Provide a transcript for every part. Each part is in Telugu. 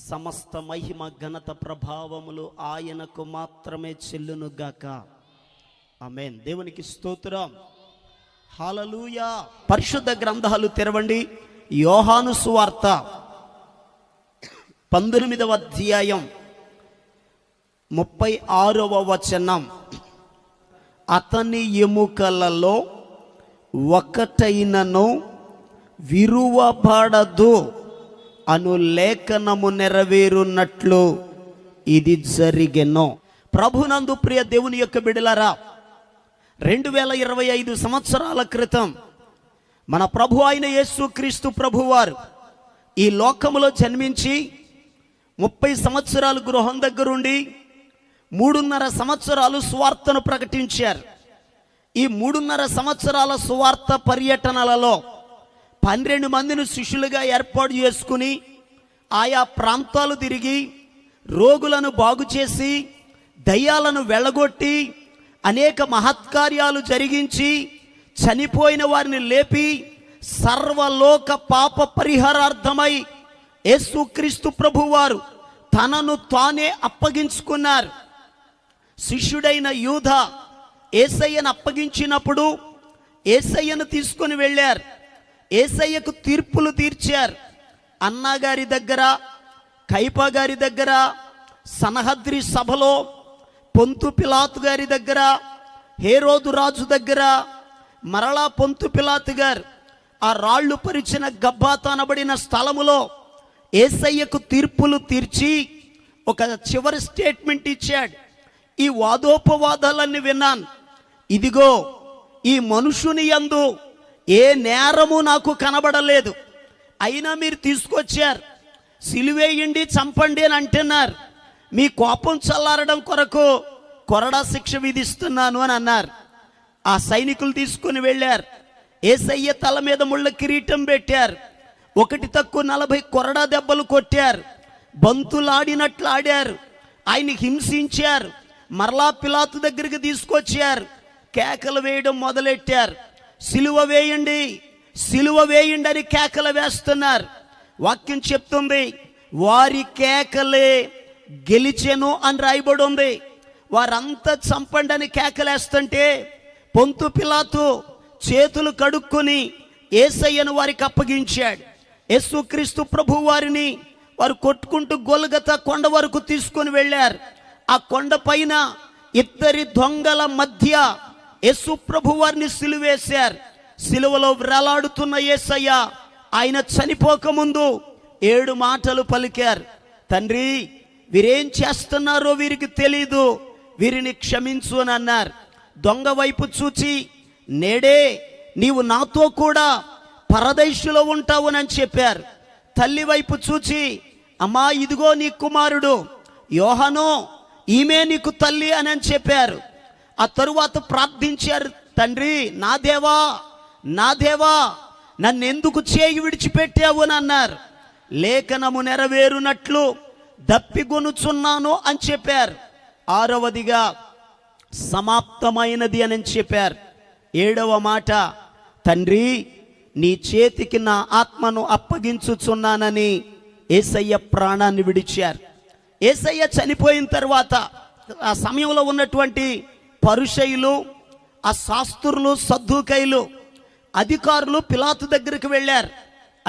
సమస్త మహిమ ఘనత ప్రభావములు ఆయనకు మాత్రమే చెల్లునుగాక. ఆమేన్. దేవునికి స్తోత్రం. హల్లెలూయా. పరిశుద్ధ గ్రంథాలు తెరవండి. యోహాను సువార్త 19వ అధ్యాయం 36వ వచనం. అతని ఎముకలలో ఒకటైనను విరువబడదు అను లేఖనము నెరవేరున్నట్లు ఇది జరిగెను. ప్రభునందు ప్రియ దేవుని యొక్క బిడ్డలారా, 2025 సంవత్సరాల క్రితం మన ప్రభు అయిన యేసుక్రీస్తు ప్రభువారు ఈ లోకములో జన్మించి 30 సంవత్సరాలు గృహం దగ్గరుండి 3.5 సంవత్సరాలు సువార్తను ప్రకటించారు. ఈ 3.5 సంవత్సరాల సువార్త పర్యటనలలో 12 మందిని శిష్యులుగా ఏర్పాటు చేసుకుని ఆయా ప్రాంతాలు తిరిగి రోగులను బాగు చేసి దయ్యాలను వెళ్ళగొట్టి అనేక మహత్కార్యాలు జరిగించి చనిపోయిన వారిని లేపి సర్వలోక పాప పరిహారార్థమై యేసుక్రీస్తు ప్రభువారు తనను తానే అప్పగించుకున్నారు. శిష్యుడైన యూదా యేసయ్యను అప్పగించినప్పుడు యేసయ్యను తీసుకొని వెళ్ళారు. యేసయ్యకు తీర్పులు తీర్చారు. అన్నగారి దగ్గర, కైపా గారి దగ్గర, సనహద్రి సభలో, పొంతు పిలాతు గారి దగ్గర, హేరోదు రాజు దగ్గర, మరలా పొంతు పిలాతు గారు ఆ రాళ్ళు పరిచిన గబ్బాతా అనబడిన స్థలములో యేసయ్యకు తీర్పులు తీర్చి ఒక చివరి స్టేట్మెంట్ ఇచ్చాడు. ఈ వాదోపవాదాలన్నీ విన్నాను. ఇదిగో ఈ మనుషుని యందు ఏ నేరము నాకు కనబడలేదు, అయినా మీరు తీసుకొచ్చారు, సిలువేయండి, చంపండి అని అంటున్నారు. మీ కోపం చల్లారడం కొరకు కొరడా శిక్ష విధిస్తున్నాను అని అన్నారు. ఆ సైనికులు తీసుకుని వెళ్ళారు. యేసయ్య తల మీద ముళ్ళ కిరీటం పెట్టారు. 1 తక్కువ 40 కొరడా దెబ్బలు కొట్టారు. బంతులాడినట్లు ఆడారు. ఆయన్ని హింసించారు. మరలా పిలాతు దగ్గరికి తీసుకొచ్చారు. కేకలు వేయడం మొదలెట్టారు. సిలువ వేయండి, సిలువ వేయండి అని కేకలు వేస్తున్నారు. వాక్యం చెప్తుంది, వారి కేకలే గెలిచెను అని రాయబడి ఉంది. వారంతా చంపండి అని కేకలేస్తుంటే పొంతు పిలాతు చేతులు కడుక్కొని యేసయ్యను వారికి అప్పగించాడు. యేసుక్రీస్తు ప్రభు వారిని వారు కొట్టుకుంటూ గొల్గతా కొండ వరకు తీసుకొని వెళ్ళారు. ఆ కొండ పైన 2 దొంగల మధ్య యేసు ప్రభు వారిని సిలువేశారు. సిలువలో వ్రేలాడుతున్న యేసయ్య ఆయన చనిపోకముందు 7 మాటలు పలికారు. తండ్రి, వీరేం చేస్తున్నారో వీరికి తెలీదు, వీరిని క్షమించు అని అన్నారు. దొంగ వైపు చూచి, నేడే నీవు నాతో కూడా పరదైసులో ఉంటావు అని చెప్పారు. తల్లి వైపు చూచి, అమ్మా ఇదిగో నీ కుమారుడు, యోహాను ఈమె నీకు తల్లి అని చెప్పారు. ఆ తరువాత ప్రార్థించారు, తండ్రి నా దేవా, నా దేవా నన్నెందుకు చేయి విడిచిపెట్టావు అని అన్నారు. లేఖనము నెరవేరునట్లు దప్పిగొనుచున్నాను అని చెప్పారు. 6వదిగా సమాప్తమైనది అని చెప్పారు. 7వ మాట, తండ్రి నీ చేతికి నా ఆత్మను అప్పగించుచున్నానని యేసయ్య ప్రాణాన్ని విడిచారు. యేసయ్య చనిపోయిన తర్వాత ఆ సమయంలో ఉన్నటువంటి పరుషయులు, ఆ శాస్త్రులు, సద్దూకైలు, అధికారులు పిలాతు దగ్గరికి వెళ్ళారు.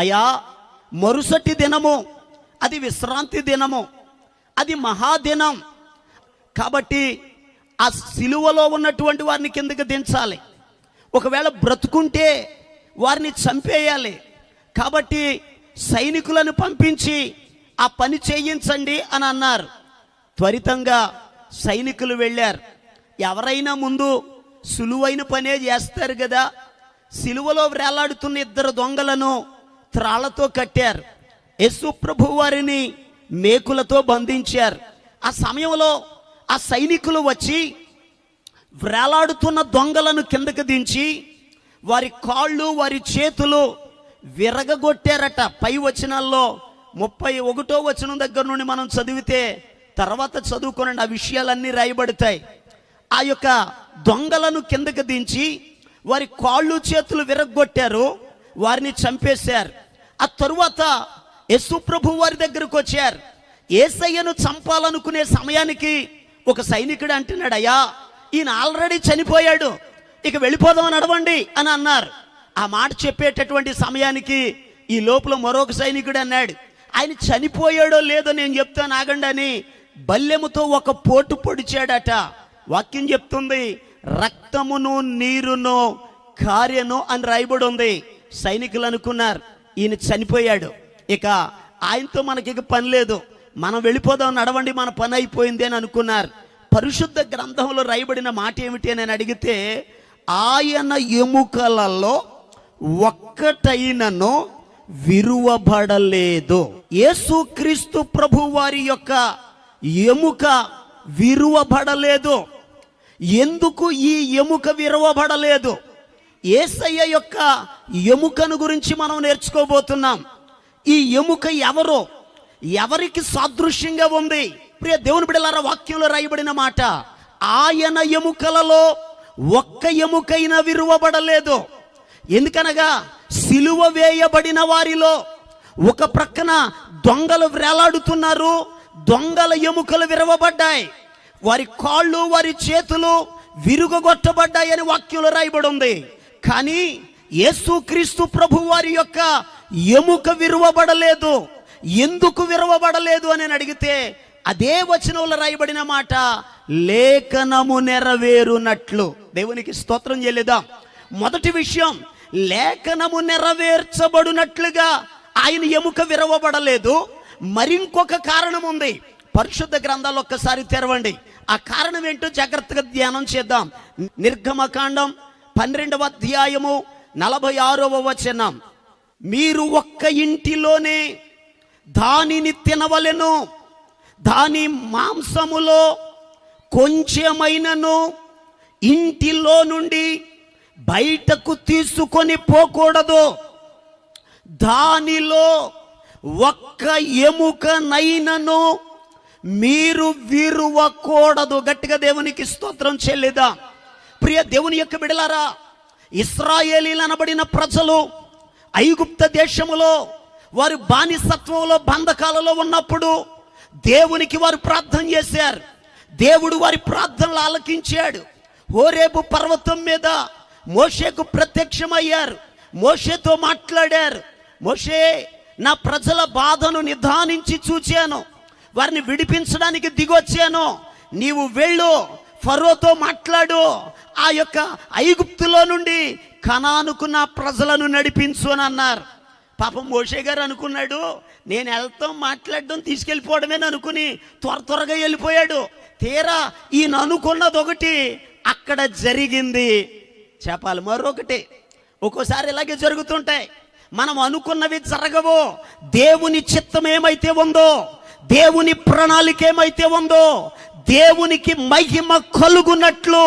అయ్యా, మరుసటి దినము అది విశ్రాంతి దినము, అది మహాదినం కాబట్టి ఆ సిలువలో ఉన్నటువంటి వారిని కిందకి దించాలి. ఒకవేళ బ్రతుకుంటే వారిని చంపేయాలి. కాబట్టి సైనికులను పంపించి ఆ పని చేయించండి అని అన్నారు. త్వరితంగా సైనికులు వెళ్ళారు. ఎవరైనా ముందు సులువైన పనే చేస్తారు కదా. సిలువలో వేలాడుతున్న 2 దొంగలను త్రాళ్లతో కట్టారు. యేసు ప్రభు వారిని మేకులతో బంధించారు. ఆ సమయంలో ఆ సైనికులు వచ్చి వేలాడుతున్న దొంగలను కిందకి దించి వారి కాళ్ళు, వారి చేతులు విరగగొట్టారట. పై వచనాల్లో 31వ వచనం దగ్గర నుండి మనం చదివితే తర్వాత చదువుకోనండి, ఆ విషయాలన్నీ రాయబడతాయి. ఆ యొక్క దొంగలను కిందకి దించి వారి కాళ్ళు, చేతులు విరగొట్టారు, వారిని చంపేశారు. ఆ తరువాత యేసు ప్రభు వారి దగ్గరకు వచ్చారు. యేసయ్యను చంపాలనుకునే సమయానికి ఒక సైనికుడు అంటున్నాడు, అయ్యా ఈయన ఆల్రెడీ చనిపోయాడు, ఇక వెళ్ళిపోదాం నడవండి అని అన్నారు. ఆ మాట చెప్పేటటువంటి సమయానికి ఈ లోపల మరొక సైనికుడు అన్నాడు, ఆయన చనిపోయాడో లేదో నేను చెప్తాను ఆగండి అని బల్లెముతో ఒక పోటు పొడిచాడట. వాక్యం చెప్తుంది, రక్తమును నీరును కార్యను అని రాయబడి ఉంది. సైనికులు అనుకున్నారు ఈయన చనిపోయాడు, ఇక ఆయనతో మనకి ఇక పని లేదు, మనం వెళ్ళిపోదాం నడవండి, మన పని అయిపోయింది అని అనుకున్నారు. పరిశుద్ధ గ్రంథంలో రాయబడిన మాట ఏమిటి అని అడిగితే, ఆయన ఎముకలలో ఒక్కటైనను విరువబడలేదు. యేసుక్రీస్తు ప్రభు వారి యొక్క ఎముక విరువబడలేదు. ఎందుకు ఈ ఎముక విరువబడలేదు? యేసయ్య యొక్క ఎముకను గురించి మనం నేర్చుకోబోతున్నాం. ఈ ఎముక ఎవరో, ఎవరికి సాదృశ్యంగా ఉంది? ప్రియ దేవుని బిడ్డలారా, వాక్యంలో రాయబడిన మాట, ఆయన ఎముకలలో ఒక్క ఎముకైనా విరువబడలేదు. ఎందుకనగా సిలువ వేయబడిన వారిలో ఒక ప్రక్కన దొంగలు వేలాడుతున్నారు, దొంగల ఎముకలు విరవబడ్డాయి, వారి కాళ్ళు వారి చేతులు విరుగొట్టబడ్డాయని వాక్యంలో రాయబడి ఉంది. కానీ యేసుక్రీస్తు ప్రభు వారి యొక్క ఎముక విరువబడలేదు. ఎందుకు విరవబడలేదు అని అడిగితే, అదే వచనంలో రాయబడిన మాట, లేఖనము నెరవేరునట్లు. దేవునికి స్తోత్రం చెల్లిద్దాం. మొదటి విషయం, లేఖనము నెరవేర్చబడినట్లుగా ఆయన ఎముక విరవబడలేదు. మరింకొక కారణం ఉంది. పరిశుద్ధ గ్రంథాలు ఒక్కసారి తెరవండి. ఆ కారణం ఏంటో జాగ్రత్తగా ధ్యానం చేద్దాం. నిర్గమకాండం 12వ అధ్యాయము 46వ వచనం, మీరు ఒక్క ఇంటిలోనే దానిని తినవలెను, దాని మాంసములో కొంచెమైనను ఇంటిలో నుండి బయటకు తీసుకొని పోకూడదు, దానిలో ఒక్క ఎముకనైనను మీరు విరువకూడదు. గట్టిగా దేవునికి స్తోత్రం చెల్లిద్దాం. ప్రియ దేవుని యొక్క బిడ్డలారా, ఇశ్రాయేలీలు అనబడిన ప్రజలు ఐగుప్త దేశములో వారు బానిసత్వంలో బంధకాలలో ఉన్నప్పుడు దేవునికి వారు ప్రార్థన చేశారు. దేవుడు వారి ప్రార్థనలు ఆలకించాడు. హోరేబు పర్వతం మీద మోషేకు ప్రత్యక్షమయ్యారు, మోషేతో మాట్లాడారు. మోషే, నా ప్రజల బాధను నిదానించి చూచాను, వారిని విడిపించడానికి దిగొచ్చాను, నీవు వెళ్ళు, ఫరోతో మాట్లాడు, ఆ యొక్క ఐగుప్తులో నుండి కనానుకు నా ప్రజలను నడిపించు అని అన్నారు. పాపం మోషే గారు అనుకున్నాడు, నేను వెళ్తాం మాట్లాడడం తీసుకెళ్ళిపోవడమేని అనుకుని త్వరగా వెళ్ళిపోయాడు. తీరా ఈయన అనుకున్నది ఒకటి, అక్కడ జరిగింది చెప్పాలి మరొకటి. ఒక్కోసారి ఇలాగే జరుగుతుంటాయి. మనం అనుకున్నవి జరగవు. దేవుని చిత్తం ఏమైతే ఉందో, దేవుని ప్రణాళిక ఏమైతే ఉందో, దేవునికి మహిమ కలుగునట్లు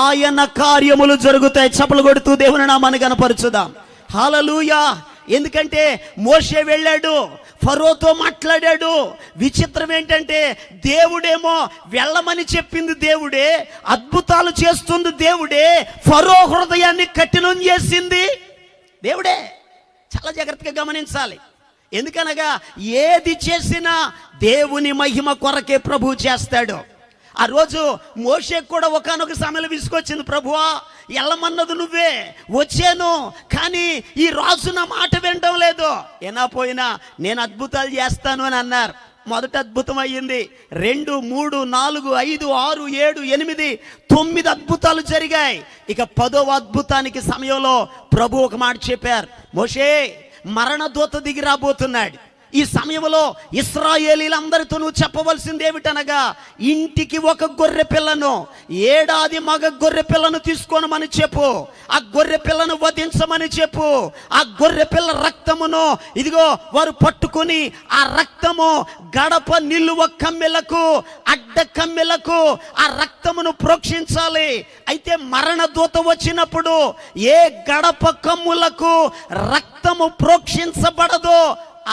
ఆయన కార్యములు జరుగుతాయి. చప్పలు కొడుతూ దేవుని నామాన్ని కనపరచుదాం. హల్లెలూయా. ఎందుకంటే మోషే వెళ్ళాడు, ఫరోతో మాట్లాడాడు. విచిత్రం ఏంటంటే దేవుడేమో వెళ్ళమని చెప్పింది దేవుడే, అద్భుతాలు చేస్తుంది దేవుడే, ఫరో హృదయాన్ని కఠినం చేసింది దేవుడే. చాలా జాగ్రత్తగా గమనించాలి. ఎందుకనగా ఏది చేసినా దేవుని మహిమ కొరకే ప్రభు చేస్తాడు. ఆ రోజు మోషేకు కూడా ఒకానొక సమయంలో విసుకొచ్చింది, ప్రభువా వెళ్ళమన్నది నువ్వే, వచ్చాను, కానీ ఈ రాజు నా మాట వినడం లేదు. ఏనా పోయినా నేను అద్భుతాలు చేస్తాను అని అన్నారు. మొదటి అద్భుతం అయ్యింది, 2, 3, 4, 5, 6, 7, 8, 9 అద్భుతాలు జరిగాయి. ఇక 10వ అద్భుతానికి సమయంలో ప్రభు ఒక మాట చెప్పారు, మోషే మరణదూత దిగి రాబోతున్నాడు. ఈ సమయంలో ఇశ్రాయేలీలందరితో నువ్వు చెప్పవలసింది ఏమిటనగా, ఇంటికి ఒక గొర్రె పిల్లను, ఏడాది మగ గొర్రె పిల్లను తీసుకోనమని చెప్పు, ఆ గొర్రె పిల్లను వధించమని చెప్పు. ఆ గొర్రె పిల్ల రక్తమును ఇదిగో వారు పట్టుకుని ఆ రక్తము గడప నిలువ కమ్మెలకు, అడ్డ కమ్మెలకు ఆ రక్తమును ప్రోక్షించాలి. అయితే మరణ దూత వచ్చినప్పుడు ఏ గడప కమ్ములకు రక్తము ప్రోక్షించబడదో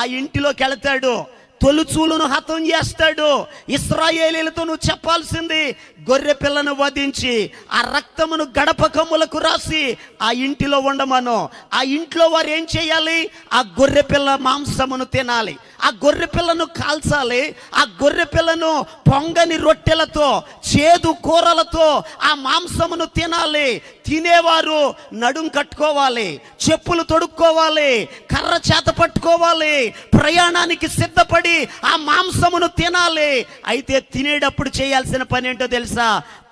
ఆ ఇంటిలోకి వెళతాడు. తొలుచూలును హతం చేస్తాడు. ఇశ్రాయేలీలతో నువ్వు చెప్పాల్సింది, గొర్రె పిల్లను వధించి ఆ రక్తమును గడప కమ్ములకు రాసి ఆ ఇంటిలో ఉండమను. ఆ ఇంట్లో వారు ఏం చేయాలి? ఆ గొర్రె పిల్ల మాంసమును తినాలి, ఆ గొర్రె పిల్లను కాల్చాలి, ఆ గొర్రె పిల్లను పొంగని రొట్టెలతో చేదు కూరలతో ఆ మాంసమును తినాలి. తినేవారు నడుం కట్టుకోవాలి, చెప్పులు తొడుక్కోవాలి, కర్ర చేత పట్టుకోవాలి, ప్రయాణానికి సిద్ధపడి ఆ మాంసమును తినాలి. అయితే తినేటప్పుడు చేయాల్సిన పని ఏంటో తెలుసా?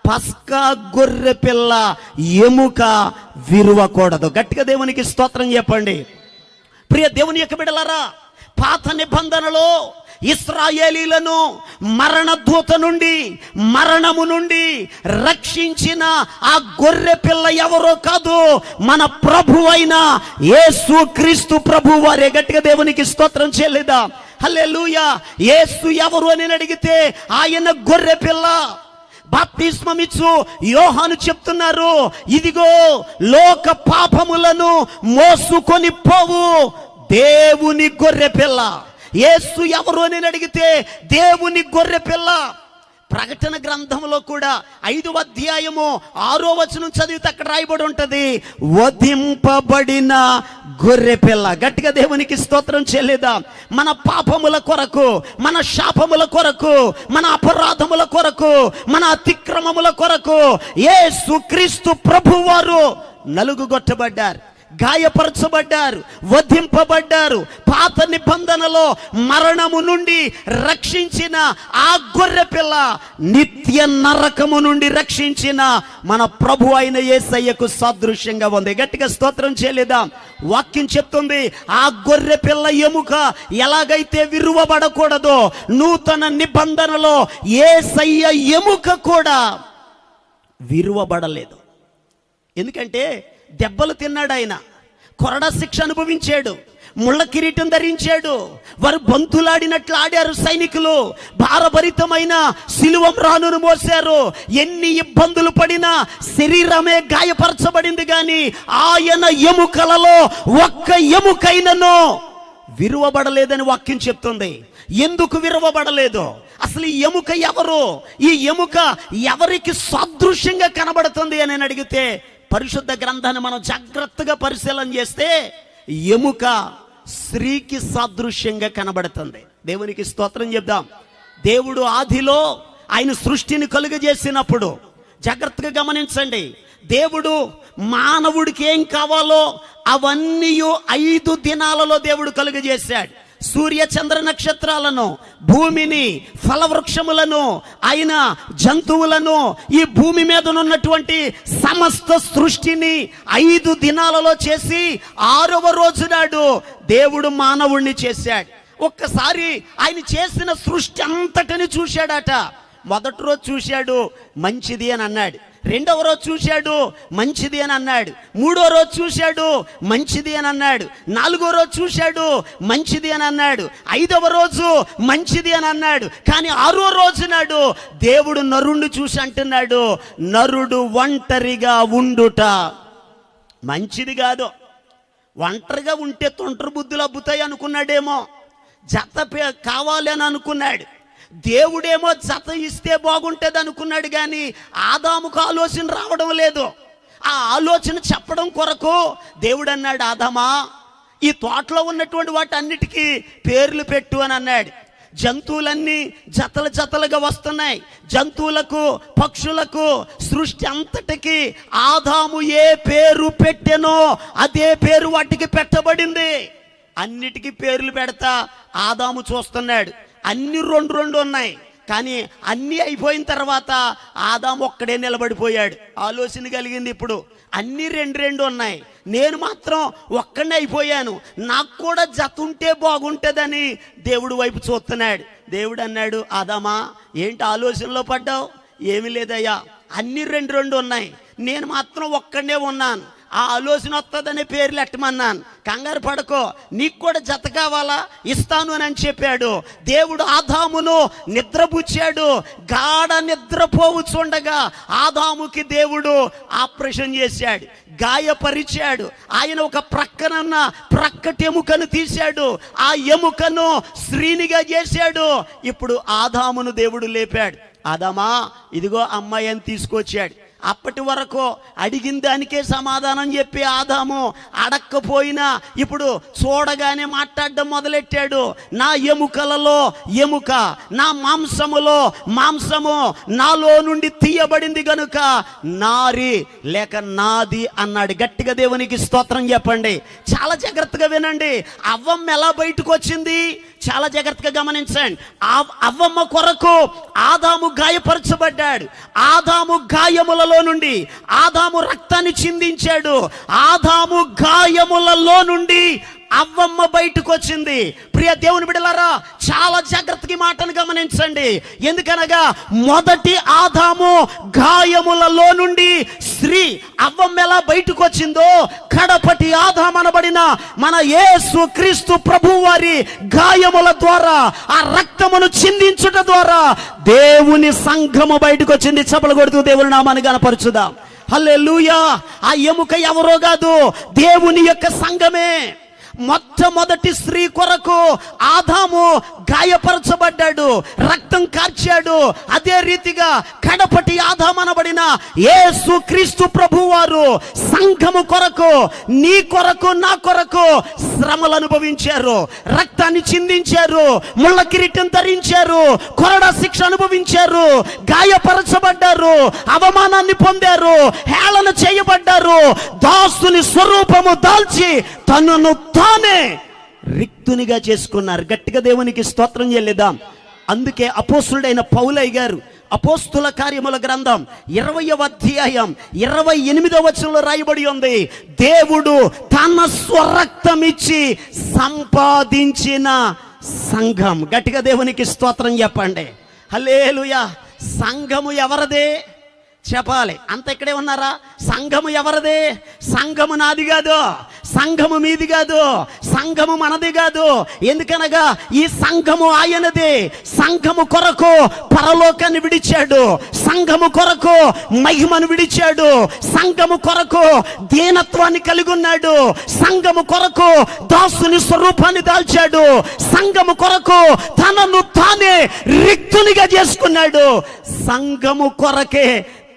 పస్కా గొర్రె పిల్ల ఎముక విరువకూడదు. గట్టిగా దేవునికి స్తోత్రం చెప్పండి. ప్రియ దేవుని యొక్క బిడ్డలారా, పాత నిబంధనలో ఇశ్రాయేలీలను మరణదూత నుండి, మరణము నుండి రక్షించిన ఆ గొర్రె పిల్ల ఎవరో కాదు, మన ప్రభు అయిన యేసు క్రీస్తు ప్రభు వారే. గట్టిగా దేవునికి స్తోత్రం చెల్లిద్దాం. హల్లెలూయా. యేసు ఎవరు అని అడిగితే ఆయన గొర్రె పిల్ల. బాప్తిస్మమిచ్చు యోహాను చెప్తున్నారు, ఇదిగో లోక పాపములను మోసుకొని పోవు దేవుని గొర్రె పిల్ల. యేసు ఎవరు అని అడిగితే దేవుని గొర్రె పిల్ల. ప్రకటన గ్రంథంలో కూడా 5వ అధ్యాయము 6వ వచనం చదివితే అక్కడ రాయబడి ఉంటది, వధింపబడిన గొర్రె పిల్ల. గట్టిగా దేవునికి స్తోత్రం చెల్లిద్దాం. మన పాపముల కొరకు, మన శాపముల కొరకు, మన అపరాధముల కొరకు, మన అతిక్రమముల కొరకు యేసు క్రీస్తు ప్రభువారు నలుగుగొట్టబడ్డారు, గాయపరచబడ్డారు, వధింపబడ్డారు. పాత నిబంధనలో మరణము నుండి రక్షించిన ఆ గొర్రె పిల్ల నిత్య నరకము నుండి రక్షించిన మన ప్రభు అయిన యేసయ్యకు సాదృశ్యంగా ఉంది. గట్టిగా స్తోత్రం చెల్లిద్దాం. వాక్యం చెప్తుంది, ఆ గొర్రె పిల్ల ఎముక ఎలాగైతే విరువబడకూడదో, నూతన నిబంధనలో యేసయ్య ఎముక కూడా విరువబడలేదు. ఎందుకంటే దెబ్బలు తిన్నాడు ఆయన, కొరడా శిక్ష అనుభవించాడు, ముళ్ళ కిరీటం ధరించాడు, వారు బంతులాడినట్లు ఆడారు సైనికులు, భారభరితమైన సిలువ రానును మోసారు. ఎన్ని ఇబ్బందులు పడినా శరీరమే గాయపరచబడింది, కానీ ఆయన ఎముకలలో ఒక్క ఎముకైనను విరువబడలేదని వాక్యం చెప్తుంది. ఎందుకు విరువబడలేదు? అసలు ఈ ఎముక ఎవరు? ఈ ఎముక ఎవరికి సాదృశ్యంగా కనబడుతుంది అని అడిగితే, పరిశుద్ధ గ్రంథాన్ని మనం జాగ్రత్తగా పరిశీలన చేస్తే ఎముక స్త్రీకి సాదృశ్యంగా కనబడుతుంది. దేవునికి స్తోత్రం చెప్దాం. దేవుడు ఆదిలో ఆయన సృష్టిని కలుగజేసినప్పుడు జాగ్రత్తగా గమనించండి, దేవుడు మానవుడికి ఏం కావాలో అవన్నీ 5 దినాలలో దేవుడు కలుగజేశాడు. సూర్య చంద్ర నక్షత్రాలను, భూమిని, ఫలవృక్షములను, ఆయన జంతువులను, ఈ భూమి మీద ఉన్నటువంటి సమస్త సృష్టిని 5 దినాలలో చేసి 6వ రోజు నాడు దేవుడు మానవుణ్ణి చేశాడు. ఒక్కసారి ఆయన చేసిన సృష్టి అంతటిని చూశాడట. మొదటి రోజు చూశాడు, మంచిది అని అన్నాడు. 2వ రోజు చూశాడు, మంచిది అని అన్నాడు. 3వ రోజు చూశాడు, మంచిది అని అన్నాడు. 4వ రోజు చూశాడు, మంచిది అని అన్నాడు. 5వ రోజు మంచిది అని అన్నాడు. కానీ 6వ రోజు నాడు దేవుడు నరుణ్ణి చూసి అంటున్నాడు, నరుడు ఒంటరిగా ఉండుట మంచిది కాదు. ఒంటరిగా ఉంటే తొంటరి బుద్ధులు అబ్బుతాయి అనుకున్నాడేమో, జత కావాలి అని అనుకున్నాడు. దేవుడేమో జత ఇస్తే బాగుంటుంది అనుకున్నాడు, కానీ ఆదాముకు ఆలోచన రావడం లేదు. ఆ ఆలోచన చెప్పడం కొరకు దేవుడు అన్నాడు, ఆదామా ఈ తోటలో ఉన్నటువంటి వాటి అన్నిటికీ పేర్లు పెట్టు అని అన్నాడు. జంతువులన్నీ జతలు జతలుగా వస్తున్నాయి. జంతువులకు, పక్షులకు, సృష్టి అంతటికి ఆదాము ఏ పేరు పెట్టెనో అదే పేరు వాటికి పెట్టబడింది. అన్నిటికీ పేర్లు పెడతా ఆదాము చూస్తున్నాడు. అన్ని 2 ఉన్నాయి, కానీ అన్నీ అయిపోయిన తర్వాత ఆదాము ఒక్కడే నిలబడిపోయాడు. ఆలోచన కలిగింది, ఇప్పుడు అన్నీ 2 ఉన్నాయి, నేను మాత్రం ఒక్కడే అయిపోయాను, నాకు కూడా జత ఉంటే బాగుంటుందని దేవుడు వైపు చూస్తున్నాడు. దేవుడు అన్నాడు, ఆదామా ఏంటి ఆలోచనలో పడ్డావు? ఏమీ లేదయ్యా, అన్నీ 2 ఉన్నాయి, నేను మాత్రం ఒక్కడే ఉన్నాను, ఆ ఆలోచన వస్తుందనే పేర్లు ఎట్టమన్నాను, కంగారు పడుకో, నీకు కూడా జత కావాలా, ఇస్తాను అని చెప్పాడు. దేవుడు ఆదామును నిద్రపుచ్చాడు. గాఢ నిద్రపోవుచుండగా ఆదాముకి దేవుడు ఆపరేషన్ చేశాడు. గాయపరిచాడు. ఆయన ఒక ప్రక్కనున్న ప్రక్కటి ఎముకను తీశాడు, ఆ ఎముకను స్త్రీనిగా చేశాడు. ఇప్పుడు ఆదామును దేవుడు లేపాడు. ఆదామా, ఇదిగో అమ్మాయి అని తీసుకొచ్చాడు. అప్పటి వరకు అడిగిన దానికే సమాధానం చెప్పి ఆదాము అడక్కపోయినా ఇప్పుడు చూడగానే మాట్లాడడం మొదలెట్టాడు. నా ఎముకలలో ఎముక, నా మాంసములో మాంసము నాలో నుండి తీయబడింది గనుక నారి లేక నాది అన్నాడు. గట్టిగా దేవునికి స్తోత్రం చెప్పండి. చాలా జాగ్రత్తగా వినండి. అవ్వమ్మ ఎలా బయటకు వచ్చింది చాలా జాగ్రత్తగా గమనించండి. అవ్వమ్మ కొరకు ఆదాము గాయపరచబడ్డాడు. ఆదాము గాయములలో నుండి ఆదాము రక్తాన్ని చిందించాడు. ఆదాము గాయములలో నుండి అవ్వమ్మ బయటకు వచ్చింది. ప్రియ దేవుని బిడ్డలారా, చాలా జాగ్రత్తగా మాటను గమనించండి. ఎందుకనగా మొదటి ఆదాము గాయములలో నుండి స్త్రీ అవ్వమ్మ ఎలా బయటకు వచ్చిందో, కడపటి ఆదాము అనబడిన మన యేసు క్రీస్తు ప్రభువు వారి గాయముల ద్వారా, ఆ రక్తమును చిందించుట ద్వారా దేవుని సంఘము బయటకు వచ్చింది. చప్పలు కొడుతూ దేవుని నామాన్ని గణపరచుదాం. హల్లెలూయా. ఆ ఎముక ఎవరో కాదు, దేవుని యొక్క సంఘమే. మొట్టమొదటి స్త్రీ కొరకు ఆదాము గాయపరచబడ్డాడు, రక్తం కార్చాడు. అదే రీతిగా కడపటి ఆదాము అనబడిన యేసు క్రీస్తు ప్రభువారు సంఘము కొరకు, నీ కొరకు నా కొరకు శ్రమలు అనుభవించారు, రక్తాన్ని చిందించారు, ముళ్ళ కిరీటం ధరించారు, కొరడా శిక్ష అనుభవించారు, గాయపరచబడ్డారు, అవమానాన్ని పొందారు, హేళన చేయబడ్డారు. దాసుని స్వరూపము దాల్చి తనను తానే రిక్తునిగా చేసుకున్నారు. గట్టిగా దేవునికి స్తోత్రం చెల్లిద్దాం. అందుకే అపోస్తులుడైన పౌలయ్య గారు అపోస్తుల కార్యముల గ్రంథం 20వ అధ్యాయం 28వ వచనంలో రాయబడి ఉంది, దేవుడు తన స్వరక్తమిచ్చి సంపాదించిన సంఘం. గట్టిగా దేవునికి స్తోత్రం చెప్పండి. హల్లెలూయా. సంఘము ఎవరిదే చెప్పాలి. అంత ఇక్కడే ఉన్నారా? సంఘము ఎవరిదే? సంఘము నాది కాదు, సంఘము మీది కాదు, సంఘము మనది కాదు. ఎందుకనగా ఈ సంఘము ఆయనదే. సంఘము కొరకు పరలోకాన్ని విడిచాడు, సంఘము కొరకు మహిమను విడిచాడు, సంఘము కొరకు దీనత్వాన్ని కలిగి ఉన్నాడు, సంఘము కొరకు దాసుని స్వరూపాన్ని దాల్చాడు, సంఘము కొరకు తనను తానే రిక్తునిగా చేసుకున్నాడు. సంఘము కొరకే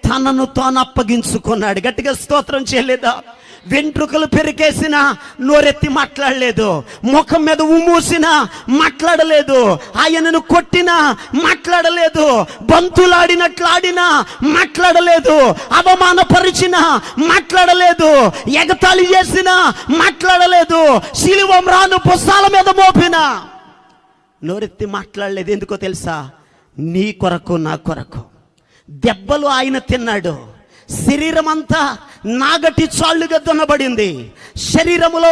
తనను తాను అప్పగించుకున్నాడు. గట్టిగా స్తోత్రం చేయలేదా? వెంట్రుకలు పెరికేసినా నోరెత్తి మాట్లాడలేదు, ముఖం మీద ఉమ్మూసినా మాట్లాడలేదు, ఆయనను కొట్టినా మాట్లాడలేదు, బంతులాడినట్లు ఆడినా మాట్లాడలేదు, అవమానపరిచినా మాట్లాడలేదు, ఎగతాళి చేసినా మాట్లాడలేదు, శిలువ మ్రాను పుస్తాల మీద మోపినా నోరెత్తి మాట్లాడలేదు. ఎందుకో తెలుసా? నీ కొరకు నా కొరకు దెబ్బలు ఆయన తిన్నాడు. శరీరం అంతా నాగటి చాళ్ళుగా దున్నబడింది, శరీరములో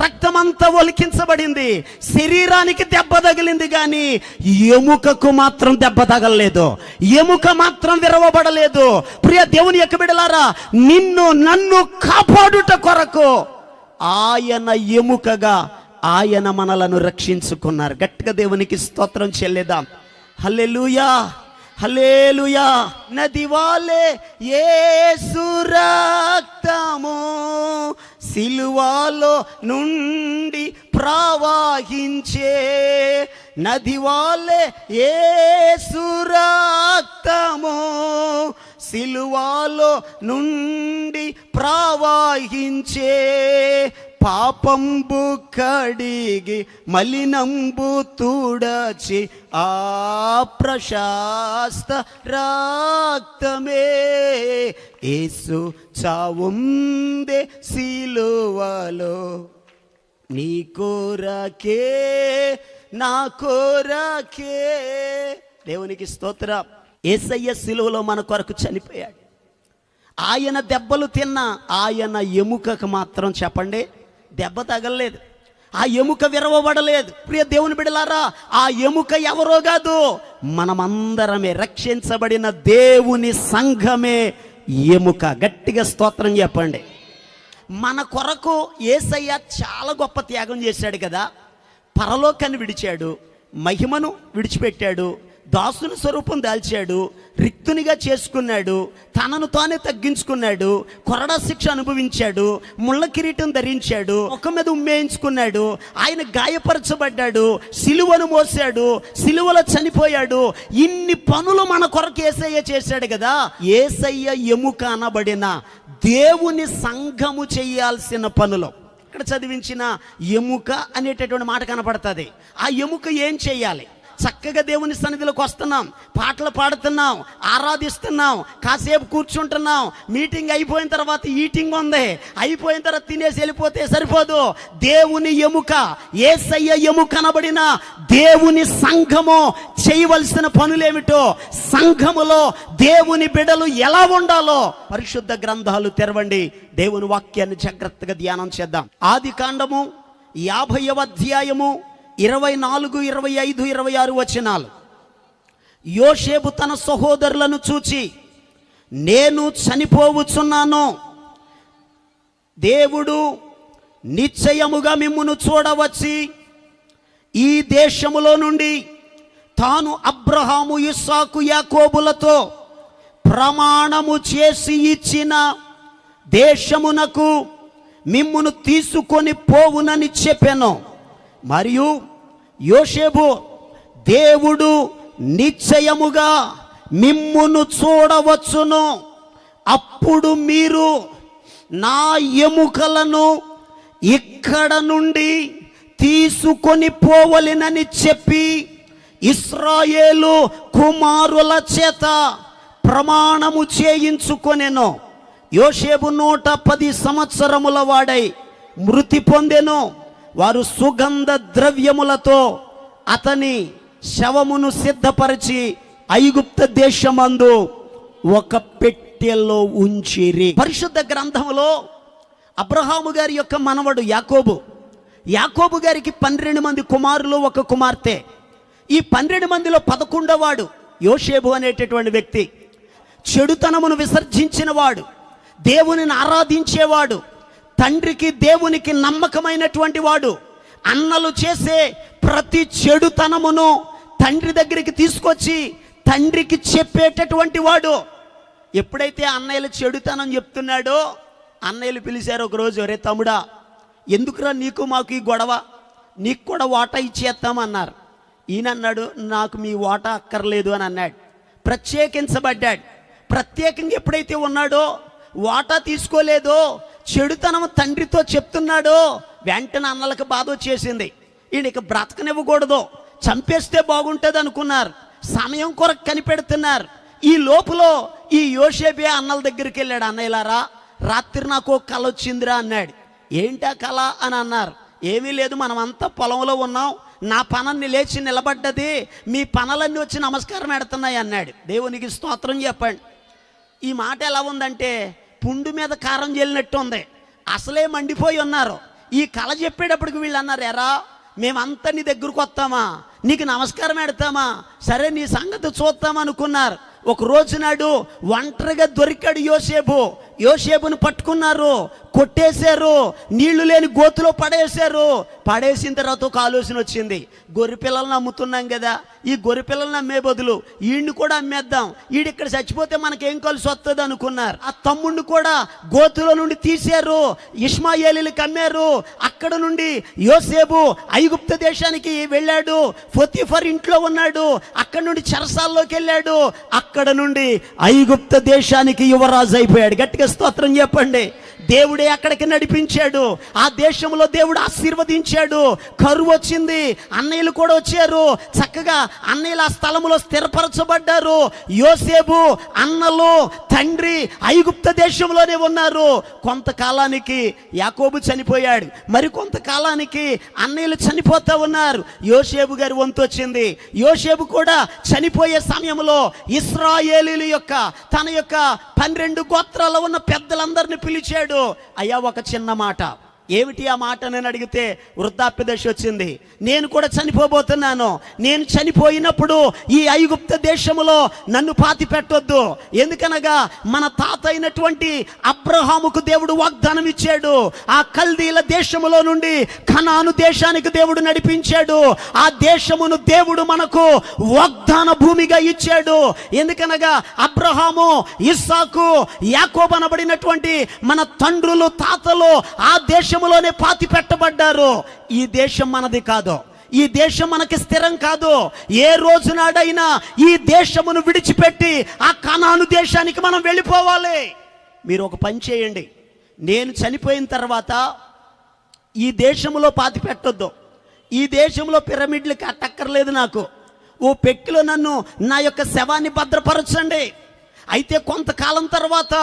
రక్తమంతా ఒలికించబడింది, శరీరానికి దెబ్బ తగిలింది కానీ ఎముకకు మాత్రం దెబ్బ తగలలేదు, ఎముక మాత్రం విరవబడలేదు. ప్రియ దేవుని యొక్క బిడ్డలారా, నిన్ను నన్ను కాపాడుట కొరకు ఆయన ఎముకగా ఆయన మనలను రక్షించుకున్నారు. గట్టిగా దేవునికి స్తోత్రం చెల్లిద్దాం. హల్లెలూయా, హల్లెలూయా. నది వాలే యేసు రక్తము సిలువలో నుండి ప్రవహించే, నది వాలే యేసు రక్తము సిలువలో నుండి ప్రవహించే, పాపంబు కడిగి మలినంబు తుడచి ఆ ప్రశస్త రక్తమే, యేసు చావుందే సిలువలో నీ కోరకే నా కోరకే. దేవునికి స్తోత్రం. యేసయ్య సిలువలో మన కొరకు చనిపోయాడు. ఆయన దెబ్బలు తిన్న ఆయన ఎముకకు మాత్రం చెప్పండి దెబ్బ తగలలేదు, ఆ ఎముక విరవబడలేదు. ప్రియ దేవుని బిడ్డలారా, ఆ ఎముక ఎవరో కాదు, మనమందరమే రక్షించబడిన దేవుని సంఘమే ఎముక. గట్టిగా స్తోత్రం చెప్పండి. మన కొరకు యేసయ్య చాలా గొప్ప త్యాగం చేశాడు కదా. పరలోకాన్ని విడిచాడు, మహిమను విడిచిపెట్టాడు, దాసుని స్వరూపం దాల్చాడు, రిక్తునిగా చేసుకున్నాడు, తనను తానే తగ్గించుకున్నాడు, కొరడా శిక్ష అనుభవించాడు, ముళ్ళ కిరీటం ధరించాడు, ముఖం మీద ఉమ్మేయించుకున్నాడు, ఆయన గాయపరచబడ్డాడు, సిలువను మోసాడు, సిలువలో చనిపోయాడు. ఇన్ని పనులు మన కొరకు యేసయ్య చేశాడు కదా. యేసయ్య ఎముక అనబడిన దేవుని సంఘము చేయాల్సిన పనులు ఇక్కడ చదివించిన ఎముక అనేటటువంటి మాట కనపడుతుంది. ఆ ఎముక ఏం చేయాలి? చక్కగా దేవుని సన్నిధిలోకి వస్తున్నాం, పాటలు పాడుతున్నాం, ఆరాధిస్తున్నాం, కాసేపు కూర్చుంటున్నాం, మీటింగ్ అయిపోయిన తర్వాత ఈటింగ్ ఉంది, అయిపోయిన తర్వాత తినేసి వెళ్ళిపోతే సరిపోదు. దేవుని ఎముక, యేసయ్య ఎముక అనబడిన దేవుని సంఘము చేయవలసిన పనులేమిటో, సంఘములో దేవుని బిడ్డలు ఎలా ఉండాలో పరిశుద్ధ గ్రంథాలు తెరవండి. దేవుని వాక్యాన్ని జాగ్రత్తగా ధ్యానం చేద్దాం. ఆది కాండము 50వ అధ్యాయము 24, 25, 26 వచనాలు. యోసేపు తన సహోదరులను చూచి, నేను చనిపోవచ్చున్నాను, దేవుడు నిశ్చయముగా మిమ్మును చూడవచ్చి ఈ దేశములో నుండి తాను అబ్రహాము, ఇస్సాకు, యాకోబులతో ప్రమాణము చేసి ఇచ్చిన దేశమునకు మిమ్మును తీసుకొని పోవునని చెప్పెను. మరియు యోసేపు, దేవుడు నిశ్చయముగా మిమ్మును చూడవచ్చును, అప్పుడు మీరు నా ఎముకలను ఇక్కడ నుండి తీసుకొని పోవలెనని చెప్పి ఇశ్రాయేలు కుమారుల చేత ప్రమాణము చేయించుకొనెను. యోసేపు 110 సంవత్సరముల వాడై మృతి పొందెను. వారు సుగంధ ద్రవ్యములతో అతని శవమును సిద్ధపరిచి ఐగుప్త దేశమందు ఒక పెట్టెలో ఉంచిరి. పరిశుద్ధ గ్రంథములో అబ్రహాము గారి యొక్క మనవడు యాకోబు, యాకోబు గారికి 12 మంది కుమారులు, ఒక కుమార్తె. ఈ 12 మందిలో 11వ వాడు యోసేపు అనేటటువంటి వ్యక్తి. చెడుతనమును విసర్జించిన వాడు, దేవునిని ఆరాధించేవాడు, తండ్రికి దేవునికి నమ్మకమైనటువంటి వాడు, అన్నలు చేసే ప్రతి చెడుతనమును తండ్రి దగ్గరికి తీసుకొచ్చి తండ్రికి చెప్పేటటువంటి వాడు. ఎప్పుడైతే అన్నయ్యలు చెడుతనం చెప్తున్నాడో అన్నయ్యలు పిలిచారు ఒకరోజు, రే తమ్ముడా, ఎందుకురా నీకు మాకు ఈ గొడవ, నీకు కూడా వాటా ఇచ్చేస్తామన్నారు. ఈయన అన్నాడు, నాకు మీ వాటా అక్కర్లేదు అని అన్నాడు. ప్రత్యేకించబడ్డాడు. ప్రత్యేకంగా ఎప్పుడైతే ఉన్నాడో, వాటా తీసుకోలేదో, చెడుతనం తండ్రితో చెప్తున్నాడో, వెంటనే అన్నలకు బాధ వచ్చేసింది. ఈయనక బ్రతకనివ్వకూడదు, చంపేస్తే బాగుంటుంది అనుకున్నారు. సమయం కొరకు కనిపెడుతున్నారు. ఈ లోపల ఈ యోసేపే అన్నల దగ్గరికి వెళ్ళాడు. అన్నయ్యలారా, రాత్రి నాకు ఒక కళ వచ్చిందిరా అన్నాడు. ఏంటా కళ అని అన్నారు. ఏమీ లేదు, మనం అంతా పొలంలో ఉన్నాం, నా పనన్ని లేచి నిలబడ్డది, మీ పనులన్నీ వచ్చి నమస్కారం పెడుతున్నాయి అన్నాడు. దేవునికి స్తోత్రం చెప్పండి. ఈ మాట ఎలా ఉందంటే పుండు మీద కారం జల్లినట్టు ఉంది. అసలే మండిపోయి ఉన్నారు. ఈ కళ చెప్పేటప్పటికి వీళ్ళు అన్నారు, ఎరా మేమంతా నీ దగ్గరకు వస్తామా, నీకు నమస్కారం పెడతామా, సరే నీ సంగతి చూస్తామనుకున్నారు. ఒక రోజు నాడు ఒంటరిగా దొరికాడు యోసేపు. యోసేపుని పట్టుకున్నారు, కొట్టేశారు, నీళ్లు లేని గోతులో పడేశారు. పడేసిన తర్వాత ఒక ఆలోచన వచ్చింది, గొర్రె పిల్లలను అమ్ముతున్నాం కదా, ఈ గొర్రె పిల్లలను అమ్మే బదులు ఈయన్ని కూడా అమ్మేద్దాం, ఈడిక్కడ చచ్చిపోతే మనకేం కలిసి వస్తుంది అనుకున్నారు. ఆ తమ్ముడిని కూడా గోతులో నుండి తీశారు, ఇష్మాయేలీలకు అమ్మారు. అక్కడ నుండి యోసేపు ఐగుప్త దేశానికి వెళ్ళాడు. పొతిఫర్ ఇంట్లో ఉన్నాడు. అక్కడ నుండి చెరసాల్లోకి వెళ్ళాడు. అక్కడ నుండి ఐగుప్త దేశానికి యువరాజు అయిపోయాడు. గట్టిగా స్తోత్రం చెప్పండి. దేవుడే అక్కడికి నడిపించాడు. ఆ దేశంలో దేవుడు ఆశీర్వదించాడు. కరువు వచ్చింది, అన్నయ్యలు కూడా వచ్చారు. చక్కగా అన్నయ్యలు ఆ స్థలంలో స్థిరపరచబడ్డారు. యోసేపు అన్నలు తండ్రి ఐగుప్త దేశంలోనే ఉన్నారు. కొంతకాలానికి యాకోబు చనిపోయాడు. మరి కొంతకాలానికి అన్నయ్యలు చనిపోతా ఉన్నారు. యోసేపు గారి వంతు వచ్చింది. యోసేపు కూడా చనిపోయే సమయంలో ఇశ్రాయేలీయుల యొక్క తన యొక్క 12 గోత్రాల్లో ఉన్న పెద్దలందరినీ పిలిచాడు. అయ్యా, ఒక చిన్న మాట, ఏమిటి ఆ మాట అని అడిగితే వృద్ధాప్య దశ వచ్చింది, నేను కూడా చనిపోబోతున్నాను, నేను చనిపోయినప్పుడు ఈ ఐగుప్త దేశములో నన్ను పాతి పెట్టొద్దు, ఎందుకనగా మన తాత అయినటువంటి అబ్రహాముకు దేవుడు వాగ్దానం ఇచ్చాడు, ఆ కల్దీల దేశములో నుండి కనాను దేశానికి దేవుడు నడిపించాడు, ఆ దేశమును దేవుడు మనకు వాగ్దాన భూమిగా ఇచ్చాడు. ఎందుకనగా అబ్రహాము, ఇస్సాకు, యాకోబు అనబడినటువంటి మన తండ్రులు, తాతలు ఆ దేశములోనే పాతి పెట్టబడ్డారు. ఈ దేశం మనది కాదు, ఈ దేశం మనకి స్థిరం కాదు. ఏ రోజునాడైనా ఈ దేశమును విడిచిపెట్టి ఆ కనాను దేశానికి మనం వెళ్ళిపోవాలి. మీరు ఒక పని చేయండి, నేను చనిపోయిన తర్వాత ఈ దేశంలో పాతి పెట్టొద్దు, ఈ దేశంలో పిరమిడ్లు కట్టక్కర్లేదు, నాకు ఓ పెట్టెలో నన్ను నా యొక్క శవాన్ని భద్రపరచండి. అయితే కొంతకాలం తర్వాత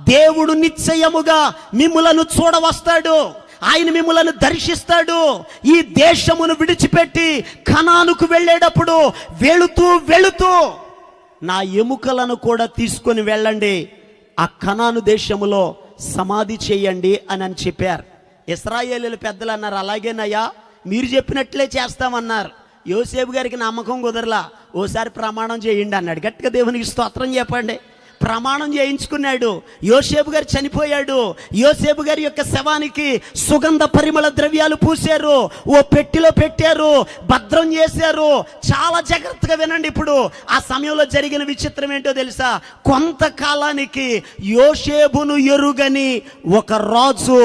దేవుడు నిశ్చయముగా మిమ్ములను చూడవస్తాడు, ఆయన మిమ్ములను దర్శిస్తాడు. ఈ దేశమును విడిచిపెట్టి కనానుకు వెళ్ళేటప్పుడు వెళుతూ నా ఎముకలను కూడా తీసుకొని వెళ్ళండి, ఆ కనాను దేశములో సమాధి చేయండి అని చెప్పారు. ఇశ్రాయేలీయుల పెద్దలు అన్నారు, అలాగేనయ్యా మీరు చెప్పినట్లే చేస్తామన్నారు. యోసేపు గారికి నమ్మకం కుదరలా, ఓసారి ప్రమాణం చేయండి అన్నాడు. గట్టిగా దేవునికి స్తోత్రం చెప్పండి. ప్రమాణం చేయించుకున్నాడు. యోసేపు గారు చనిపోయాడు, యోసేపు గారి యొక్క శవానికి సుగంధ పరిమళ ద్రవ్యాలు పూసారు, ఓ పెట్టెలో పెట్టారు, భద్రం చేశారు. చాలా జాగ్రత్తగా వినండి. ఇప్పుడు ఆ సమయంలో జరిగిన విచిత్రం ఏంటో తెలుసా? కొంతకాలానికి యోసేపును ఎరుగని ఒక రాజు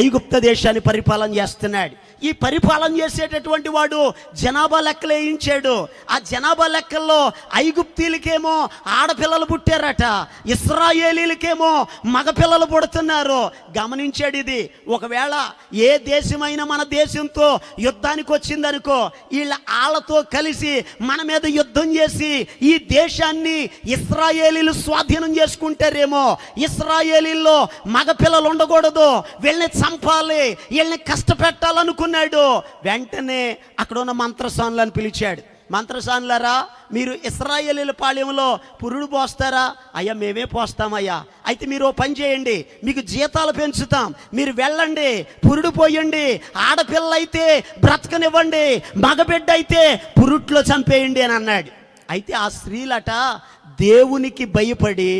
ఐగుప్త దేశాన్ని పరిపాలన చేస్తున్నాడు. ఈ పరిపాలన చేసేటటువంటి వాడు జనాభా లెక్కలు వేయించాడు. ఆ జనాభా లెక్కల్లో ఐగుప్తీలకేమో ఆడపిల్లలు పుట్టారట, ఇశ్రాయేలీలకేమో మగపిల్లలు పుడుతున్నారు. గమనించాడు ఇది. ఒకవేళ ఏ దేశమైనా మన దేశంతో యుద్ధానికి వచ్చిందనుకో, వాళ్ళతో కలిసి మన మీద యుద్ధం చేసి ఈ దేశాన్ని ఇశ్రాయేలీలు స్వాధీనం చేసుకుంటారేమో. ఇశ్రాయేలీల్లో మగపిల్లలు ఉండకూడదు, వీళ్ళని చంపాలి, వీళ్ళని కష్టపెట్టాలనుకున్నాడు. వెంటనే అక్కడ ఉన్న మంత్రసానులను పిలిచాడు. మంత్రసానులారా, మీరు ఇశ్రాయేలీల పాళెంలో పురుడు పోస్తారా? అయ్యా మేమే పోస్తామయ్యా. అయితే మీరు ఓ పని చేయండి, మీకు జీతాలు పెంచుతాం, మీరు వెళ్ళండి, పురుడు పోయండి, ఆడపిల్ల అయితే బ్రతకనివ్వండి, మగబిడ్డ అయితే పురుట్లో చంపేయండి అని అన్నాడు. అయితే ఆ స్త్రీలట దేవునికి భయపడి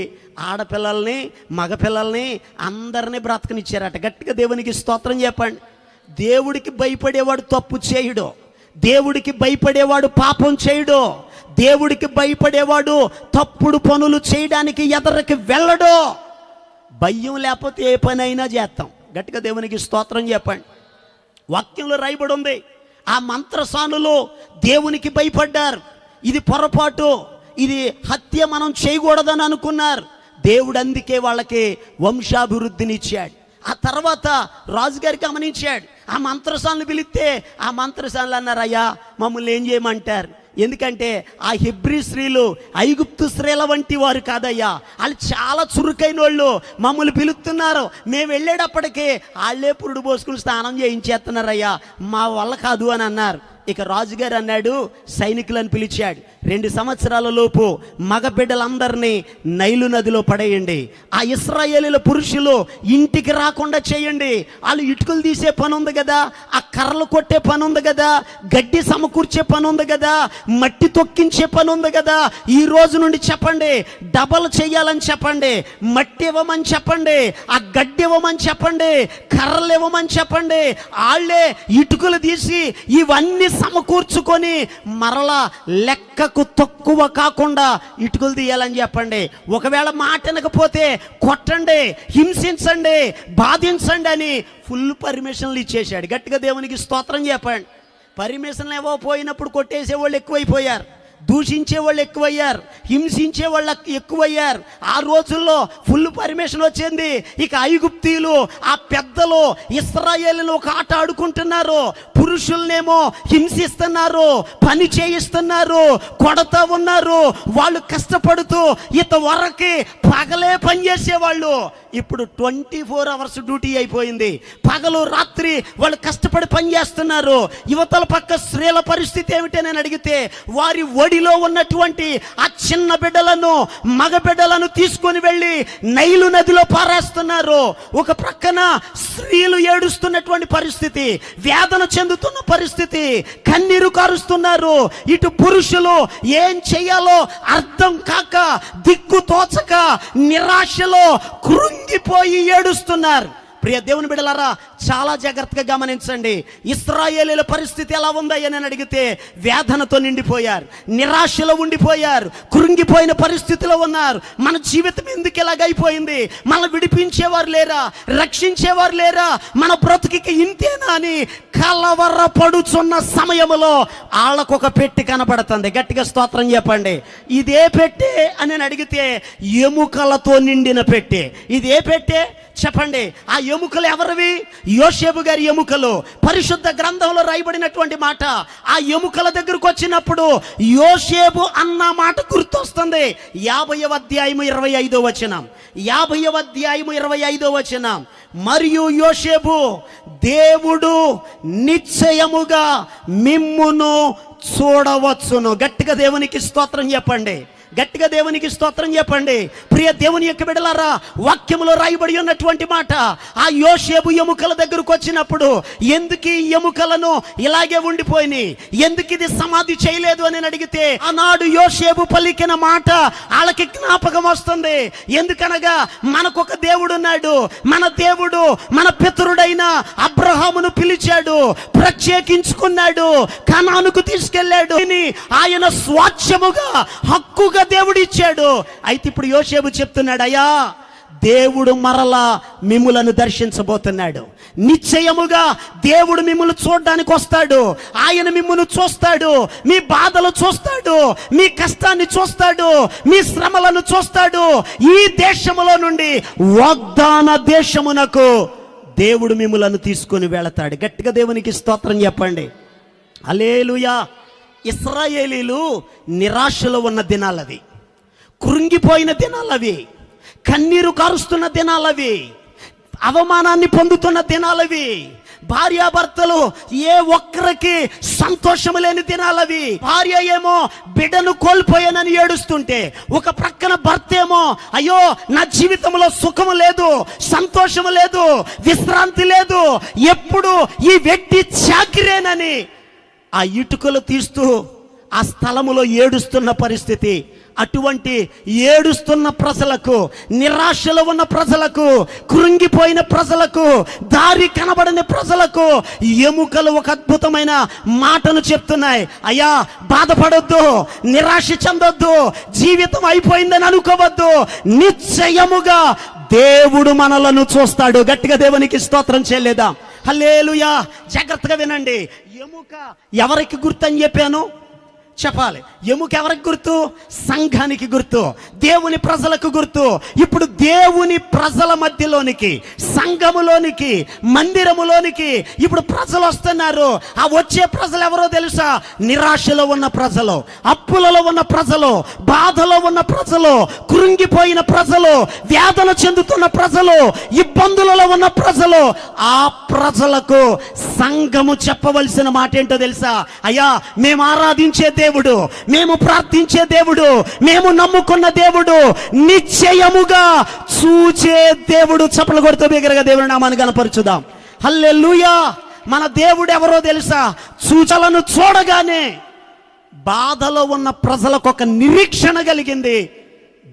ఆడపిల్లల్ని, మగపిల్లల్ని అందరినీ బ్రతకనిచ్చారట. గట్టిగా దేవునికి స్తోత్రం చెప్పండి. దేవుడికి భయపడేవాడు తప్పు చేయడు, దేవుడికి భయపడేవాడు పాపం చేయడు, దేవుడికి భయపడేవాడు తప్పుడు పనులు చేయడానికి ఎదరికి వెళ్ళడు. భయం లేకపోతే ఏ పని అయినా చేస్తాం. గట్టిగా దేవునికి స్తోత్రం చెప్పండి. వాక్యంలో రాయబడి ఉంది, ఆ మంత్రసానులు దేవునికి భయపడ్డారు. ఇది పొరపాటు, ఇది హత్య, మనం చేయకూడదని అనుకున్నారు. దేవుడు అందుకే వాళ్ళకి వంశాభివృద్ధినిచ్చాడు. ఆ తర్వాత రాజుగారికి గమనించాడు, ఆ మంత్రసానులు పిలిస్తే ఆ మంత్రసానులు అన్నారు, అయ్యా మమ్మల్ని ఏం చేయమంటారు? ఎందుకంటే ఆ హెబ్రీ స్త్రీలు ఐగుప్తు స్త్రీల వంటి వారు కాదయ్యా, వాళ్ళు చాలా చురుకైన వాళ్ళు, మమ్మల్ని పిలుస్తున్నారు, మేము వెళ్ళేటప్పటికే వాళ్ళే పురుడు పోసుకుని స్నానం చేయించేస్తున్నారయ్యా, మా వల్ల కాదు అని అన్నారు. ఇక రాజుగారు అన్నాడు, సైనికులను పిలిచాడు, 2 సంవత్సరాల లోపు మగబిడ్డలందరినీ నైలు నదిలో పడేయండి, ఆ ఇశ్రాయేలీల పురుషులు ఇంటికి రాకుండా చేయండి. వాళ్ళు ఇటుకలు తీసే పని ఉంది కదా, ఆ కర్రలు కొట్టే పని ఉంది కదా, గడ్డి సమకూర్చే పని ఉంది కదా, మట్టి తొక్కించే పని ఉంది కదా, ఈ రోజు నుండి చెప్పండి, డబల్ చేయాలని చెప్పండి, మట్టి ఇవ్వమని చెప్పండి, ఆ గడ్డి ఇవ్వమని చెప్పండి, కర్రలు ఇవ్వమని చెప్పండి. వాళ్ళే ఇటుకలు తీసి ఇవన్నీ సమకూర్చుకొని మరలా లెక్కకు తక్కువ కాకుండా ఇటుకలు తీయాలని చెప్పండి. ఒకవేళ మాట వినకపోతే కొట్టండి, హింసించండి, బాధించండి అని ఫుల్ పర్మిషన్లు ఇచ్చేశాడు. గట్టిగా దేవునికి స్తోత్రం చెప్పండి. పర్మిషన్లు ఇవ్వకపోయినప్పుడు కొట్టేసేవాళ్ళు ఎక్కువైపోయారు, దూషించే వాళ్ళు ఎక్కువయ్యారు, హింసించే వాళ్ళు ఎక్కువయ్యారు. ఆ రోజుల్లో ఫుల్ పర్మిషన్ వచ్చింది. ఇక ఐగుప్తీయులు, ఆ పెద్దలు ఇశ్రాయేలును ఒక ఆట ఆడుకుంటున్నారు. పురుషులనేమో హింసిస్తున్నారు, పని చేయిస్తున్నారు, కొడతా ఉన్నారు. వాళ్ళు కష్టపడుతూ ఇంతవరకు పగలే పని చేసేవాళ్ళు, ఇప్పుడు 24 అవర్స్ డ్యూటీ అయిపోయింది. పగలు రాత్రి వాళ్ళు కష్టపడి పని చేస్తున్నారు. యువతల పక్క స్త్రీల పరిస్థితి ఏమిటి అని అడిగితే వారి ఒడిలో ఉన్నటువంటి ఆ చిన్న బిడ్డలను, మగ బిడ్డలను తీసుకొని వెళ్ళి నైలు నదిలో పారేస్తున్నారు. ఒక ప్రక్కన స్త్రీలు ఏడుస్తున్నటువంటి పరిస్థితి, వేదన చెందుతున్న పరిస్థితి, కన్నీరు కారుస్తున్నారు. ఇటు పురుషులు ఏం చెయ్యాలో అర్థం కాక, దిక్కు తోచక, నిరాశలో కృంగిపోయి ఏడుస్తున్నారు. ప్రియ దేవుని బిడ్డలారా, చాలా జాగ్రత్తగా గమనించండి. ఇశ్రాయేలీల పరిస్థితి ఎలా ఉందని అని అడిగితే వేదనతో నిండిపోయారు, నిరాశలో ఉండిపోయారు, కృంగిపోయిన పరిస్థితిలో ఉన్నారు. మన జీవితం ఎందుకు ఇలాగైపోయింది, మనం విడిపించేవారు లేరా, రక్షించేవారు లేరా, మన బ్రతుకికి ఇంతేనా అని కలవరపడుచున్న సమయంలో వాళ్ళకొక పెట్టి కనబడుతుంది. గట్టిగా స్తోత్రం చెప్పండి. ఇదే పెట్టే అని అడిగితే ఎముకలతో నిండిన పెట్టే. ఇదే పెట్టే చెప్పండి. ఆ ఎముకలు ఎవరివి? యోసేపు గారి ఎముకలు. పరిశుద్ధ గ్రంథంలో రాయబడినటువంటి మాట. ఆ ఎముకల దగ్గరకు వచ్చినప్పుడు యోసేపు అన్న మాట గుర్తొస్తుంది. 50వ అధ్యాయము 25వ వచనం. 50వ అధ్యాయము 25వ వచనం. మరియు యోసేపు, దేవుడు నిశ్చయముగా మిమ్మును చూడవచ్చును. గట్టిగా దేవునికి స్తోత్రం చెప్పండి. గట్టిగా దేవునికి స్తోత్రం చెప్పండి. ప్రియ దేవుని యొక్క బిడ్డలారా, వాక్యములో రాయబడి ఉన్నటువంటి మాట. ఆ యోసేపు ఎముకల దగ్గరకు వచ్చినప్పుడు ఎందుకు ఈ ఎముకలను ఇలాగే ఉండిపోయినాయి, ఎందుకు ఇది సమాధి చేయలేదు అని అడిగితే ఆనాడు యోసేపు పలికిన మాట వాళ్ళకి జ్ఞాపకం వస్తుంది. ఎందుకనగా మనకొక దేవుడు ఉన్నాడు. మన దేవుడు మన పితరుడైన అబ్రహామును పిలిచాడు, ప్రత్యేకించుకున్నాడు, కనానుకు తీసుకెళ్లాడు, ఆయన స్వాచ్ఛముగా హక్కుగా దేవుడు ఇచ్చాడు. అయితే ఇప్పుడు యోసేపు చెప్తున్నాడు, అయ్యా దేవుడు మరలా మిమ్ములను దర్శించబోతున్నాడు. నిశ్చయముగా దేవుడు మిమ్మల్ని చూడడానికి వస్తాడు. ఆయన మిమ్మల్ని చూస్తాడు, మీ బాధలు చూస్తాడు, మీ కష్టాన్ని చూస్తాడు, మీ శ్రమలను చూస్తాడు. ఈ దేశములో నుండి వాగ్దాన దేశమునకు దేవుడు మిమ్ములను తీసుకొని వెళతాడు. గట్టిగా దేవునికి స్తోత్రం చెప్పండి. హల్లెలూయా. ఇశ్రాయేలీలు నిరాశలో ఉన్న దినాలవి, కృంగిపోయిన దినాలవి, కన్నీరు కారుస్తున్న దినాలవి, అవమానాన్ని పొందుతున్న దినాలవి, భార్యాభర్తలు ఏ ఒక్కరికి సంతోషము లేని దినాలవి. భార్య ఏమో బిడ్డను కోల్పోయానని ఏడుస్తుంటే, ఒక ప్రక్కన భర్త ఏమో అయ్యో నా జీవితంలో సుఖము లేదు, సంతోషము లేదు, విశ్రాంతి లేదు, ఎప్పుడు ఈ వ్యక్తి చాకిరేనని ఆ ఇటుకలు తీస్తూ ఆ స్థలములో ఏడుస్తున్న పరిస్థితి. అటువంటి ఏడుస్తున్న ప్రజలకు, నిరాశలో ఉన్న ప్రజలకు, కృంగిపోయిన ప్రజలకు, దారి కనబడని ప్రజలకు ఎముకలు ఒక అద్భుతమైన మాటను చెప్తున్నాయి. అయ్యా బాధపడొద్దు, నిరాశ చెందొద్దు, జీవితం అయిపోయిందని అనుకోవద్దు. నిశ్చయముగా దేవుడు మనలను చూస్తాడు. గట్టిగా దేవునికి స్తోత్రం చేయలేదా? హల్లెలూయా. జాగ్రత్తగా వినండి. ఎముక ఎవరికి గుర్తు అని చెప్పాను చెప్పాలి. ఎముక ఎవరికి గుర్తు? సంఘానికి గుర్తు, దేవుని ప్రజలకు గుర్తు. ఇప్పుడు దేవుని ప్రజల మధ్యలోనికి, సంఘములోనికి, మందిరములోనికి ఇప్పుడు ప్రజలు వస్తున్నారు. ఆ వచ్చే ప్రజలు ఎవరో తెలుసా? నిరాశలో ఉన్న ప్రజలు, అప్పులలో ఉన్న ప్రజలు, బాధలో ఉన్న ప్రజలు, కృంగిపోయిన ప్రజలు, వేదన చెందుతున్న ప్రజలు, ఇబ్బందులలో ఉన్న ప్రజలు. ఆ ప్రజలకు సంఘము చెప్పవలసిన మాట ఏంటో తెలుసా? అయ్యా మేము ఆరాధించే దేవుడు, మేము ప్రార్థించే దేవుడు, మేము నమ్ముకున్న దేవుడు నిశ్చయముగా చూచే దేవుడు. చప్పలు కొడుతూ బిగ్గరగా దేవుని నామాన్ని గణపరచుదాం. హల్లెలూయా. మన దేవుడు ఎవరో తెలుసా? సూచనలను చూడగానే బాధలో ఉన్న ప్రజలకు ఒక నిరీక్షణ కలిగింది.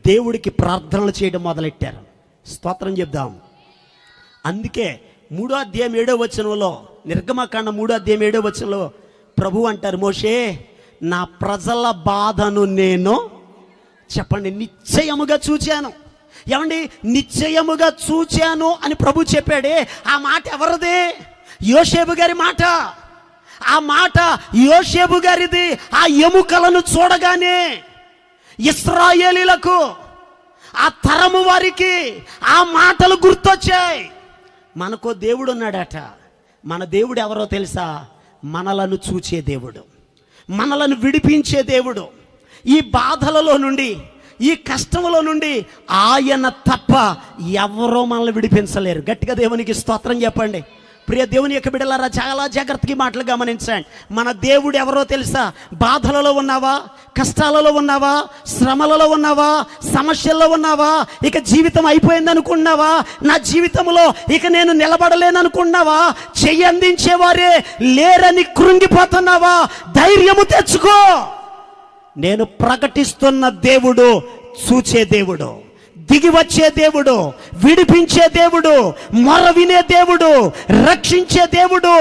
దేవుడికి ప్రార్థనలు చేయడం మొదలెట్టారు. స్తోత్రం చెప్దాం. అందుకే 3వ అధ్యాయం 7వ వచనంలో, నిర్గమకాండం 3వ అధ్యాయం 7వ వచనంలో ప్రభు అంటారు, మోషే నా ప్రజల బాధను నేను చెప్పండి నిశ్చయముగా చూచాను. ఏమండి, నిశ్చయముగా చూచాను అని ప్రభు చెప్పాడే, ఆ మాట ఎవరిది? యోసేపు గారి మాట. ఆ మాట యోసేపు గారిది. ఆ ఎముకలను చూడగానే ఇశ్రాయేలీలకు, ఆ తరము వారికి ఆ మాటలు గుర్తొచ్చాయి. మనకో దేవుడు ఉన్నాడట. మన దేవుడు ఎవరో తెలుసా? మనలను చూచే దేవుడు, మనలను విడిపించే దేవుడు. ఈ బాధలలో నుండి, ఈ కష్టములో నుండి ఆయన తప్ప ఎవరో మనల్ని విడిపించలేరు. గట్టిగా దేవునికి స్తోత్రం చెప్పండి. ప్రియ దేవుని యొక్క బిడ్డలారా, చాలా జాగ్రత్తగా మాటలు గమనించండి. మన దేవుడు ఎవరో తెలుసా? బాధలలో ఉన్నావా, కష్టాలలో ఉన్నావా, శ్రమలలో ఉన్నావా, సమస్యల్లో ఉన్నావా, ఇక జీవితం అయిపోయింది అనుకున్నావా, నా జీవితంలో ఇక నేను నిలబడలేను అనుకున్నావా, చెయ్యి అందించేవారే లేరని కృంగిపోతున్నావా, ధైర్యము తెచ్చుకో. నేను ప్రకటిస్తున్న దేవుడు చూచే దేవుడు, దిగి వచ్చే దేవుడు, విడిపించే దేవుడు, మొర వినే దేవుడు, రక్షించే దేవుడు,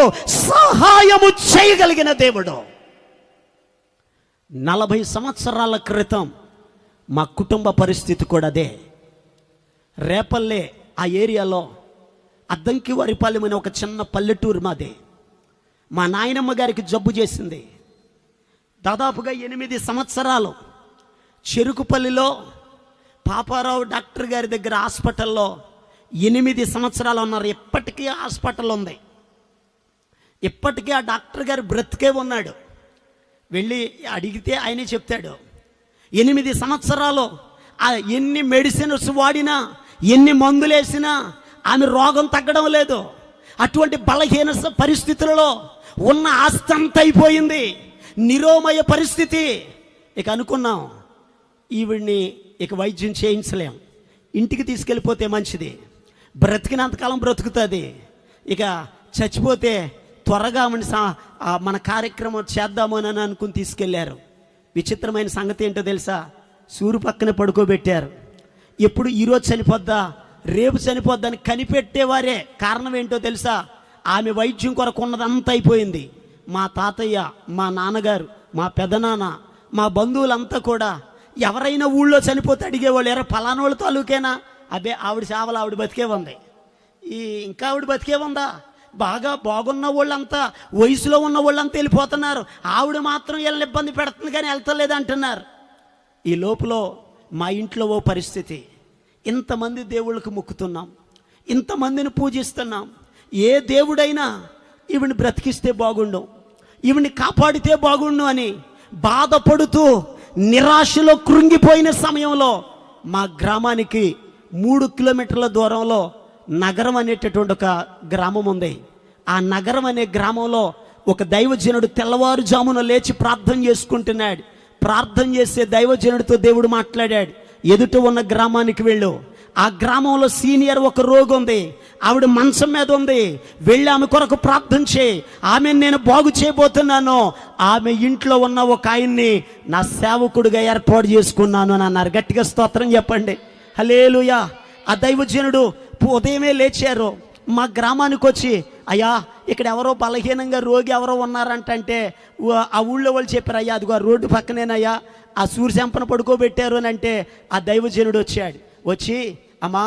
సహాయము చేయగలిగిన దేవుడు. 40 సంవత్సరాల క్రితం మా కుటుంబ పరిస్థితి కూడా అదే. రేపల్లె ఆ ఏరియాలో అద్దంకి వరిపాలెం అనే ఒక చిన్న పల్లెటూరు మాది. మా నాయనమ్మ గారికి జబ్బు చేసింది. దాదాపుగా 8 సంవత్సరాలు చెరుకుపల్లిలో పాపారావు డాక్టర్ గారి దగ్గర హాస్పిటల్లో 8 సంవత్సరాలు ఉన్నారు. ఇప్పటికీ హాస్పిటల్ ఉంది. ఇప్పటికీ ఆ డాక్టర్ గారు బ్రతికే ఉన్నాడు. వెళ్ళి అడిగితే ఆయనే చెప్తాడు. 8 సంవత్సరాలు ఎన్ని మెడిసిన్స్ వాడినా, ఎన్ని మందులు వేసినా ఆమె రోగం తగ్గడం లేదు. అటువంటి బలహీన పరిస్థితులలో ఉన్న ఆస్తి అంతా అయిపోయింది, నిరోమయ పరిస్థితి. ఇక అనుకున్నాం, ఈవిడ్ని ఇక వైద్యం చేయించలేం, ఇంటికి తీసుకెళ్ళిపోతే మంచిది, బ్రతికినంతకాలం బ్రతుకుతుంది, ఇక చచ్చిపోతే త్వరగా మన కార్యక్రమం చేద్దాము అని అనుకుని తీసుకెళ్లారు. విచిత్రమైన సంగతి ఏంటో తెలుసా? సూరు పక్కన పడుకోబెట్టారు. ఎప్పుడు ఈరోజు చనిపోద్దా, రేపు చనిపోద్దా అని కనిపెట్టేవారే. కారణం ఏంటో తెలుసా? ఆమె వైద్యం కొరకు ఉన్నదంతా అయిపోయింది. మా తాతయ్య, మా నాన్నగారు, మా పెదనాన్న, మా బంధువులంతా కూడా ఎవరైనా ఊళ్ళో చనిపోతే అడిగేవాళ్ళు, ఎరా ఫలానోళ్ళ తాలూకేనా? అదే ఆవిడ చావల, ఆవిడ బతికే ఉంది. ఇంకా ఆవిడ బతికే ఉందా? బాగా బాగున్న వాళ్ళంతా, వయసులో ఉన్న వాళ్ళంతా వెళ్ళిపోతున్నారు, ఆవిడ మాత్రం వీళ్ళని ఇబ్బంది పెడుతుంది కానీ వెళ్తలేదు అంటున్నారు. ఈ లోపల మా ఇంట్లో ఓ పరిస్థితి. ఇంతమంది దేవుళ్ళకు మొక్కుతున్నాం, ఇంతమందిని పూజిస్తున్నాం. ఏ దేవుడైనా ఈవిని బ్రతికిస్తే బాగుండు, ఈవిని కాపాడితే బాగుండు అని బాధపడుతూ నిరాశలో కృంగిపోయిన సమయంలో మా గ్రామానికి 3 కిలోమీటర్ల దూరంలో నగరం అనేటటువంటి ఒక గ్రామం ఉంది. ఆ నగరం అనే గ్రామంలో ఒక దైవజనుడు తెల్లవారుజామున లేచి ప్రార్థన చేసుకుంటున్నాడు. ప్రార్థన చేసే దైవజనుడితో దేవుడు మాట్లాడాడు, ఎదుట ఉన్న గ్రామానికి వెళ్ళు, ఆ గ్రామంలో సీనియర్ ఒక రోగి ఉంది, ఆవిడ మంచం మీద ఉంది, వెళ్ళి ఆమె కొరకు ప్రార్థన చేయి, ఆమెను నేను బాగు చేయబోతున్నాను, ఆమె ఇంట్లో ఉన్న ఒక ఆయన్ని నా సేవకుడిగా ఏర్పాటు చేసుకున్నాను అని అన్నారు. గట్టిగా స్తోత్రం చెప్పండి, హల్లెలూయా. ఆ దైవజనుడు ఉదయమే లేచారు, మా గ్రామానికి వచ్చి, అయ్యా ఇక్కడ ఎవరో బలహీనంగా రోగి ఎవరో ఉన్నారంటే ఆ ఊళ్ళో వాళ్ళు చెప్పారు, అయ్యా అదిగో రోడ్డు పక్కనేనయ్యా ఆ సూర్యశంపన పడుకోబెట్టారు అని అంటే ఆ దైవజనుడు వచ్చాడు. వచ్చి, అమ్మా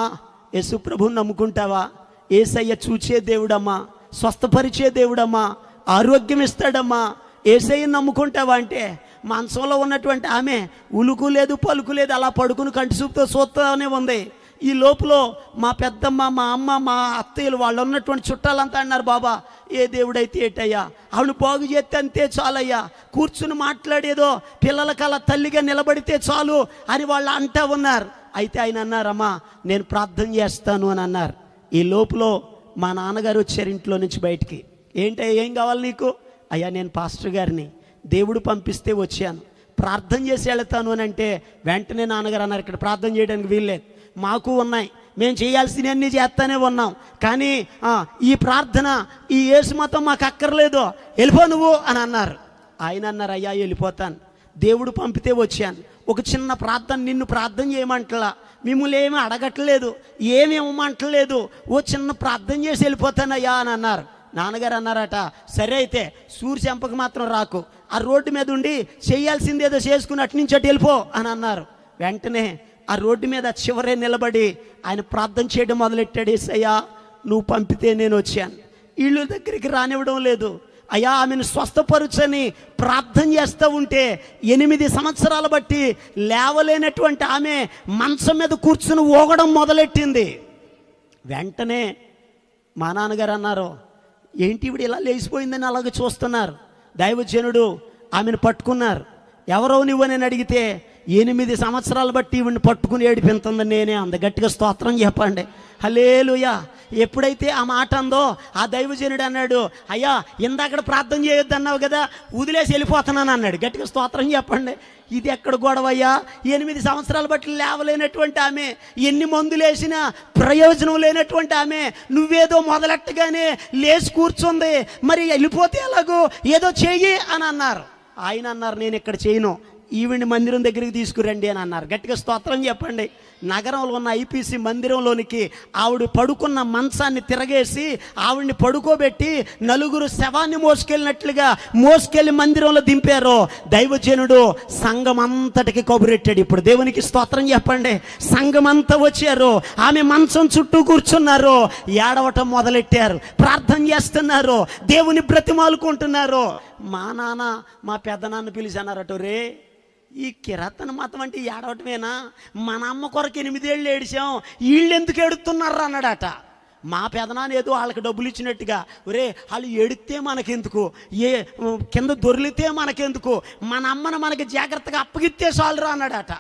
యేసు ప్రభువుని నమ్ముకుంటావా? యేసయ్య చూచే దేవుడమ్మా, స్వస్థపరిచే దేవుడమ్మా, ఆరోగ్యం ఇస్తాడమ్మా, యేసయ్యని నమ్ముకుంటావా అంటే మంచంలో ఉన్నటువంటి ఆమె ఉలుకు లేదు పలుకు లేదు, అలా పడుకుని కంటి చూపుతో చూస్తూనే ఉంది. ఈ లోపల మా పెద్దమ్మ, మా అమ్మ, మా అత్తయ్యలు వాళ్ళు ఉన్నటువంటి చుట్టాలంతా అన్నారు, బాబా ఏ దేవుడైతే ఏటయ్యా, ఆవిడ బాగు చేస్తే అంతే చాలయ్యా, కూర్చుని మాట్లాడేదో పిల్లలకి అలా తల్లిగా నిలబడితే చాలు అని వాళ్ళు అంటా ఉన్నారు. అయితే ఆయన అన్నారమ్మా నేను ప్రార్థన చేస్తాను అని అన్నారు. ఈ లోపల మా నాన్నగారు వచ్చారు ఇంట్లో నుంచి బయటికి. ఏంటయ్యా ఏం కావాలి నీకు? అయ్యా నేను పాస్టర్ గారిని, దేవుడు పంపిస్తే వచ్చాను, ప్రార్థన చేసి వెళతాను అని అంటే వెంటనే నాన్నగారు అన్నారు, ఇక్కడ ప్రార్థన చేయడానికి వీల్లేదు, మాకు ఉన్నాయి, మేము చేయాల్సినవన్నీ చేస్తానే ఉన్నాం, కానీ ఈ ప్రార్థన ఈ యేసు మతం మాకు అక్కర్లేదు, వెళ్ళిపో నువ్వు అని అన్నారు. ఆయన అన్నారు, అయ్యా వెళ్ళిపోతాను, దేవుడు పంపితే వచ్చాను, ఒక చిన్న ప్రార్థన, నిన్ను ప్రార్థన చేయమంటలా, మిమ్మల్ని ఏమీ అడగట్లేదు, ఏమి ఇవ్వమంటలేదు, ఓ చిన్న ప్రార్థన చేసి వెళ్ళిపోతానయ్యా అని అన్నారు. నాన్నగారు అన్నారట, సరే అయితే సూర్య చెంపకు మాత్రం రాకు, ఆ రోడ్డు మీద ఉండి చేయాల్సిందేదో చేసుకుని అటు నుంచి అటు వెళ్ళిపో అని అన్నారు. వెంటనే ఆ రోడ్డు మీద చివరే నిలబడి ఆయన ప్రార్థన చేయడం మొదలెట్టాడు. యేసయ్యా నువ్వు పంపితే నేను వచ్చాను. ఇళ్ళు దగ్గరికి రానివ్వడం లేదు. అయ్యా ఆమెను స్వస్థపరుచని ప్రార్థన చేస్తూ ఉంటే 8 సంవత్సరాలు బట్టి లేవలేనటువంటి ఆమె మంచం మీద కూర్చుని ఊగడం మొదలెట్టింది. వెంటనే మా నాన్నగారు అన్నారు, ఏంటి ఇవిడ ఇలా లేచిపోయిందని అలాగే చూస్తున్నారు. దైవజనుడు ఆమెను పట్టుకున్నారు. ఎవరో నువ్వని అడిగితే 8 సంవత్సరాలు బట్టి ఈవిని పట్టుకుని ఏడిపింతుంది నేనే అంద. గట్టిగా స్తోత్రం చెప్పండి, హల్లెలూయా. ఎప్పుడైతే ఆ మాట అందో ఆ దైవజనుడు అన్నాడు, అయ్యా ఇందాక ప్రార్థన చేయొద్దు అన్నావు కదా, వదిలేసి వెళ్ళిపోతున్నాను అన్నాడు. గట్టిగా స్తోత్రం చెప్పండి. ఇది ఎక్కడ గొడవయ్యా? 8 సంవత్సరాలు బట్టి లేవలేనటువంటి ఆమె, ఎన్ని మందులు వేసినా ప్రయోజనం లేనటువంటి ఆమె నువ్వేదో మొదలెట్టగానే లేచి కూర్చుంది, మరి వెళ్ళిపోతే ఎలాగో, ఏదో చెయ్యి అని అన్నారు. ఆయన అన్నారు, నేను ఇక్కడ చేయను, ఈవిని మందిరం దగ్గరికి తీసుకురండి అని అన్నారు. గట్టిగా స్తోత్రం చెప్పండి. నగరంలో ఉన్న ఐపీసీ మందిరంలోనికి ఆవిడ పడుకున్న మంచాన్ని తిరగేసి ఆవిడ్ని పడుకోబెట్టి నలుగురు శవాన్ని మోసుకెళ్ళి మందిరంలో దింపారు. దైవజనుడు సంఘం అంతటికి కబురెట్టాడు. ఇప్పుడు దేవునికి స్తోత్రం చెప్పండి. సంఘం అంతా వచ్చారు, ఆమె మంచం చుట్టూ కూర్చున్నారు, ఏడవటం మొదలెట్టారు, ప్రార్థన చేస్తున్నారు, దేవుని బ్రతిమాలుకుంటున్నారు. మా నాన్న మా పెద్దనాన్న పిలిచి అన్నారట, రే ఈ కిరాతన మతం అంటే ఏడవటమేనా? మన అమ్మ కొరకు 8 ఏళ్ళు ఏడిచాం, వీళ్ళు ఎందుకు ఏడుతున్నారు అన్నాడట. మా పెదనాన్న ఏదో వాళ్ళకి డబ్బులు ఇచ్చినట్టుగా, ఒరే వాళ్ళు ఏడితే మనకెందుకు, ఏ కింద దొరికితే మనకెందుకు, మన అమ్మను మనకి జాగ్రత్తగా అప్పగిస్తే చాలురా అన్నాడట.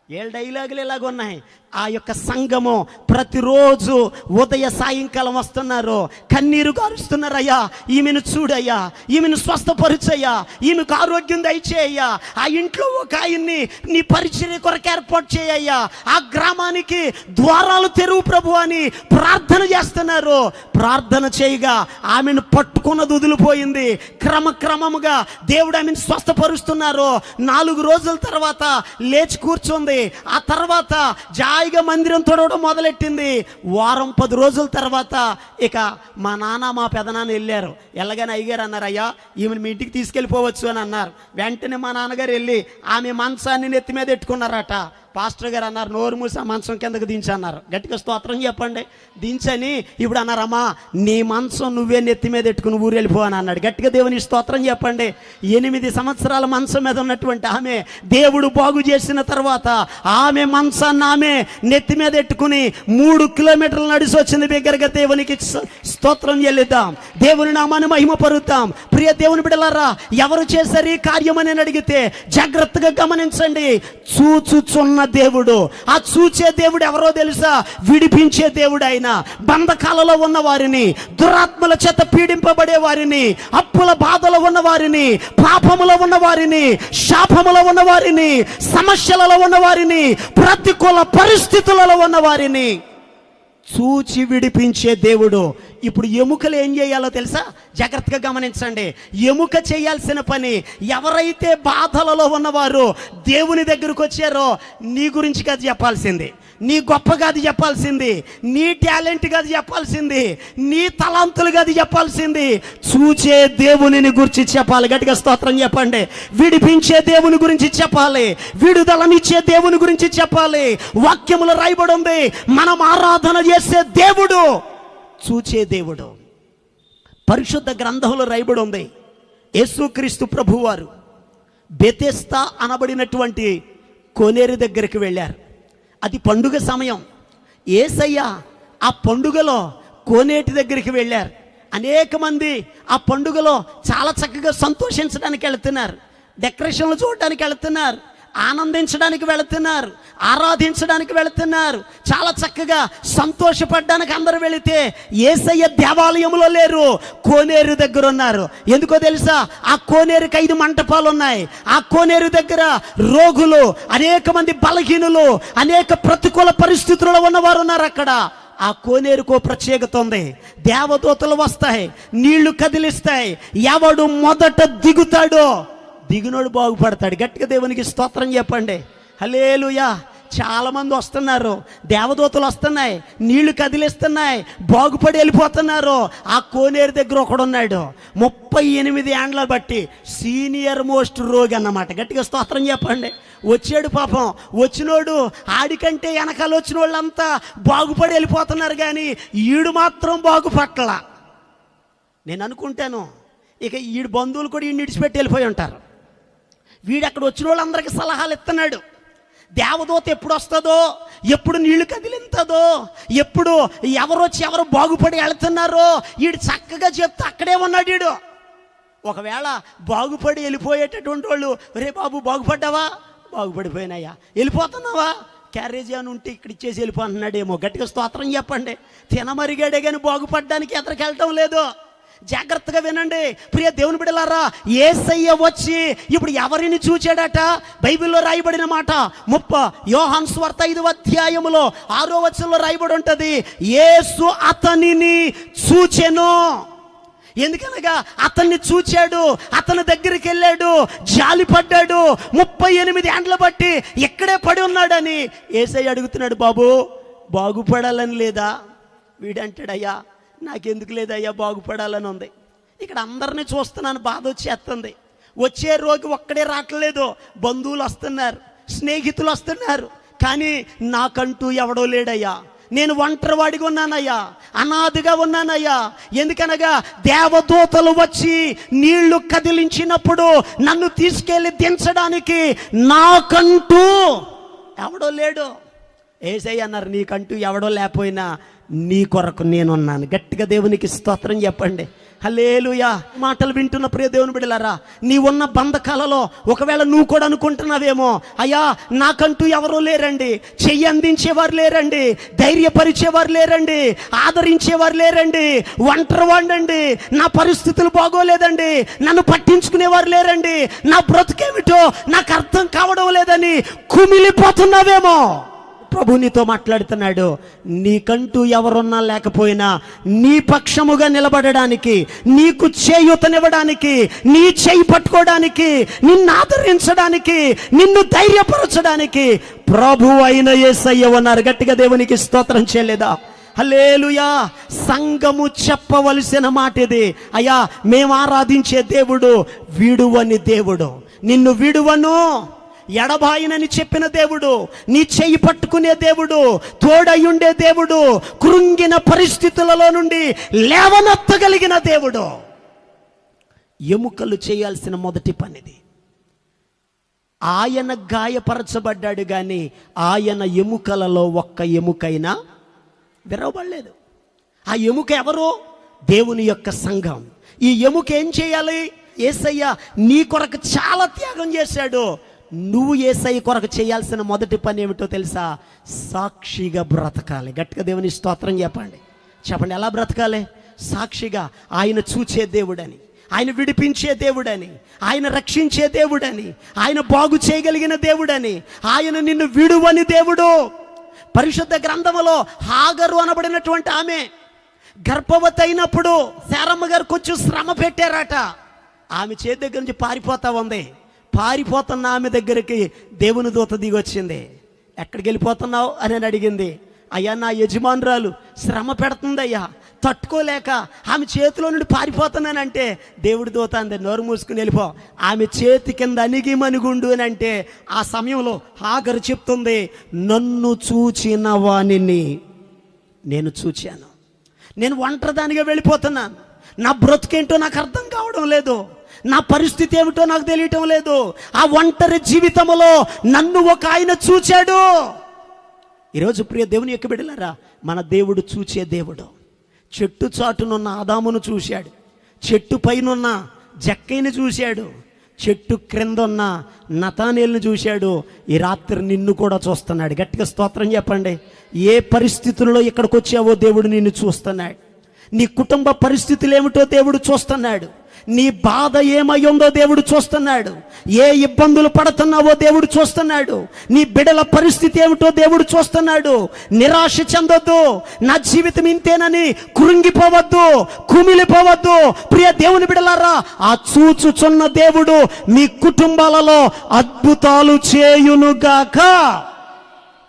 7 డైలాగులు ఇలాగున్నాయి. ఆ యొక్క సంఘము ప్రతిరోజు ఉదయ సాయంకాలం వస్తున్నారు, కన్నీరు కారుస్తున్నారు. అయ్యా ఈమెను చూడయ్యా, ఈమెను స్వస్థపరిచయ్యా, ఈమెకు ఆరోగ్యం దయచేయ్యా, ఆ ఇంట్లో ఒక ఆయన్ని నీ పరిచర్య కొరకు ఏర్పాటు చేయయ్యా, ఆ గ్రామానికి ద్వారాలు తెరువు ప్రభు అని ప్రార్థన చేస్తున్నారు. ప్రార్థన చేయగా ఆమెను పట్టుకున్నది వదిలిపోయింది. క్రమక్రమముగా దేవుడు ఆమెను స్వస్థపరుస్తున్నారు. 4 రోజుల తర్వాత లేచి కూర్చుంది. ఆ తర్వాత జాయిగా మందిరం తొడవడం మొదలెట్టింది. వారం 10 రోజుల తర్వాత ఇక మా నాన్న మా పెదనాన్న వెళ్ళారు. వెళ్ళగానే అయ్యగారు అన్నారు, అయ్యా ఈమెను మీ ఇంటికి తీసుకెళ్ళిపోవచ్చు అని అన్నారు. వెంటనే మా నాన్నగారు వెళ్ళి ఆమె మంచాన్ని నెత్తి మీద ఎట్టుకున్నారట. పాస్టర్ గారు అన్నారు, నోరు మూసి ఆ మంచం కిందకు దించన్నారు. గట్టిగా స్తోత్రం చెప్పండి. దించని ఇప్పుడు అన్నారమ్మా నీ మంచం నువ్వే నెత్తి మీద ఎట్టుకుని ఊరు వెళ్ళిపో అని అన్నాడు. గట్టిగా దేవుని స్తోత్రం చెప్పండి. 8 సంవత్సరాల మంచం మీద ఉన్నటువంటి ఆమె దేవుడు బాగు చేసిన తర్వాత ఆమె మంచాన్ని ఆమె నెత్తి మీద ఎట్టుకుని 3 కిలోమీటర్లు నడిచి వచ్చింది. బిగ్గరగా దేవునికి స్తోత్రం చెల్లిద్దాం, దేవుని నామాన్ని మహిమపరుద్దాం. ప్రియ దేవుని బిడ్డలారా, ఎవరు చేశారు ఈ కార్యం అని అడిగితే జాగ్రత్తగా గమనించండి. చూచుచున్న దేవుడు, ఆ చూచే దేవుడు ఎవరో తెలుసా? విడిపించే దేవుడు. ఆయన బంధకాలలో ఉన్న వారిని, దురాత్మల చేత పీడింపబడే వారిని, అప్పుల బాధలో ఉన్న వారిని, పాపములో ఉన్న వారిని, శాపములో ఉన్న వారిని, సమస్యలలో ఉన్న వారిని, ప్రతికూల పరిస్థితులలో ఉన్న వారిని చూచి విడిపించే దేవుడు. ఇప్పుడు ఎముకలు ఏం చేయాలో తెలుసా? జాగ్రత్తగా గమనించండి. ఎముక చేయాల్సిన పని, ఎవరైతే బాధలలో ఉన్నవారు దేవుని దగ్గరకు వచ్చారో నీ గురించి కాదు చెప్పాల్సింది, నీ గొప్ప కాదు చెప్పాల్సింది, నీ టాలెంట్ కాదు చెప్పాల్సింది, నీ తలాంతులు కాదు చెప్పాల్సింది, చూచే దేవుని గురించి చెప్పాలి. గట్టిగా స్తోత్రం చెప్పండి. విడిపించే దేవుని గురించి చెప్పాలి, విడుదలనిచ్చే దేవుని గురించి చెప్పాలి. వాక్యములో రాయబడి ఉంది, మనం ఆరాధన చేసే దేవుడు చూచే దేవుడు. పరిశుద్ధ గ్రంథంలో రాయబడి ఉంది, యేసుక్రీస్తు ప్రభువారు బెతెస్దా అనబడినటువంటి కోనేరు దగ్గరికి వెళ్ళారు. అది పండుగ సమయం. యేసయ్య ఆ పండుగలో కోనేటి దగ్గరికి వెళ్ళారు. అనేక మంది ఆ పండుగలో చాలా చక్కగా సంతోషించడానికి వెళుతున్నారు, డెకరేషన్లు చూడడానికి వెళుతున్నారు, ఆనందించడానికి వెళుతున్నారు, ఆరాధించడానికి వెళుతున్నారు, చాలా చక్కగా సంతోషపడడానికి అందరూ వెళితే యేసయ్య దేవాలయంలో లేరు, కోనేరు దగ్గర ఉన్నారు. ఎందుకో తెలుసా? ఆ కోనేరుకి 5 మంటపాలు ఉన్నాయి. ఆ కోనేరు దగ్గర రోగులు, అనేక మంది బలహీనులు, అనేక ప్రతికూల పరిస్థితుల్లో ఉన్నవారు ఉన్నారు. అక్కడ ఆ కోనేరుకో ప్రత్యేకత ఉంది. దేవదూతలు వస్తాయి, నీళ్లు కదిలిస్తాయి. ఎవడు మొదట దిగుతాడో దిగునోడు బాగుపడతాడు. గట్టిగా దేవునికి స్తోత్రం చెప్పండి. హల్లెలూయా. చాలా మంది వస్తున్నారు, దేవదూతలు వస్తున్నాయి, నీళ్లు కదిలిస్తున్నాయి, బాగుపడి వెళ్ళిపోతున్నారు. ఆ కోనేరు దగ్గర ఒకడున్నాడు, 38 ఏండ్ల బట్టి సీనియర్ మోస్ట్ రోగి అన్నమాట. గట్టిగా స్తోత్రం చెప్పండి. వచ్చాడు పాపం. వచ్చినోడు ఆడికంటే వెనకాల వచ్చిన వాళ్ళంతా బాగుపడి వెళ్ళిపోతున్నారు, కానీ ఈడు మాత్రం బాగుపట్ల. నేను అనుకుంటాను ఇక ఈడు బంధువులు కూడా ఈడు విడిచిపెట్టి వెళ్ళిపోయి ఉంటారు. వీడు అక్కడ వచ్చిన వాళ్ళందరికీ సలహాలు ఇస్తున్నాడు. దేవదూత ఎప్పుడు వస్తుందో, ఎప్పుడు నీళ్లు కదిలింతుందో, ఎప్పుడు ఎవరు వచ్చి ఎవరు బాగుపడి వెళుతున్నారో వీడు చక్కగా చెప్తే అక్కడే ఉన్నాడు వీడు. ఒకవేళ బాగుపడి వెళ్ళిపోయేటటువంటి వాళ్ళు, రే బాబు బాగుపడ్డావా? బాగుపడిపోయినాయా? వెళ్ళిపోతున్నావా? క్యారేజీ అని ఉంటే ఇక్కడ ఇచ్చేసి వెళ్ళిపోతున్నాడేమో. గట్టిగా స్తోత్రం చెప్పండి. తినమరిగాడే కానీ బాగుపడడానికి ఎదరికెళ్ళటం లేదు. జాగ్రత్తగా వినండి ప్రియ దేవుని బిడ్డలారా. యేసయ్య వచ్చి ఇప్పుడు ఎవరిని చూచాడట? బైబిల్లో రాయబడిన మాట యోహాను సువార్త 5వ అధ్యాయములో 6వ వచనంలో రాయబడి ఉంటది, యేసు అతనిని చూచెను. ఎందుకనగా అతన్ని చూచాడు, అతని దగ్గరికి వెళ్ళాడు, జాలిపడ్డాడు. 38 ఏండ్ల బట్టి ఎక్కడే పడి ఉన్నాడని యేసయ్య అడుగుతున్నాడు, బాబు బాగుపడాలని లేదా? వీడంటాడయ్యా నాకెందుకు లేదయ్యా, బాగుపడాలని ఉంది. ఇక్కడ అందరినీ చూస్తున్నాను, బాధ వచ్చేస్తుంది. వచ్చే రోగి ఒక్కడే రావట్లేదు, బంధువులు వస్తున్నారు, స్నేహితులు వస్తున్నారు, కానీ నాకంటూ ఎవడో లేడయ్యా. నేను ఒంటరివాడిగా ఉన్నానయ్యా, అనాథగా ఉన్నానయ్యా. ఎందుకనగా దేవదూతలు వచ్చి నీళ్లు కదిలించినప్పుడు నన్ను తీసుకెళ్ళి దించడానికి నాకంటూ ఎవడో లేడు. యేసయ్య అన్నారు, నీకంటూ ఎవడో లేకపోయినా నీ కొరకు నేనున్నాను. గట్టిగా దేవునికి స్తోత్రం చెప్పండి. హల్లెలూయా. మాటలు వింటున్న ప్రియ దేవుని బిడ్డలారా, నీ ఉన్న బంధకాలలో ఒకవేళ నువ్వు కూడా అనుకుంటున్నావేమో, అయ్యా నాకంటూ ఎవరూ లేరండి, చెయ్యి అందించేవారు లేరండి, ధైర్యపరిచేవారు లేరండి, ఆదరించేవారు లేరండి, ఒంటరి వాడండి, నా పరిస్థితులు బాగోలేదండి, నన్ను పట్టించుకునేవారు లేరండి, నా బ్రతుకేమిటో నాకు అర్థం కావడం లేదని కుమిలిపోతున్నావేమో. ప్రభు నీతో మాట్లాడుతున్నాడు, నీకంటూ ఎవరున్నా లేకపోయినా నీ పక్షముగా నిలబడడానికి, నీకు చేయూతనివ్వడానికి, నీ చేయి పట్టుకోవడానికి, నిన్ను ఆదరించడానికి, నిన్ను ధైర్యపరచడానికి ప్రభు అయిన యేసయ్య ఉన్నారు. గట్టిగా దేవునికి స్తోత్రం చేయలేదా? హల్లెలూయా. సంఘము చెప్పవలసిన మాట ఇది. అయ్యా మేము ఆరాధించే దేవుడు విడువని దేవుడు, నిన్ను విడువను ఎడబాయినని చెప్పిన దేవుడు, నీ చెయ్యి పట్టుకునే దేవుడు, తోడయుండే దేవుడు, కృంగిన పరిస్థితులలో నుండి లేవనెత్తగలిగిన దేవుడు. ఎముకలు చేయాల్సిన మొదటి పనిది. ఆయన గాయపరచబడ్డాడు కానీ ఆయన ఎముకలలో ఒక్క ఎముకైనా విరవబడలేదు. ఆ ఎముక ఎవరు? దేవుని యొక్క సంఘం. ఈ ఎముక ఏం చేయాలి? యేసయ్య నీ కొరకు చాలా త్యాగం చేశాడు. నువ్వు యేసయ్య కొరకు చేయాల్సిన మొదటి పని ఏమిటో తెలుసా? సాక్షిగా బ్రతకాలి. గట్టిగా దేవుని స్తోత్రం చెప్పండి. చెప్పండి, ఎలా బ్రతకాలి? సాక్షిగా. ఆయన చూచే దేవుడని, ఆయన విడిపించే దేవుడని, ఆయన రక్షించే దేవుడని, ఆయన బాగు చేయగలిగిన దేవుడని, ఆయన నిన్ను విడువని దేవుడు. పరిశుద్ధ గ్రంథములో హాగరు అనబడినటువంటి ఆమె గర్భవతి అయినప్పుడు శారమ్మ గారు కొంచెం శ్రమ పెట్టారట. ఆమె చేతి దగ్గర నుంచి పారిపోతా ఉంది. పారిపోతున్న ఆమె దగ్గరికి దేవుని దూత దిగి వచ్చింది. ఎక్కడికి వెళ్ళిపోతున్నావు అని అడిగింది. అయ్యా నా యజమానురాలు శ్రమ పెడుతుందయ్యా, తట్టుకోలేక ఆమె చేతిలో నుండి పారిపోతున్నానంటే దేవుడి దూత అంది, నోరు మూసుకుని వెళ్ళిపో, ఆమె చేతి కింద అణిగి మణిగుండు అని అంటే ఆ సమయంలో హాగరు చెప్తుంది, నన్ను చూచిన వానిని నేను చూచాను. నేను ఒంటరిదానిగా వెళ్ళిపోతున్నాను. నా బ్రతుకేంటో నాకు అర్థం కావడం లేదు, నా పరిస్థితి ఏమిటో నాకు తెలియటం లేదు. ఆ ఒంటరి జీవితంలో నన్ను ఒక ఆయన చూచాడు. ఈరోజు ప్రియ దేవుని యొక్క బిడ్డలారా, మన దేవుడు చూచే దేవుడు. చెట్టు చాటునున్న ఆదామును చూశాడు, చెట్టు పైనున్న జక్కైని చూశాడు, చెట్టు క్రింద ఉన్న నతానేలును చూశాడు. ఈ రాత్రి నిన్ను కూడా చూస్తున్నాడు. గట్టిగా స్తోత్రం చెప్పండి. ఏ పరిస్థితుల్లో ఇక్కడికి వచ్చావో దేవుడు నిన్ను చూస్తున్నాడు. నీ కుటుంబ పరిస్థితులు ఏమిటో దేవుడు చూస్తున్నాడు. నీ బాధ ఏమయ్యిందో దేవుడు చూస్తున్నాడు. ఏ ఇబ్బందులు పడుతున్నావో దేవుడు చూస్తున్నాడు. నీ బిడ్డల పరిస్థితి ఏమిటో దేవుడు చూస్తున్నాడు. నిరాశ చెందొద్దు. నా జీవితం ఇంతేనని కృంగిపోవద్దు, కుమిలిపోవద్దు. ప్రియ దేవుని బిడ్డలారా, ఆ చూచుచున్న దేవుడు మీ కుటుంబాలలో అద్భుతాలు చేయునుగాక.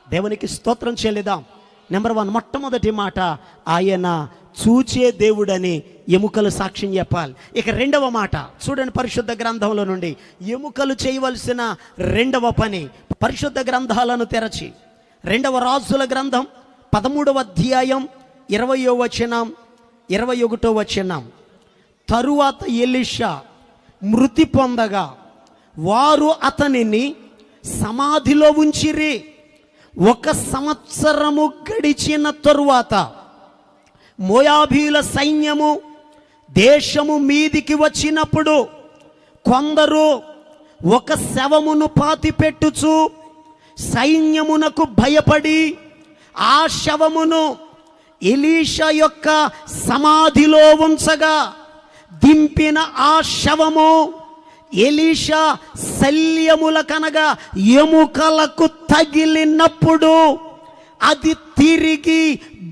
దేవునికి స్తోత్రం చేయలేదా? నెంబర్ 1, మొట్టమొదటి మాట, ఆయన చూచే దేవుడని ఎముకలు సాక్ష్యం చెప్పాలి. ఇక రెండవ మాట చూడండి, పరిశుద్ధ గ్రంథంలో నుండి ఎముకలు చేయవలసిన రెండవ పని. పరిశుద్ధ గ్రంథాలను తెరచి 2వ రాజుల గ్రంథం 13వ అధ్యాయం 20వ వచనం 21వ వచనం. తరువాత ఎలీషా మృతి పొందగా వారు అతనిని సమాధిలో ఉంచిరి. 1 సంవత్సరము గడిచిన తరువాత మోయాబీల సైన్యము దేశము మీదికి వచ్చినప్పుడు కొందరు ఒక శవమును పాతిపెట్టుచు సైన్యమునకు భయపడి ఆ శవమును ఎలీషా యొక్క సమాధిలో ఉంచగా దింపిన ఆ శవము ఎలీషా శల్యముల కనగా ఎముకలకు తగిలినప్పుడు అది తిరిగి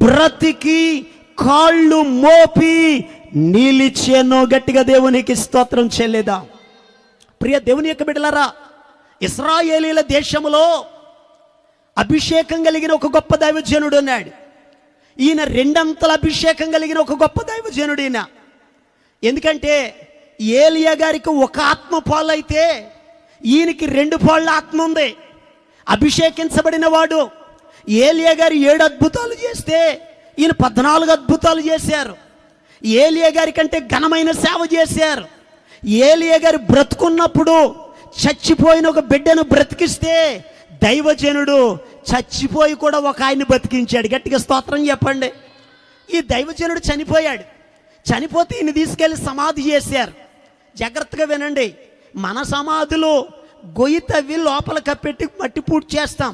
బ్రతికి కాళ్ళు మోపి నిలిచెను. గట్టిగా దేవునికి స్తోత్రం చెల్లేదా. ప్రియ దేవుని యొక్క బిడ్డలారా, ఇశ్రాయేలీల దేశములో అభిషేకం కలిగిన ఒక గొప్ప దైవజనుడు ఉన్నాడు. ఈయన రెండంతల అభిషేకం కలిగిన ఒక గొప్ప దైవజనుడు ఈయన. ఎందుకంటే ఏలియా గారికి ఒక ఆత్మ పాలైతే ఈయనకి 2 పాళ్ళ ఆత్మ ఉంది. అభిషేకించబడిన వాడు. ఏలియా గారు 7 అద్భుతాలు చేస్తే ఈయన 14 అద్భుతాలు చేశారు. ఏలియా గారి కంటే ఘనమైన సేవ చేశారు. ఏలియా గారు బ్రతుకున్నప్పుడు చచ్చిపోయిన ఒక బిడ్డను బ్రతికిస్తే దైవజనుడు చచ్చిపోయి కూడా ఒక ఆయన్ని బతికించాడు. గట్టిగా స్తోత్రం చెప్పండి. ఈ దైవజనుడు చనిపోయాడు. చనిపోతే ఈయన తీసుకెళ్ళి సమాధి చేశారు. జాగ్రత్తగా వినండి, మన సమాధులు గొయ్యి తవ్వి లోపల కప్పెట్టి మట్టి పూడ్చి చేస్తాం.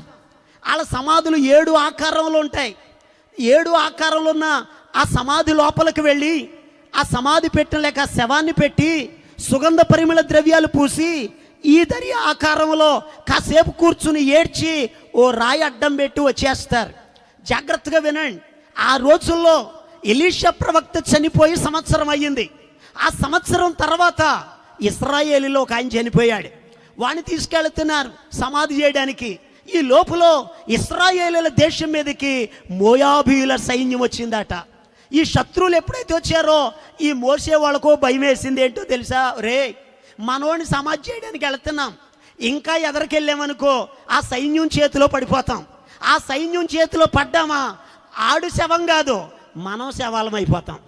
వాళ్ళ సమాధులు 7 ఆకారంలో ఉంటాయి. 7 ఆకారంలో ఉన్న ఆ సమాధి లోపలికి వెళ్ళి ఆ సమాధి పెట్టిన లేక శవాన్ని పెట్టి సుగంధ పరిమళ ద్రవ్యాలు పూసి ఈ దరి ఆకారంలో కాసేపు కూర్చుని ఏడ్చి ఓ రాయి అడ్డం పెట్టి వచ్చేస్తారు. జాగ్రత్తగా వినండి, ఆ రోజుల్లో ఎలీషా ప్రవక్త చనిపోయి సంవత్సరం అయ్యింది. ఆ సంవత్సరం తర్వాత ఇశ్రాయేలీలో ఒక ఆయన చనిపోయాడు. వాడిని తీసుకెళ్తున్నారు సమాధి చేయడానికి. ఈ లోపల ఇశ్రాయేలీల దేశం మీదకి మోయాబీయుల సైన్యం వచ్చిందట. ఈ శత్రువులు ఎప్పుడైతే వచ్చారో ఈ మోసే వాళ్ళకో భయం వేసింది. ఏంటో తెలుసా, రే మనోడిని సమాధి చేయడానికి వెళ్తున్నాం, ఇంకా ఎదరికెళ్ళామనుకో ఆ సైన్యం చేతిలో పడిపోతాం. ఆ సైన్యం చేతిలో పడ్డామా ఆడు శవం కాదు, మనం శవాలం అయిపోతాం.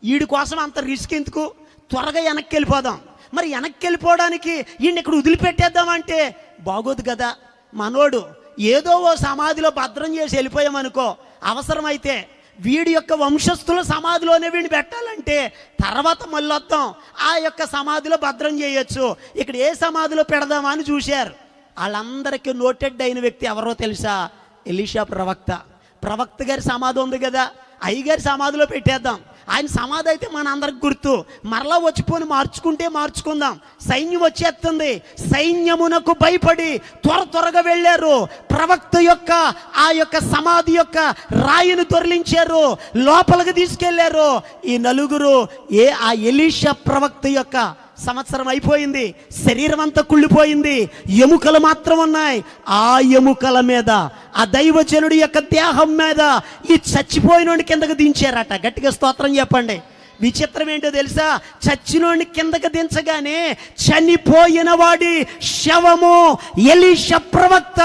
వీడి కోసం అంత రిస్క్ ఎందుకు, త్వరగా వెనక్కి వెళ్ళిపోదాం. మరి వెనక్కి వెళ్ళిపోవడానికి ఈయన ఇక్కడ వదిలిపెట్టేద్దామంటే బాగోదు కదా. మనోడు ఏదో ఓ సమాధిలో భద్రం చేసి వెళ్ళిపోయామనుకో, అవసరమైతే వీడి యొక్క వంశస్థుల సమాధిలోనే వీడిని పెట్టాలంటే తర్వాత మళ్ళీ వద్దాం, ఆ యొక్క సమాధిలో భద్రం చేయొచ్చు. ఇక్కడ ఏ సమాధిలో పెడదామా అని చూశారు. వాళ్ళందరికీ నోటెడ్ అయిన వ్యక్తి ఎవరో తెలుసా, ఎలీషా ప్రవక్త. ప్రవక్త గారి సమాధి ఉంది కదా, అయ్యగారి సమాధిలో పెట్టేద్దాం. ఆయన సమాధి అయితే మన అందరికి గుర్తు. మరలా వచ్చిపోని మార్చుకుందాం. సైన్యం వచ్చేస్తుంది. సైన్యమునకు భయపడి త్వరగా వెళ్ళారు. ప్రవక్త యొక్క ఆ యొక్క సమాధి యొక్క రాయిని దొర్లించారు, లోపలికి తీసుకెళ్లారు. ఈ నలుగురు ఆ ఎలీషా ప్రవక్త యొక్క సంవత్సరం అయిపోయింది, శరీరం అంతా కుళ్ళిపోయింది, ఎముకలు మాత్రం ఉన్నాయి. ఆ ఎముకల మీద ఆ దైవజనుడి యొక్క దేహం మీద ఈ చచ్చిపోయినోడిని కిందకు దించారట. గట్టిగా స్తోత్రం చెప్పండి. విచిత్రం ఏంటో తెలుసా, చచ్చినోడిని కిందకు దించగానే చనిపోయిన వాడి శవము ఎలీషా ప్రవక్త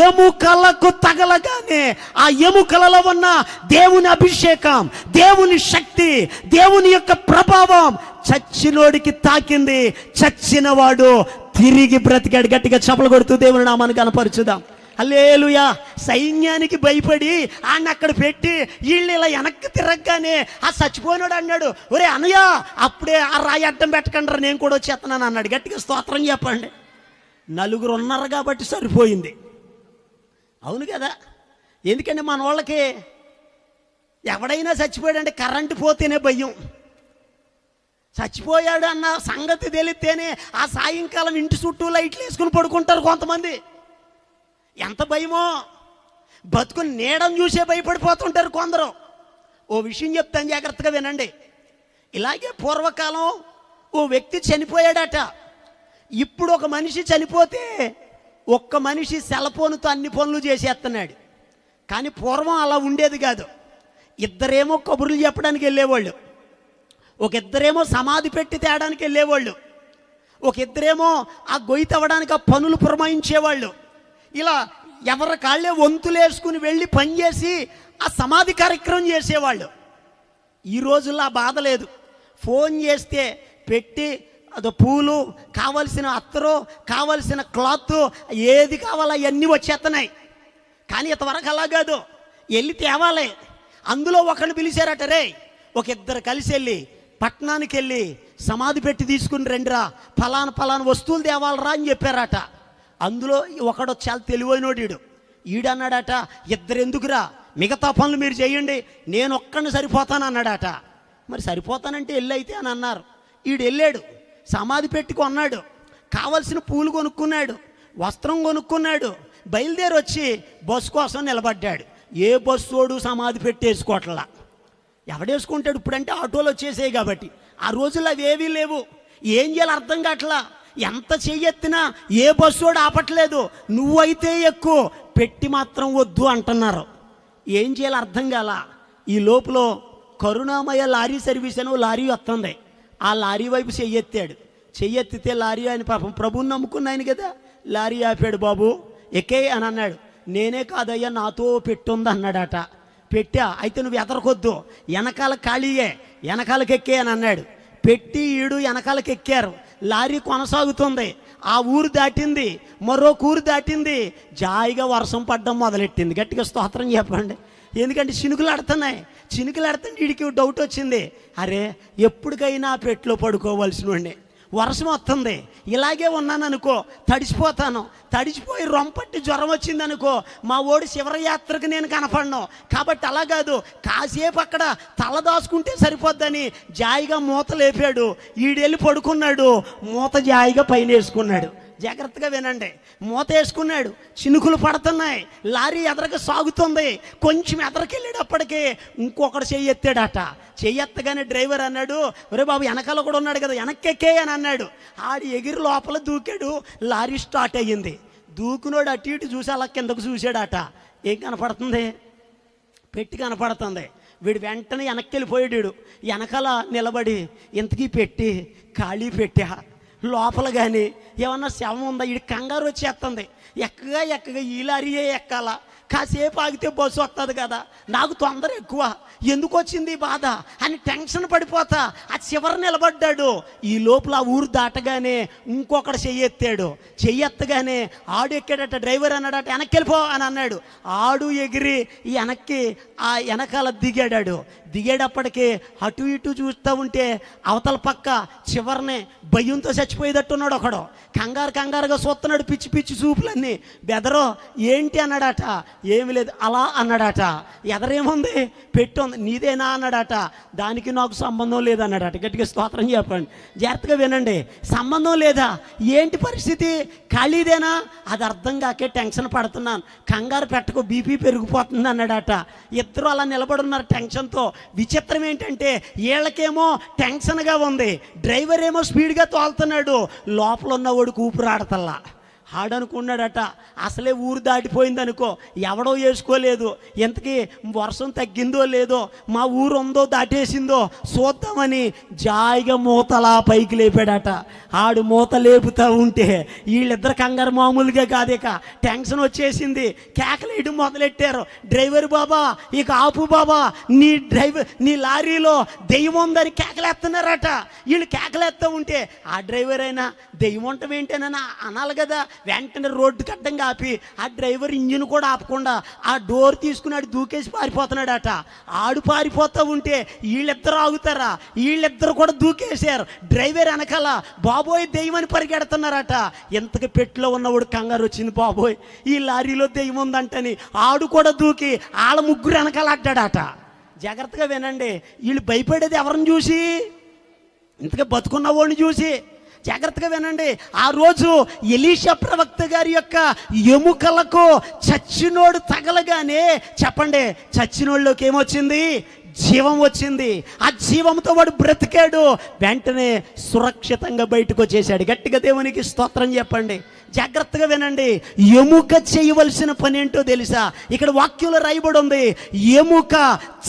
ఎముకలకు తగలగానే ఆ ఎముకలలో ఉన్న దేవుని అభిషేకం, దేవుని శక్తి, దేవుని యొక్క ప్రభావం చచ్చినోడికి తాకింది. చచ్చినవాడు తిరిగి బ్రతికాడు. గట్టిగా చప్పలు కొడుతూ దేవుని నామాన్ని కనపరుచుదాం. హల్లెలూయా. సైన్యానికి భయపడి ఆయన అక్కడ పెట్టి వీళ్ళు ఇలా వెనక్కి తిరగగానే ఆ చచ్చిపోయినాడు అన్నాడు, ఒరే అన్నయ్య అప్పుడే ఆ రాయి అడ్డం పెట్టకండి, నేను కూడా వచ్చేస్తున్నాను అన్నాడు. గట్టిగా స్తోత్రం చెప్పండి. నలుగురు ఉన్నారు కాబట్టి సరిపోయింది. అవును కదా. ఎందుకంటే మన వాళ్ళకి ఎవడైనా చచ్చిపోయాడంటే కరెంటు పోతేనే భయం. చచ్చిపోయాడు అన్న సంగతి తెలిస్తేనే ఆ సాయంకాలం ఇంటి చుట్టూ లైట్లు వేసుకుని పడుకుంటారు కొంతమంది. ఎంత భయమో, బతుకుని నీడను చూసే భయపడిపోతుంటారు కొందరు. ఓ విషయం చెప్తాను, జాగ్రత్తగా వినండి. ఇలాగే పూర్వకాలం ఓ వ్యక్తి చనిపోయాడట. ఇప్పుడు ఒక మనిషి చనిపోతే ఒక్క మనిషి సెల్ ఫోన్తో అన్ని పనులు చేసేస్తున్నాడు. కానీ పూర్వం అలా ఉండేది కాదు. ఇద్దరేమో కబుర్లు చెప్పడానికి వెళ్ళేవాళ్ళు, ఒక ఇద్దరేమో సమాధి పెట్టి తేడానికి వెళ్ళేవాళ్ళు, ఒక ఇద్దరేమో ఆ గొయ్యి తవ్వడానికి ఆ పనులు పురమాయించేవాళ్ళు. ఇలా ఎవరి కాళ్ళే వంతులేసుకుని వెళ్ళి పనిచేసి ఆ సమాధి కార్యక్రమం చేసేవాళ్ళు. ఈ రోజుల్లో ఆ బాధ లేదు. ఫోన్ చేస్తే పెట్టి అదో పూలు, కావలసిన అత్తరు, కావలసిన క్లాత్, ఏది కావాలో అవన్నీ వచ్చేస్తున్నాయి. కానీ ఇంతవరకు అలా కాదు, వెళ్ళి తేవాలి. అందులో ఒకరిని పిలిచారట, రే ఒక ఇద్దరు కలిసి వెళ్ళి పట్టణానికి వెళ్ళి సమాధి పెట్టి తీసుకుని రండిరా, ఫలానా వస్తువులు తేవాలరా అని చెప్పారట. అందులో ఒకడు చాలా తెలివైనోడు, ఈడన్నాడట, ఇద్దరు ఎందుకురా, మిగతా పనులు మీరు చేయండి, నేను ఒక్కడిని సరిపోతాను అన్నాడట. మరి సరిపోతానంటే వెళ్ళైతే అని అన్నారు. ఈడు వెళ్ళాడు, సమాధి పెట్టి కొన్నాడు, కావలసిన పూలు కొనుక్కున్నాడు, వస్త్రం కొనుక్కున్నాడు, బయలుదేరి వచ్చి బస్సు కోసం నిలబడ్డాడు. ఏ బస్సోడు సమాధి పెట్టేసుకోవట్లా. ఎవడేసుకుంటాడు ఇప్పుడంటే ఆటోలు వచ్చేసాయి కాబట్టి. ఆ రోజుల్లో అవి ఏవీ లేవు. ఏం చేయాలి అర్థం కావట్లా. ఎంత చెయ్యెత్తినా ఏ బస్సోడు ఆపట్లేదు. నువ్వైతే ఎక్కువ పెట్టి మాత్రం వద్దు అంటున్నారు. ఏం చేయాలి అర్థం కాల. ఈ లోపల కరుణామయ లారీ సర్వీస్ అని లారీ వస్తుంది. ఆ లారీ వైపు చెయ్యెత్తాడు. చెయ్యెత్తితే లారీ ఆయన పాపం ప్రభువుని నమ్ముకున్న ఆయన కదా, లారీ ఆపాడు. బాబు ఎక్కే అని అన్నాడు. నేనే కాదయ్యా, నాతో పెట్టుంది అన్నాడట. పెట్టా, అయితే నువ్వు ఎదరకొద్దు, వెనకాల ఖాళీయే, వెనకాలకి ఎక్కే అని అన్నాడు. పెట్టి ఈడు వెనకాలకి ఎక్కారు. లారీ కొనసాగుతుంది. ఆ ఊరు దాటింది, మరో ఊరు దాటింది. జాయిగా వర్షం పడ్డం మొదలెట్టింది. గట్టిగా స్తోత్రం చెప్పండి. ఎందుకంటే చినుకులు ఆడుతున్నాయి. చినుకులు ఆడుతుంటే వీడికి డౌట్ వచ్చింది, అరే ఎప్పటికైనా పెట్టులో పడుకోవాల్సిన వర్షం వస్తుంది, ఇలాగే ఉన్నాను అనుకో తడిసిపోతాను, తడిసిపోయి రొంపట్టి జ్వరం వచ్చింది అనుకో మా ఓడి శివరయాత్రకు నేను కనపడను. కాబట్టి అలా కాదు, కాసేపు అక్కడ తల దాచుకుంటే సరిపోద్దని జాయిగా మూత లేపాడు. ఈడెళ్ళి పడుకున్నాడు, మూత జాయిగా పైన వేసుకున్నాడు. జాగ్రత్తగా వినండి. మూత వేసుకున్నాడు, చినుకులు పడుతున్నాయి, లారీ ఎదరగా సాగుతుంది. కొంచెం ఎదరకెళ్ళేటప్పటికి ఇంకొకడు చెయ్యెత్తాడట. చెయ్యెత్తగానే డ్రైవర్ అన్నాడు, ఒరే బాబు వెనకాల కూడా ఉన్నాడు కదా, వెనక్కెక్కే అని అన్నాడు. ఆడి ఎగిరి లోపల దూకాడు. లారీ స్టార్ట్ అయ్యింది. దూకునోడు అటు ఇటు చూసి అలా కిందకు చూశాడట. ఏం కనపడుతుంది? పెట్టి కనపడుతుంది. వీడు వెంటనే వెనక్కి వెళ్ళిపోయాడు. వెనకాల నిలబడి ఇంతకీ పెట్టి ఖాళీ పెట్టా లోపల కానీ ఏమన్నా శవం ఉందా? వీడి కంగారు వచ్చేస్తుంది. ఎక్కగా ఈ లారీయే ఎక్కాలా, కాసేపు ఆగితే బస్సు వస్తుంది కదా, నాకు తొందర ఎక్కువ, ఎందుకు వచ్చింది బాధ అని టెన్షన్ పడిపోతా ఆ చివరి నిలబడ్డాడు. ఈ లోపల ఆ ఊరు దాటగానే ఇంకొకడు చెయ్యెత్తాడు. చెయ్యెత్తగానే ఆడు ఎక్కాడట. డ్రైవర్ అన్నాడట, వెనక్కి వెళ్ళిపో అని అన్నాడు. ఆడు ఎగిరి ఈ వెనక్కి ఆ వెనకాల దిగాడాడు. దిగేటప్పటికి అటు ఇటు చూస్తూ ఉంటే అవతల పక్క చివరినే భయంతో చచ్చిపోయేటట్టున్నాడు ఒకడు. కంగారుగా చూస్తున్నాడు, పిచ్చి పిచ్చి చూపులన్నీ. బెదరో ఏంటి అన్నాడట. ఏమి లేదు అలా అన్నాడట. ఎదరేముంది? పెట్టుంది. నీదేనా అన్నాడట. దానికి నాకు సంబంధం లేదన్నాడట. గట్టిగా స్తోత్రం చెప్పండి. జాగ్రత్తగా వినండి. సంబంధం లేదా? ఏంటి పరిస్థితి? ఖాళీదేనా? అది అర్థం కాకే టెన్షన్ పడుతున్నాను. కంగారు పెట్టకు, బీపీ పెరిగిపోతుంది అన్నాడట. ఇద్దరు అలా నిలబడున్నారు టెన్షన్తో. విచిత్రం ఏంటంటే వీళ్ళకేమో టెన్షన్గా ఉంది, డ్రైవర్ ఏమో స్పీడ్గా తోలుతున్నాడు. లోపల ఉన్నవాడికి ఊపిరాడతల్లా. ఆడనుకున్నాడట, అసలే ఊరు దాటిపోయింది అనుకో, ఎవడో వేసుకోలేదు, ఎంతకీ వర్షం తగ్గిందో లేదో, మా ఊరు ఉందో దాటేసిందో చూద్దామని జాయిగా మూతలా పైకి లేపాడట. ఆడు మూత లేపుతూ ఉంటే వీళ్ళిద్దరు కంగారు మామూలుగా కాదేక టెన్షన్ వచ్చేసింది. కేకలేయడం మొదలెట్టారు. డ్రైవర్ బాబా ఇక ఆపు బాబా, నీ లారీలో దెయ్యం ఉందని కేకలేస్తున్నారట. వీళ్ళు కేకలేస్తూ ఉంటే ఆ డ్రైవర్ అయినా దెయ్యం ఉండటం ఏంటేనని అనాలి కదా. వెంటనే రోడ్డు కట్టంగా ఆపి ఆ డ్రైవర్ ఇంజిన్ కూడా ఆపకుండా ఆ డోర్ తీసుకుని దూకేసి పారిపోతున్నాడట. ఆడు పారిపోతూ ఉంటే వీళ్ళిద్దరు ఆగుతారా? వీళ్ళిద్దరు కూడా దూకేశారు. డ్రైవర్ వెనకాల బాబోయ్ దెయ్యం అని పరిగెడుతున్నారట. ఎంతకి పెట్టిలో ఉన్నవాడు కంగారు వచ్చింది, బాబోయ్ ఈ లారీలో దెయ్యం ఉందంటని. ఆడు కూడా దూకి వాళ్ళ ముగ్గురు వెనకాల అడ్డాడట. జాగ్రత్తగా వినండి. వీళ్ళు భయపడేది ఎవరిని చూసి? ఇంతగా బతుకున్న వాడిని చూసి. జాగ్రత్తగా వినండి. ఆ రోజు ఎలీషా ప్రవక్త గారి యొక్క ఎముకలకు చచ్చినోడు తగలగానే చెప్పండి, చచ్చినోళ్ళలోకి ఏమొచ్చింది? జీవం వచ్చింది. ఆ జీవంతో వాడు బ్రతికాడు. వెంటనే సురక్షితంగా బయటకు వచ్చేసాడు. గట్టిగా దేవునికి స్తోత్రం చెప్పండి. జాగ్రత్తగా వినండి. ఎముక చేయవలసిన పని ఏంటో తెలుసా? ఇక్కడ వాక్యంలో రాయబడి ఉంది, ఎముక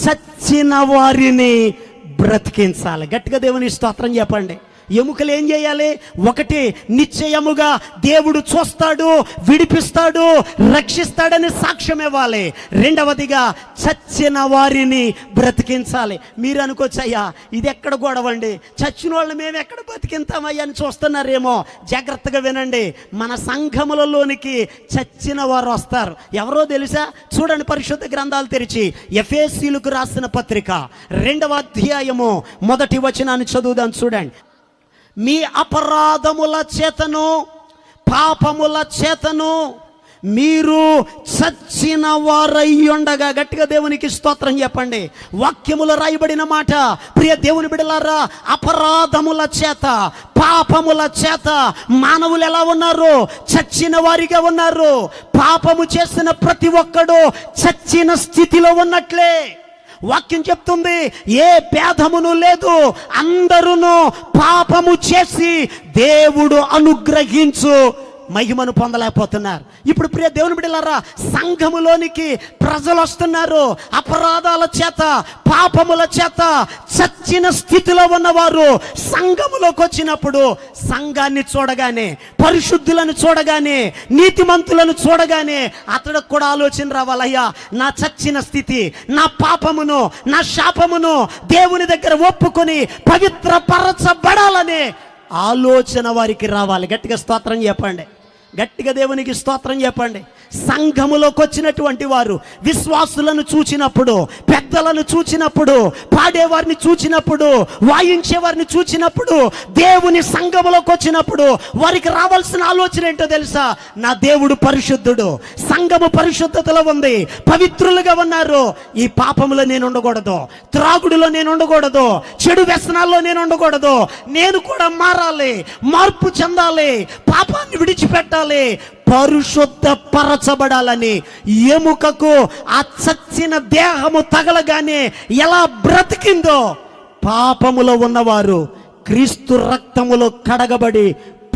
చచ్చిన వారిని బ్రతికించాలి. గట్టిగా దేవునికి స్తోత్రం చెప్పండి. ఎముకలు ఏం చేయాలి? ఒకటి, నిశ్చయముగా దేవుడు చూస్తాడు, విడిపిస్తాడు, రక్షిస్తాడని సాక్ష్యం ఇవ్వాలి. రెండవదిగా చచ్చిన వారిని బ్రతికించాలి. మీరు అనుకోవచ్చు, అయ్యా ఇది ఎక్కడ గొడవండి, చచ్చిన వాళ్ళు మేము ఎక్కడ బతికింతామయ్యా అని చూస్తున్నారేమో. జాగ్రత్తగా వినండి. మన సంఘములలోనికి చచ్చిన వారు వస్తారు. ఎవరో తెలుసా? చూడండి, పరిశుద్ధ గ్రంథాలు తెరిచి ఎఫెసీయులకు రాసిన పత్రిక 2వ అధ్యాయము 1వ వచనాన్ని చదువుదాం. చూడండి. మీ అపరాధముల చేతను పాపముల చేతను మీరు చచ్చిన వారయ్యుండగా. గట్టిగా దేవునికి స్తోత్రం చెప్పండి. వాక్యములో రాయబడిన మాట, ప్రియ దేవుని బిడ్డలారా, అపరాధముల చేత, పాపముల చేత మానవులు ఎలా ఉన్నారు? చచ్చిన వారిగా ఉన్నారు. పాపము చేసిన ప్రతి ఒక్కడు చచ్చిన స్థితిలో ఉన్నట్లే. వాక్యం చెప్తుంది, ఏ భేదమును లేదు, అందరూ పాపము చేసి దేవుడు అనుగ్రహించు మహిమను పొందలేకపోతున్నారు. ఇప్పుడు ప్రియ దేవుని బిడ్డలారా, సంఘములోనికి ప్రజలు వస్తున్నారు. అపరాధాల చేత, పాపముల చేత చచ్చిన స్థితిలో ఉన్నవారు సంఘములోకి వచ్చినప్పుడు సంఘాన్ని చూడగానే, పరిశుద్ధులను చూడగానే, నీతిమంతులను చూడగానే అతడికి కూడా ఆలోచన రావాలయ్యా, నా చచ్చిన స్థితి, నా పాపమును, నా శాపమును దేవుని దగ్గర ఒప్పుకొని పవిత్రపరచబడాలనే ఆలోచన వారికి రావాలి. గట్టిగా స్తోత్రం చెప్పండి. గట్టిగా దేవునికి స్తోత్రం చెప్పండి. సంఘములోకి వచ్చినటువంటి వారు విశ్వాసులను చూచినప్పుడు, పెద్దలను చూచినప్పుడు, పాడేవారిని చూచినప్పుడు, వాయించేవారిని చూచినప్పుడు, దేవుని సంఘములోకి వచ్చినప్పుడు వారికి రావాల్సిన ఆలోచన ఏంటో తెలుసా? నా దేవుడు పరిశుద్ధుడు, సంఘము పరిశుద్ధతలో ఉంది, పవిత్రులుగా ఉన్నారు. ఈ పాపములో నేను ఉండకూడదు, త్రాగుడులో నేను ఉండకూడదు, చెడు వ్యసనాల్లో నేను ఉండకూడదు. నేను కూడా మారాలి, మార్పు చెందాలి, పాపాన్ని విడిచిపెట్టాలి, పరిశుద్ధ పరచబడాలని. ఎముకకు ఆ చచ్చిన దేహము తగలగానే ఎలా బ్రతికిందో, పాపములో ఉన్నవారు క్రీస్తు రక్తములో కడగబడి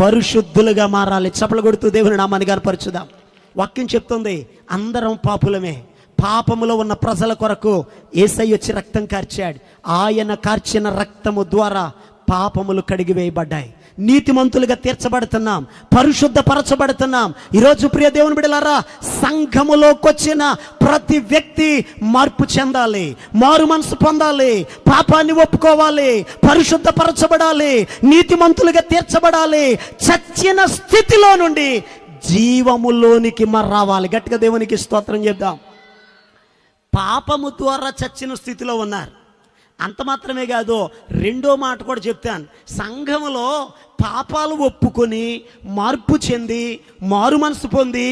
పరిశుద్ధులుగా మారాలి. చప్పలు కొడుతూ దేవుని నామాన్ని గణపరచుదాం. వాక్యం చెప్తుంది, అందరం పాపులమే. పాపములో ఉన్న ప్రజల కొరకు యేసయ్య వచ్చి రక్తం కార్చాడు. ఆయన కార్చిన రక్తము ద్వారా పాపములు కడిగివేయబడ్డాయి. నీతిమంతులుగా తీర్చబడుతున్నాం, పరిశుద్ధపరచబడుతున్నాం. ఈరోజు ప్రియ దేవుని బిడ్డలారా, సంఘములోకి వచ్చిన ప్రతి వ్యక్తి మార్పు చెందాలి, మారు మనసు పొందాలి, పాపాన్ని ఒప్పుకోవాలి, పరిశుద్ధపరచబడాలి, నీతిమంతులుగా తీర్చబడాలి. చచ్చిన స్థితిలో నుండి జీవములోనికి రావాలి. గట్టిగా దేవునికి స్తోత్రం చెప్దాం. పాపము ద్వారా చచ్చిన స్థితిలో ఉన్నారు. అంత మాత్రమే కాదు, రెండో మాట కూడా చెప్తాను. సంఘములో పాపాలు ఒప్పుకొని మార్పు చెంది మారు మనసు పొంది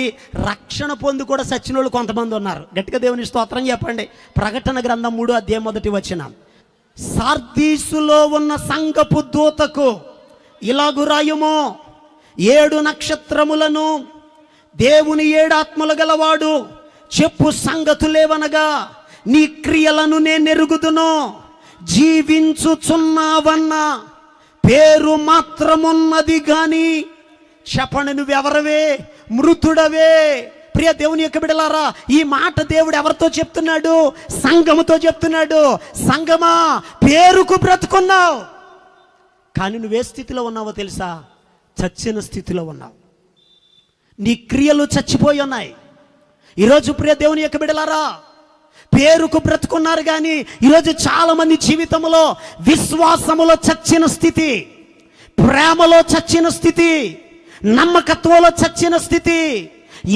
రక్షణ పొంది కూడా చచ్చిన వాళ్ళు కొంతమంది ఉన్నారు. గట్టిగా దేవుని స్తోత్రం చెప్పండి. ప్రకటన గ్రంథం 3:1 సార్దీసులో ఉన్న సంఘపు దూతకు ఇలాగు రాయుము, 7 నక్షత్రములను దేవుని 7 ఆత్మలు గలవాడు చెప్పు సంగతులేవనగా, నీ క్రియలను నేను ఎరుగుదును, జీవించుచున్నావన్న పేరు మాత్రమున్నది గాని. చెప్పండి, నువ్వెవరవే? మృతుడవే. ప్రియ దేవుని యొక్క బిడ్డలారా, ఈ మాట దేవుడు ఎవరితో చెప్తున్నాడు? సంఘముతో చెప్తున్నాడు. సంఘమా, పేరుకు బ్రతుకున్నావు, కానీ నువ్వే స్థితిలో ఉన్నావో తెలుసా? చచ్చిన స్థితిలో ఉన్నావు. నీ క్రియలు చచ్చిపోయి ఉన్నాయి. ఈరోజు ప్రియ దేవుని యొక్క బిడ్డలారా, పేరుకు బ్రతుకున్నారు, కానీ ఈరోజు చాలా మంది జీవితంలో విశ్వాసములో చచ్చిన స్థితి, ప్రేమలో చచ్చిన స్థితి, నమ్మకత్వంలో చచ్చిన స్థితి,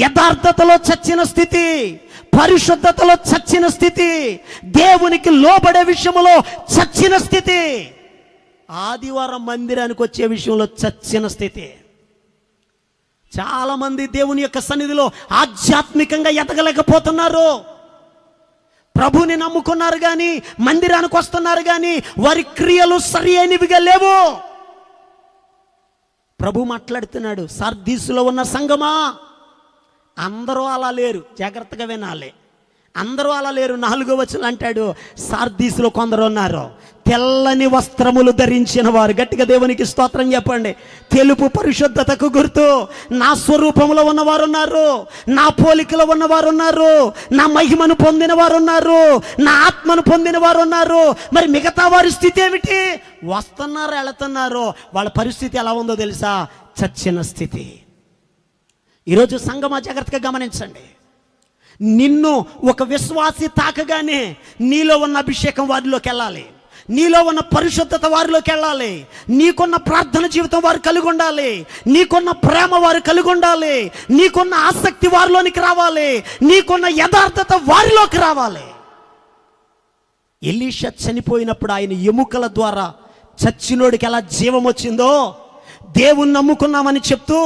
యథార్థతలో చచ్చిన స్థితి, పరిశుద్ధతలో చచ్చిన స్థితి, దేవునికి లోబడే విషయంలో చచ్చిన స్థితి, ఆదివారం మందిరానికి వచ్చే విషయంలో చచ్చిన స్థితి. చాలా మంది దేవుని యొక్క సన్నిధిలో ఆధ్యాత్మికంగా ఎదగలేకపోతున్నారు. ప్రభుని నమ్ముకున్నారు కానీ, మందిరానికి వస్తున్నారు కానీ వారి క్రియలు సరి అయినవిగా లేవు. ప్రభు మాట్లాడుతున్నాడు, సార్దీసులో ఉన్న సంఘమా, అందరూ అలా లేరు, జాగ్రత్తగా వినాలి. అందరూ అలా లేరు. 4వ వచనం అంటాడు, సార్దీసులో కొందరు ఉన్నారు, తెల్లని వస్త్రములు ధరించిన వారు. గట్టిగా దేవునికి స్తోత్రం చెప్పండి. తెలుపు పరిశుద్ధతకు గుర్తు. నా స్వరూపంలో ఉన్నవారు ఉన్నారు, నా పోలికలో ఉన్నవారు ఉన్నారు, నా మహిమను పొందిన వారు ఉన్నారు, నా ఆత్మను పొందిన వారు ఉన్నారు. మరి మిగతా వారి స్థితి ఏమిటి? వస్తున్నారు, వెళుతున్నారు. వాళ్ళ పరిస్థితి ఎలా ఉందో తెలుసా? చచ్చిన స్థితి. ఈరోజు సంఘమా, జాగ్రత్తగా గమనించండి. నిన్ను ఒక విశ్వాసి తాకగానే నీలో ఉన్న అభిషేకం వారిలోకి వెళ్ళాలి, నీలో ఉన్న పరిశుద్ధత వారిలోకి వెళ్ళాలి, నీకున్న ప్రార్థన జీవితం వారు కలిగి ఉండాలి, నీకున్న ప్రేమ వారు కలిగి ఉండాలి, నీకున్న ఆసక్తి వారిలోనికి రావాలి, నీకున్న యథార్థత వారిలోకి రావాలి. ఎలీషా చనిపోయినప్పుడు ఆయన ఎముకల ద్వారా చచ్చినోడికి ఎలా జీవం వచ్చిందో, దేవుణ్ణి నమ్ముకున్నామని చెప్తూ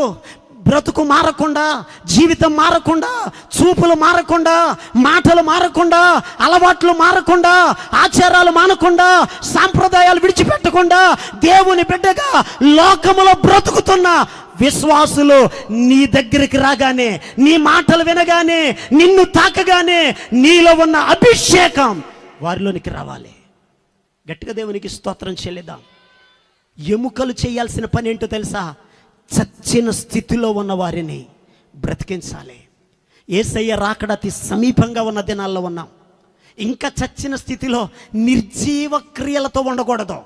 బ్రతుకు మారకుండా, జీవితం మారకుండా, చూపులు మారకుండా, మాటలు మారకుండా, అలవాట్లు మారకుండా, ఆచారాలు మానకుండా, సాంప్రదాయాలు విడిచిపెట్టకుండా దేవుని బిడ్డగా లోకములో బ్రతుకుతున్న విశ్వాసులు నీ దగ్గరికి రాగానే, నీ మాటలు వినగానే, నిన్ను తాకగానే నీలో ఉన్న అభిషేకం వారిలోనికి రావాలి. గట్టిగా దేవునికి స్తోత్రం చెల్లిద్దాం. ఎముకలు చేయాల్సిన పని ఏంటో తెలుసా? చచ్చిన స్థితిలో ఉన్న వారిని బ్రతికించాలి. యేసయ్య రాకడ అతి సమీపంగా ఉన్న దినాల్లో ఉన్నాం. ఇంకా చచ్చిన స్థితిలో నిర్జీవ క్రియలతో ఉండకూడదు,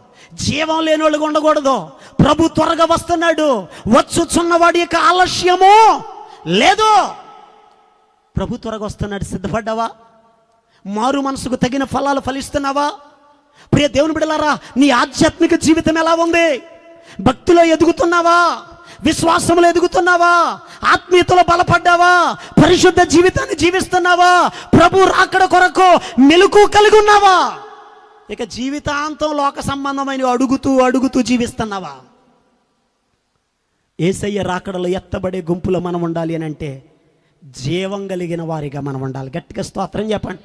జీవం లేని వాళ్ళుగా ఉండకూడదు. ప్రభు త్వరగా వస్తున్నాడు, వచ్చుచున్నవాడి యొక్క ఆలస్యము లేదు. ప్రభు త్వరగా వస్తున్నాడు, సిద్ధపడ్డావా? మారు మనసుకు తగిన ఫలాలు ఫలిస్తున్నావా? ప్రియ దేవుని బిడ్డలారా, నీ ఆధ్యాత్మిక జీవితం ఎలా ఉంది? భక్తిలో ఎదుగుతున్నావా? విశ్వాసంలో ఎదుగుతున్నావా? ఆత్మీయతలో బలపడ్డావా? పరిశుద్ధ జీవితాన్ని జీవిస్తున్నావా? ప్రభు రాకడ కొరకు మెలకు కలిగి ఉన్నావా? ఇక జీవితాంతం లోక సంబంధమైన అడుగుతూ జీవిస్తున్నావా? యేసయ్య రాకడలో ఎత్తబడే గుంపులో మనం ఉండాలి అని అంటే జీవం కలిగిన వారిగా మనం ఉండాలి. గట్టిగా స్తోత్రం చెప్పండి.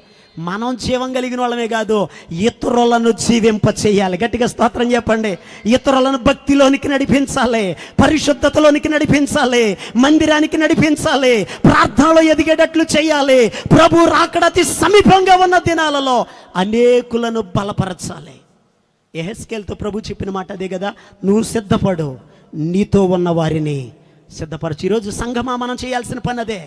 మనం జీవం కలిగిన వాళ్ళమే కాదు, ఇతరులను జీవింప చేయాలి. గట్టిగా స్తోత్రం చెప్పండి. ఇతరులను భక్తిలోనికి నడిపించాలి, పరిశుద్ధతలోనికి నడిపించాలి, మందిరానికి నడిపించాలి, ప్రార్థనలో ఎదిగేటట్లు చేయాలి. ప్రభు రాకడ అతి సమీపంగా ఉన్న దినాలలో అనేకులను బలపరచాలి. యెహెజ్కేలుతో ప్రభు చెప్పిన మాట అదే కదా, నువ్వు సిద్ధపడు, నీతో ఉన్న వారిని సిద్ధపరచు. ఈరోజు సంఘమా మనం చేయాల్సిన పని అదే.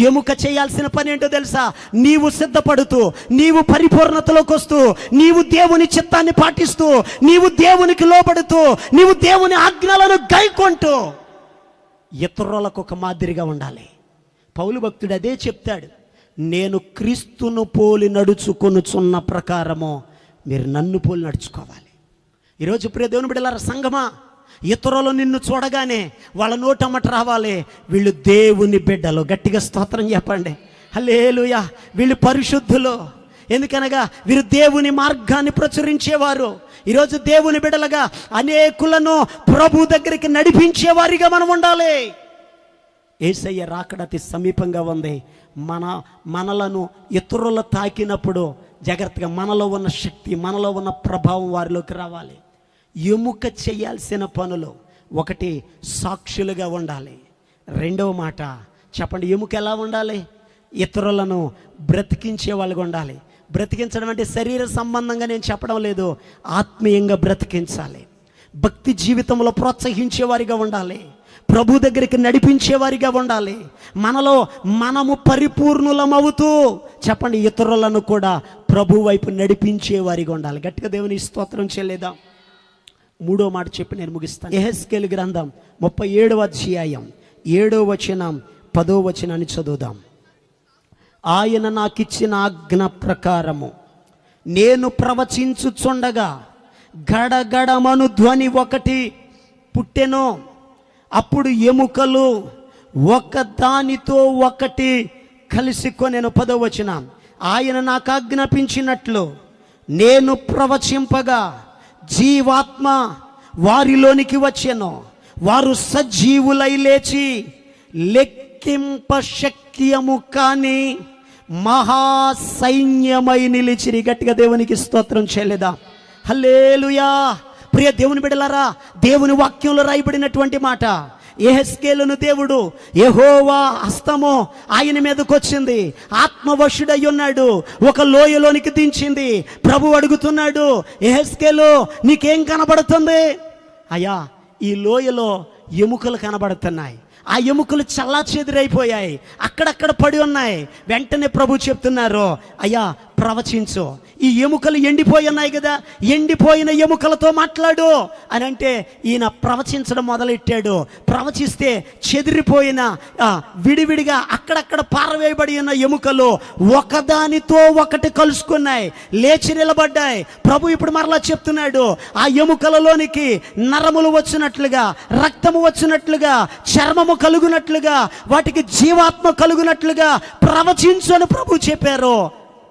ఎముక చేయాల్సిన పని ఏంటో తెలుసా? నీవు సిద్ధపడుతూ, నీవు పరిపూర్ణతలోకి వస్తూ, నీవు దేవుని చిత్తాన్ని పాటిస్తూ, నీవు దేవునికి లోబడుతూ, నీవు దేవుని ఆజ్ఞలను గైకొంటూ ఇతరులకు ఒక మాదిరిగా ఉండాలి. పౌలు భక్తుడు అదే చెప్తాడు, నేను క్రీస్తును పోలి నడుచుకొనుచున్న ప్రకారము మీరు నన్ను పోలి నడుచుకోవాలి. ఈరోజు ప్రియ దేవుని బిడ్డలారా, సంఘమా, ఇతరులు నిన్ను చూడగానే వాళ్ళ నోటమ్మట రావాలి, వీళ్ళు దేవుని బిడ్డలు. గట్టిగా స్తోత్రం చెప్పండి. హల్లెలూయా. వీళ్ళు పరిశుద్ధులు. ఎందుకనగా వీరు దేవుని మార్గాన్ని ప్రచురించేవారు. ఈరోజు దేవుని బిడ్డలుగా అనేకులను ప్రభు దగ్గరికి నడిపించేవారిగా మనం ఉండాలి. యేసయ్య రాకడ అతి సమీపంగా ఉంది. మనలను ఇతరులు తాకినప్పుడు జాగ్రత్తగా, మనలో ఉన్న శక్తి, మనలో ఉన్న ప్రభావం వారిలోకి రావాలి. ఎముక చేయాల్సిన పనులు, ఒకటి సాక్షులుగా ఉండాలి. రెండవ మాట చెప్పండి, ఎముక ఎలా ఉండాలి? ఇతరులను బ్రతికించే వాళ్ళగా ఉండాలి. బ్రతికించడం అంటే శరీర సంబంధంగా నేను చెప్పడం లేదు, ఆత్మీయంగా బ్రతికించాలి. భక్తి జీవితంలో ప్రోత్సహించేవారిగా ఉండాలి, ప్రభు దగ్గరికి నడిపించేవారిగా ఉండాలి. మనము పరిపూర్ణులమవుతూ చెప్పండి, ఇతరులను కూడా ప్రభు వైపు నడిపించేవారిగా ఉండాలి. గట్టిగా దేవుని స్తోత్రం చెల్లేదాం. మూడో మాట చెప్పి నేను ముగిస్తాను. యెహెజ్కేలు గ్రంథం 37వ అధ్యాయం 7వ వచనం 10వ వచనాన్ని చదువుదాం. ఆయన నాకిచ్చిన ఆజ్ఞ ప్రకారము నేను ప్రవచించుచుండగా గడగడమను ధ్వని ఒకటి పుట్టెను. అప్పుడు ఎముకలు ఒకదానితో ఒకటి కలిసి కొనెను. 10వ వచనం, ఆయన నాకు ఆజ్ఞాపించినట్లు నేను ప్రవచింపగా జీవాత్మ వారిలోనికి వచ్చెను. వారు సజీవులై లేచి లెక్కింప శక్యము కాని మహాసైన్యమై నిలిచిరి. గట్టిగా దేవునికి స్తోత్రం చెల్లిదా. హల్లెలూయా. ప్రియ దేవుని బిడ్డలారా, దేవుని వాక్యంలో రాయబడినటువంటి మాట, యెహెజ్కేలును దేవుడు యెహోవా హస్తము ఆయన మీదకి వచ్చింది, ఆత్మవశుడై ఉన్నాడు, ఒక లోయలోనికి దించింది. ప్రభు అడుగుతున్నాడు, యెహెజ్కేలు నీకేం కనబడుతుంది? అయ్యా, ఈ లోయలో ఎముకలు కనబడుతున్నాయి. ఆ ఎముకలు చల్లా చెదిరైపోయాయి, అక్కడక్కడ పడి ఉన్నాయి. వెంటనే ప్రభు చెప్తున్నారు, అయ్యా ప్రవచించు, ఈ ఎముకలు ఎండిపోయి ఉన్నాయి కదా, ఎండిపోయిన ఎముకలతో మాట్లాడు అని అంటే ఈయన ప్రవచించడం మొదలెట్టాడు. ప్రవచిస్తే చెదిరిపోయిన విడివిడిగా అక్కడక్కడ పారవేయబడి ఉన్న ఎముకలు ఒకదానితో ఒకటి కలుసుకున్నాయి, లేచి నిలబడ్డాయి. ప్రభు ఇప్పుడు మరలా చెప్తున్నాడు, ఆ ఎముకలలోనికి నరములు వచ్చినట్లుగా, రక్తము వచ్చినట్లుగా, చర్మము కలుగునట్లుగా, వాటికి జీవాత్మ కలుగునట్లుగా ప్రవచించు అని ప్రభు చెప్పారు.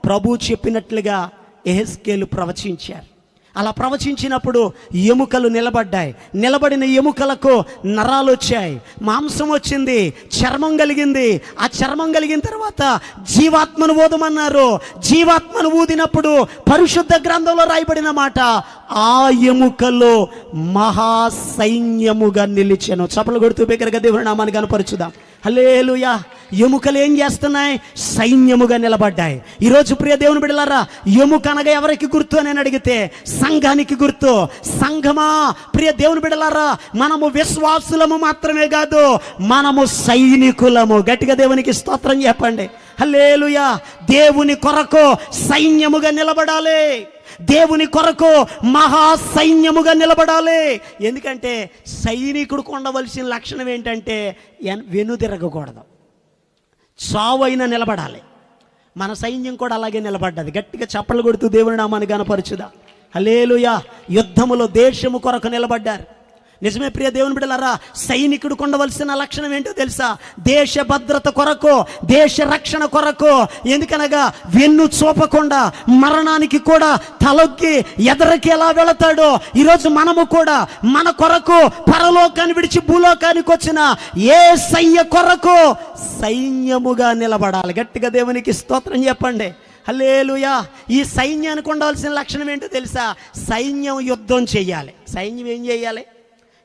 ప్రభు చెప్పినట్లుగా యెహెజ్కేలు ప్రవచించారు. అలా ప్రవచించినప్పుడు ఎముకలు నిలబడ్డాయి. నిలబడిన ఎముకలకు నరాలు వచ్చాయి, మాంసం వచ్చింది, చర్మం కలిగింది. ఆ చర్మం కలిగిన తర్వాత జీవాత్మను ఊదమన్నారు. జీవాత్మను ఊదినప్పుడు పరిశుద్ధ గ్రంథంలో రాయబడిన మాట, ఆ ఎముకలు మహాసైన్యముగా నిలిచెను. చప్పలు కొడుతూ బిగ్గరగా దేవుని నామాన్ని కనపరచుదాం. హల్లెలూయా. ఎముకలు ఏం చేస్తున్నాయి? సైన్యముగా నిలబడ్డాయి. ఈరోజు ప్రియ దేవుని బిడ్డలారా, ఎముక అనగా ఎవరికి గుర్తు అని అడిగితే సంఘానికి గుర్తు. సంఘమా ప్రియ దేవుని బిడ్డలారా, మనము విశ్వాసులము మాత్రమే కాదు, మనము సైనికులము. గట్టిగా దేవునికి స్తోత్రం చెప్పండి. హల్లెలూయా. దేవుని కొరకు సైన్యముగా నిలబడాలి. దేవుని కొరకు మహాసైన్యముగా నిలబడాలి. ఎందుకంటే సైనికుడికి ఉండవలసిన లక్షణం ఏంటంటే వెనుదిరగకూడదు, చావైనా నిలబడాలి. మన సైన్యం కూడా అలాగే నిలబడ్డది. గట్టిగా చప్పలు కొడుతూ దేవుని నామాన్ని గనపరచుదా. హల్లెలూయా. యుద్ధములో దేశము కొరకు నిలబడ్డారు. నిజమే ప్రియ దేవుని బిడ్డలారా, సైనికుడికి ఉండవలసిన లక్షణం ఏంటో తెలుసా? దేశ భద్రత కొరకు, దేశ రక్షణ కొరకు. ఎందుకనగా వెన్ను చూపకుండా మరణానికి కూడా తలొక్కి ఎదరికి ఎలా వెళతాడో, ఈరోజు మనము కూడా మన కొరకు పరలోకాన్ని విడిచి భూలోకానికి వచ్చిన యేసయ్య కొరకు సైన్యముగా నిలబడాలి. గట్టిగా దేవునికి స్తోత్రం చెప్పండి. హల్లెలూయా. ఈ సైన్యానికి ఉండాల్సిన లక్షణం ఏంటో తెలుసా? సైన్యం యుద్ధం చేయాలి. సైన్యం ఏం చేయాలి?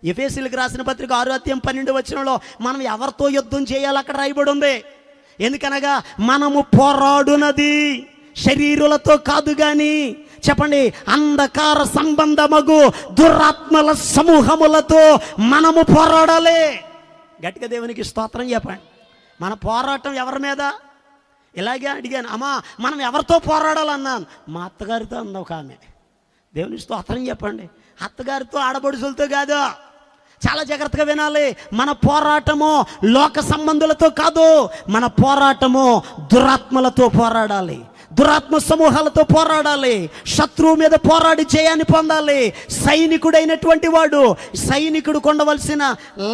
ఎఫెసీయులకు రాసిన పత్రిక 6:12 మనం ఎవరితో యుద్ధం చేయాలి అక్కడ రాయబడి ఉంది. ఎందుకనగా మనము పోరాడునది శరీరులతో కాదు గాని, చెప్పండి, అంధకార సంబంధమగు దురాత్మల సమూహములతో మనము పోరాడాలి. గట్టిగా దేవునికి స్తోత్రం చెప్పండి. మన పోరాటం ఎవరి మీద? ఇలాగే అడిగాను, అమ్మా మనం ఎవరితో పోరాడాలన్నాను. మా అత్తగారితో అంది ఒక ఆమె. దేవుని స్తోత్రం చెప్పండి. అత్తగారితో, ఆడబడుసులతో కాదు. చాలా జాగ్రత్తగా వినాలి. మన పోరాటము లోక సంబంధులతో కాదు, మన పోరాటము దురాత్మలతో పోరాడాలి, దురాత్మ సమూహాలతో పోరాడాలి. శత్రువు మీద పోరాడి జయాన్ని పొందాలి. సైనికుడైనటువంటి వాడు, సైనికుడు ఉండవలసిన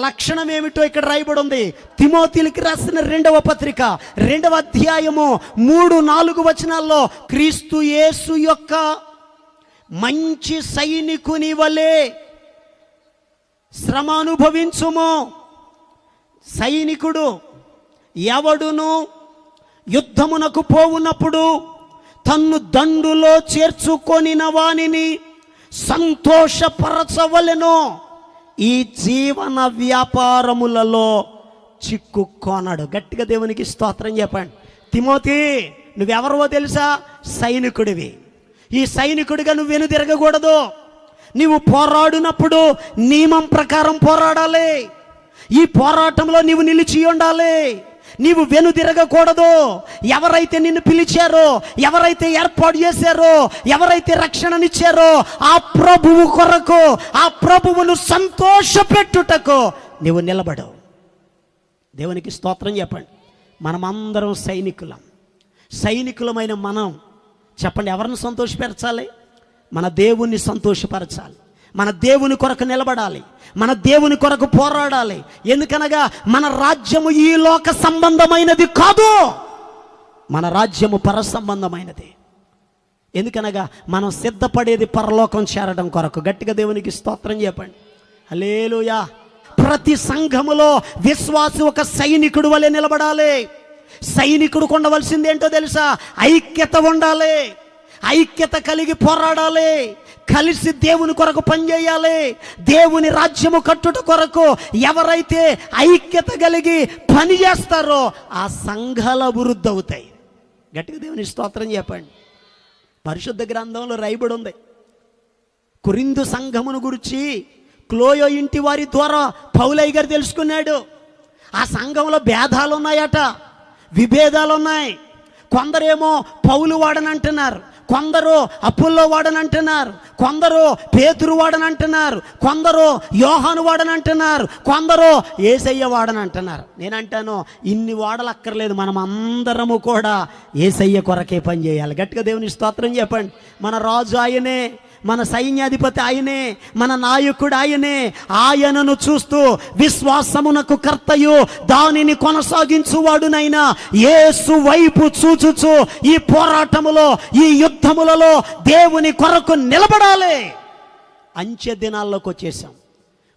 లక్షణం ఏమిటో ఇక్కడ రాయబడి ఉంది. తిమోతికి రాసిన 2వ పత్రిక 2వ అధ్యాయము 3-4 వచనాల్లో, క్రీస్తు యేసు యొక్క మంచి సైనికుని వలె శ్రమ అనుభవించుము. సైనికుడు ఎవడును యుద్ధమునకు పోవునప్పుడు తన్ను దండులో చేర్చుకొనిన వానిని సంతోషపరచవలెను. ఈ జీవన వ్యాపారములలో చిక్కుకొనడు. గట్టిగా దేవునికి స్తోత్రం చెప్పండి. తిమోతి, నువ్వెవరో తెలుసా? సైనికుడివి. ఈ సైనికుడిగా నువ్వు వెనుదిరగకూడదు. నీవు పోరాడినప్పుడు నియమం ప్రకారం పోరాడాలి. ఈ పోరాటంలో నీవు నిలిచి ఉండాలి. నీవు వెనుదిరగకూడదు. ఎవరైతే నిన్ను పిలిచారో, ఎవరైతే ఏర్పాటు చేశారో, ఎవరైతే రక్షణనిచ్చారో ఆ ప్రభువు కొరకు, ఆ ప్రభువును సంతోషపెట్టుటకు నీవు నిలబడు. దేవునికి స్తోత్రం చెప్పండి. మనమందరం సైనికులం. సైనికులమైన మనం, చెప్పండి, ఎవరిని సంతోషపరచాలి? మన దేవుణ్ణి సంతోషపరచాలి. మన దేవుని కొరకు నిలబడాలి. మన దేవుని కొరకు పోరాడాలి. ఎందుకనగా మన రాజ్యము ఈ లోక సంబంధమైనది కాదు, మన రాజ్యము పర సంబంధమైనది. ఎందుకనగా మనం సిద్ధపడేది పరలోకం చేరడం కొరకు. గట్టిగా దేవునికి స్తోత్రం చెప్పండి. హల్లెలూయా. ప్రతి సంఘములో విశ్వాసి ఒక సైనికుడు వలె నిలబడాలి. సైనికుడికి ఉండవలసింది ఏంటో తెలుసా? ఐక్యత ఉండాలి. ఐక్యత కలిగి పోరాడాలి. కలిసి దేవుని కొరకు పనిచేయాలి. దేవుని రాజ్యము కట్టుట కొరకు ఎవరైతే ఐక్యత కలిగి పని చేస్తారో ఆ సంఘాల అభివృద్ధి అవుతాయి. గట్టిగా దేవుని స్తోత్రం చెప్పండి. పరిశుద్ధ గ్రంథంలో రాయబడి ఉంది. కొరింథు సంఘమును గురించి క్లోయో ఇంటి వారి ద్వారా పౌలయ్య గారు తెలుసుకున్నాడు. ఆ సంఘంలో భేదాలు ఉన్నాయట, విభేదాలు ఉన్నాయి. కొందరేమో పౌలు వాడని అంటున్నారు, కొందరు అప్పుల్లో వాడని అంటున్నారు, కొందరు పేతురు వాడని అంటున్నారు, కొందరు యోహాను వాడని అంటున్నారు, కొందరు యేసయ్య వాడని అంటున్నారు. నేనంటాను, ఇన్ని వాడలు అక్కర్లేదు. మనం అందరము కూడా యేసయ్య కొరకే పని చేయాలి. గట్టిగా దేవుని స్తోత్రం చెప్పండి. మన రాజు ఆయనే, మన సైన్యాధిపతి ఆయనే, మన నాయకుడు ఆయనే. ఆయనను చూస్తూ విశ్వాసమునకు కర్తయు దానిని కొనసాగించువాడునైనా యేసు వైపు చూచుచు ఈ పోరాటములో, ఈ యుద్ధములలో దేవుని కొరకు నిలబడాలి. అంచె దినాల్లోకి వచ్చేసాం.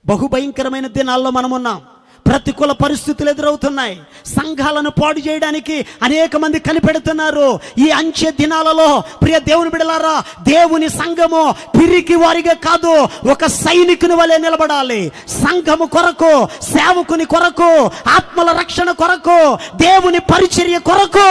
బహుభయంకరమైన దినాల్లో మనమున్నాం. ప్రతికూల పరిస్థితులు ఎదురవుతున్నాయి. సంఘాలను పాడు చేయడానికి అనేక మంది కనిపెడుతున్నారు. ఈ అంచె దినాలలో ప్రియ దేవుని బిడ్డలారా, దేవుని సంఘము పిరికి వారిగా కాదు, ఒక సైనికుని వలె నిలబడాలి. సంఘము కొరకు, సేవకుని కొరకు, ఆత్మల రక్షణ కొరకు, దేవుని పరిచర్య కొరకు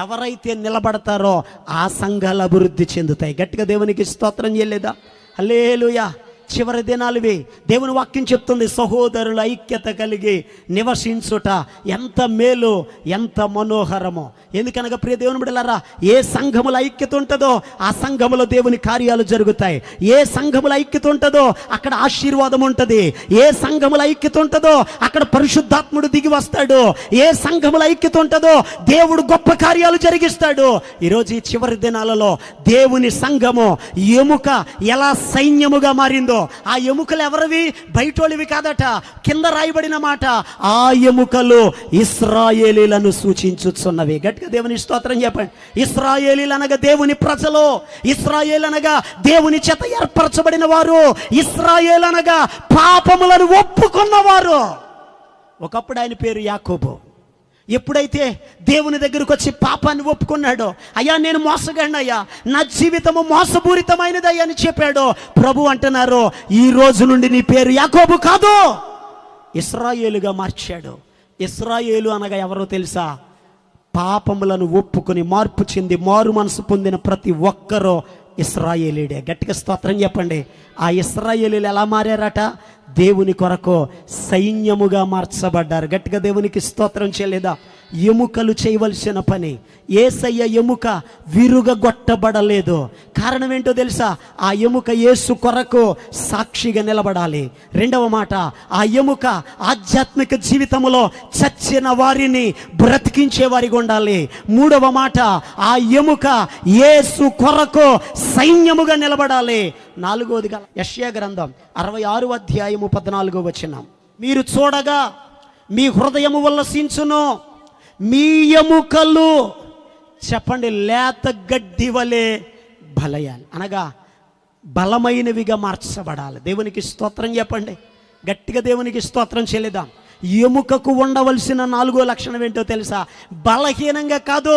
ఎవరైతే నిలబడతారో ఆ సంఘాలు అభివృద్ధి చెందుతాయి. గట్టిగా దేవునికి స్తోత్రం చేయలేదా? హల్లెలూయా. చివరి దినాలువి. దేవుని వాక్యం చెప్తుంది, సహోదరుల ఐక్యత కలిగి నివసించుట ఎంత మేలు, ఎంత మనోహరమో. ఎందుకనగా ప్రియ దేవుని బిడ్డలారా, ఏ సంఘముల ఐక్యత ఉంటుందో ఆ సంఘములో దేవుని కార్యాలు జరుగుతాయి. ఏ సంఘముల ఐక్యత ఉంటుందో అక్కడ ఆశీర్వాదం ఉంటుంది. ఏ సంఘముల ఐక్యత ఉంటుందో అక్కడ పరిశుద్ధాత్ముడు దిగి వస్తాడు. ఏ సంఘముల ఐక్యత ఉంటుందో దేవుడు గొప్ప కార్యాలు జరిగిస్తాడు. ఈరోజు ఈ చివరి దినాలలో దేవుని సంఘము ఎముక ఎలా సైన్యముగా మారిందో, ఆ ఎముకలు ఎవరివి? బయటోళ్ళవి కాదట. కింద రాయబడిన మాట, ఆ ఎముకలు ఇశ్రాయేలీలను సూచించుచున్నవి. గట్టిగా దేవుని స్తోత్రం చెప్పండి. ఇశ్రాయేలీలు అనగా దేవుని ప్రజలు, ఇశ్రాయేలు అనగా దేవుని చేత ఏర్పరచబడిన వారు, ఇశ్రాయేలు అనగా పాపములను ఒప్పుకున్నవారు. ఒకప్పుడు ఆయన పేరు యాకోబు. ఎప్పుడైతే దేవుని దగ్గరకు వచ్చి పాపాన్ని ఒప్పుకున్నాడో, అయ్యా నేను మోసగాడిని అయ్యా, నా జీవితము మోసపూరితమైనది అని చెప్పాడో, ప్రభు అంటున్నారు, ఈ రోజు నుండి నీ పేరు యాకోబు కాదు, ఇశ్రాయేలుగా మార్చాడు. ఇశ్రాయేలు అనగా ఎవరో తెలుసా? పాపములను ఒప్పుకొని మార్పు చెంది మారు మనసు పొందిన ప్రతి ఒక్కరూ ఇశ్రాయేలీడే. గట్టిగా స్తోత్రం చెప్పండి. ఆ ఇశ్రాయేలీలు ఎలా మారారట? దేవుని కొరకు సైన్యముగా మార్చబడ్డారు. గట్టిగా దేవునికి స్తోత్రం చేయలేదా? ఎముకలు చేయవలసిన పని. యేసయ్య ఎముక విరుగగొట్టబడలేదు. కారణం ఏంటో తెలుసా? ఆ ఎముక యేసు కొరకు సాక్షిగా నిలబడాలి. రెండవ మాట, ఆ ఎముక ఆధ్యాత్మిక జీవితంలో చచ్చిన వారిని బ్రతికించే వారిగా ఉండాలి. మూడవ మాట, ఆ ఎముక యేసు కొరకు సైన్యముగా నిలబడాలి. నాలుగవదిగా యెషయా గ్రంథం 66వ అధ్యాయము 14వ వచనం, మీరు చూడగా మీ హృదయము ఉల్లసించును, మీ ఎముకలు చెప్పండి లేత గడ్డి వలె బలయాలి. అనగా బలమైనవిగా మార్చబడాలి. దేవునికి స్తోత్రం చెప్పండి. గట్టిగా దేవునికి స్తోత్రం చేయలేదాం. ఎముకకు ఉండవలసిన 4వ లక్షణం ఏంటో తెలుసా? బలహీనంగా కాదు,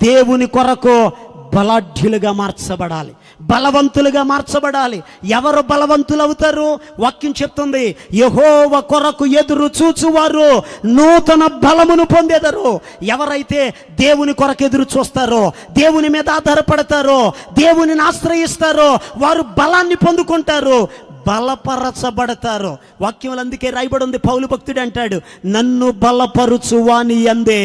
దేవుని కొరకు బలాఢ్యులుగా మార్చబడాలి, బలవంతులుగా మార్చబడాలి. ఎవరు బలవంతులు అవుతారు? వాక్యం చెప్తుంది, యెహోవా కొరకు ఎదురు చూచువారు నూతన బలమును పొందేదరు. ఎవరైతే దేవుని కొరకు ఎదురు చూస్తారో, దేవుని మీద ఆధారపడతారో, దేవునిని ఆశ్రయిస్తారో వారు బలాన్ని పొందుకుంటారు, బలపరచబడతారు. వాక్యంలో అందుకే రాయబడి ఉంది, పౌలు భక్తుడు అంటాడు, నన్ను బలపరుచు వాని యందే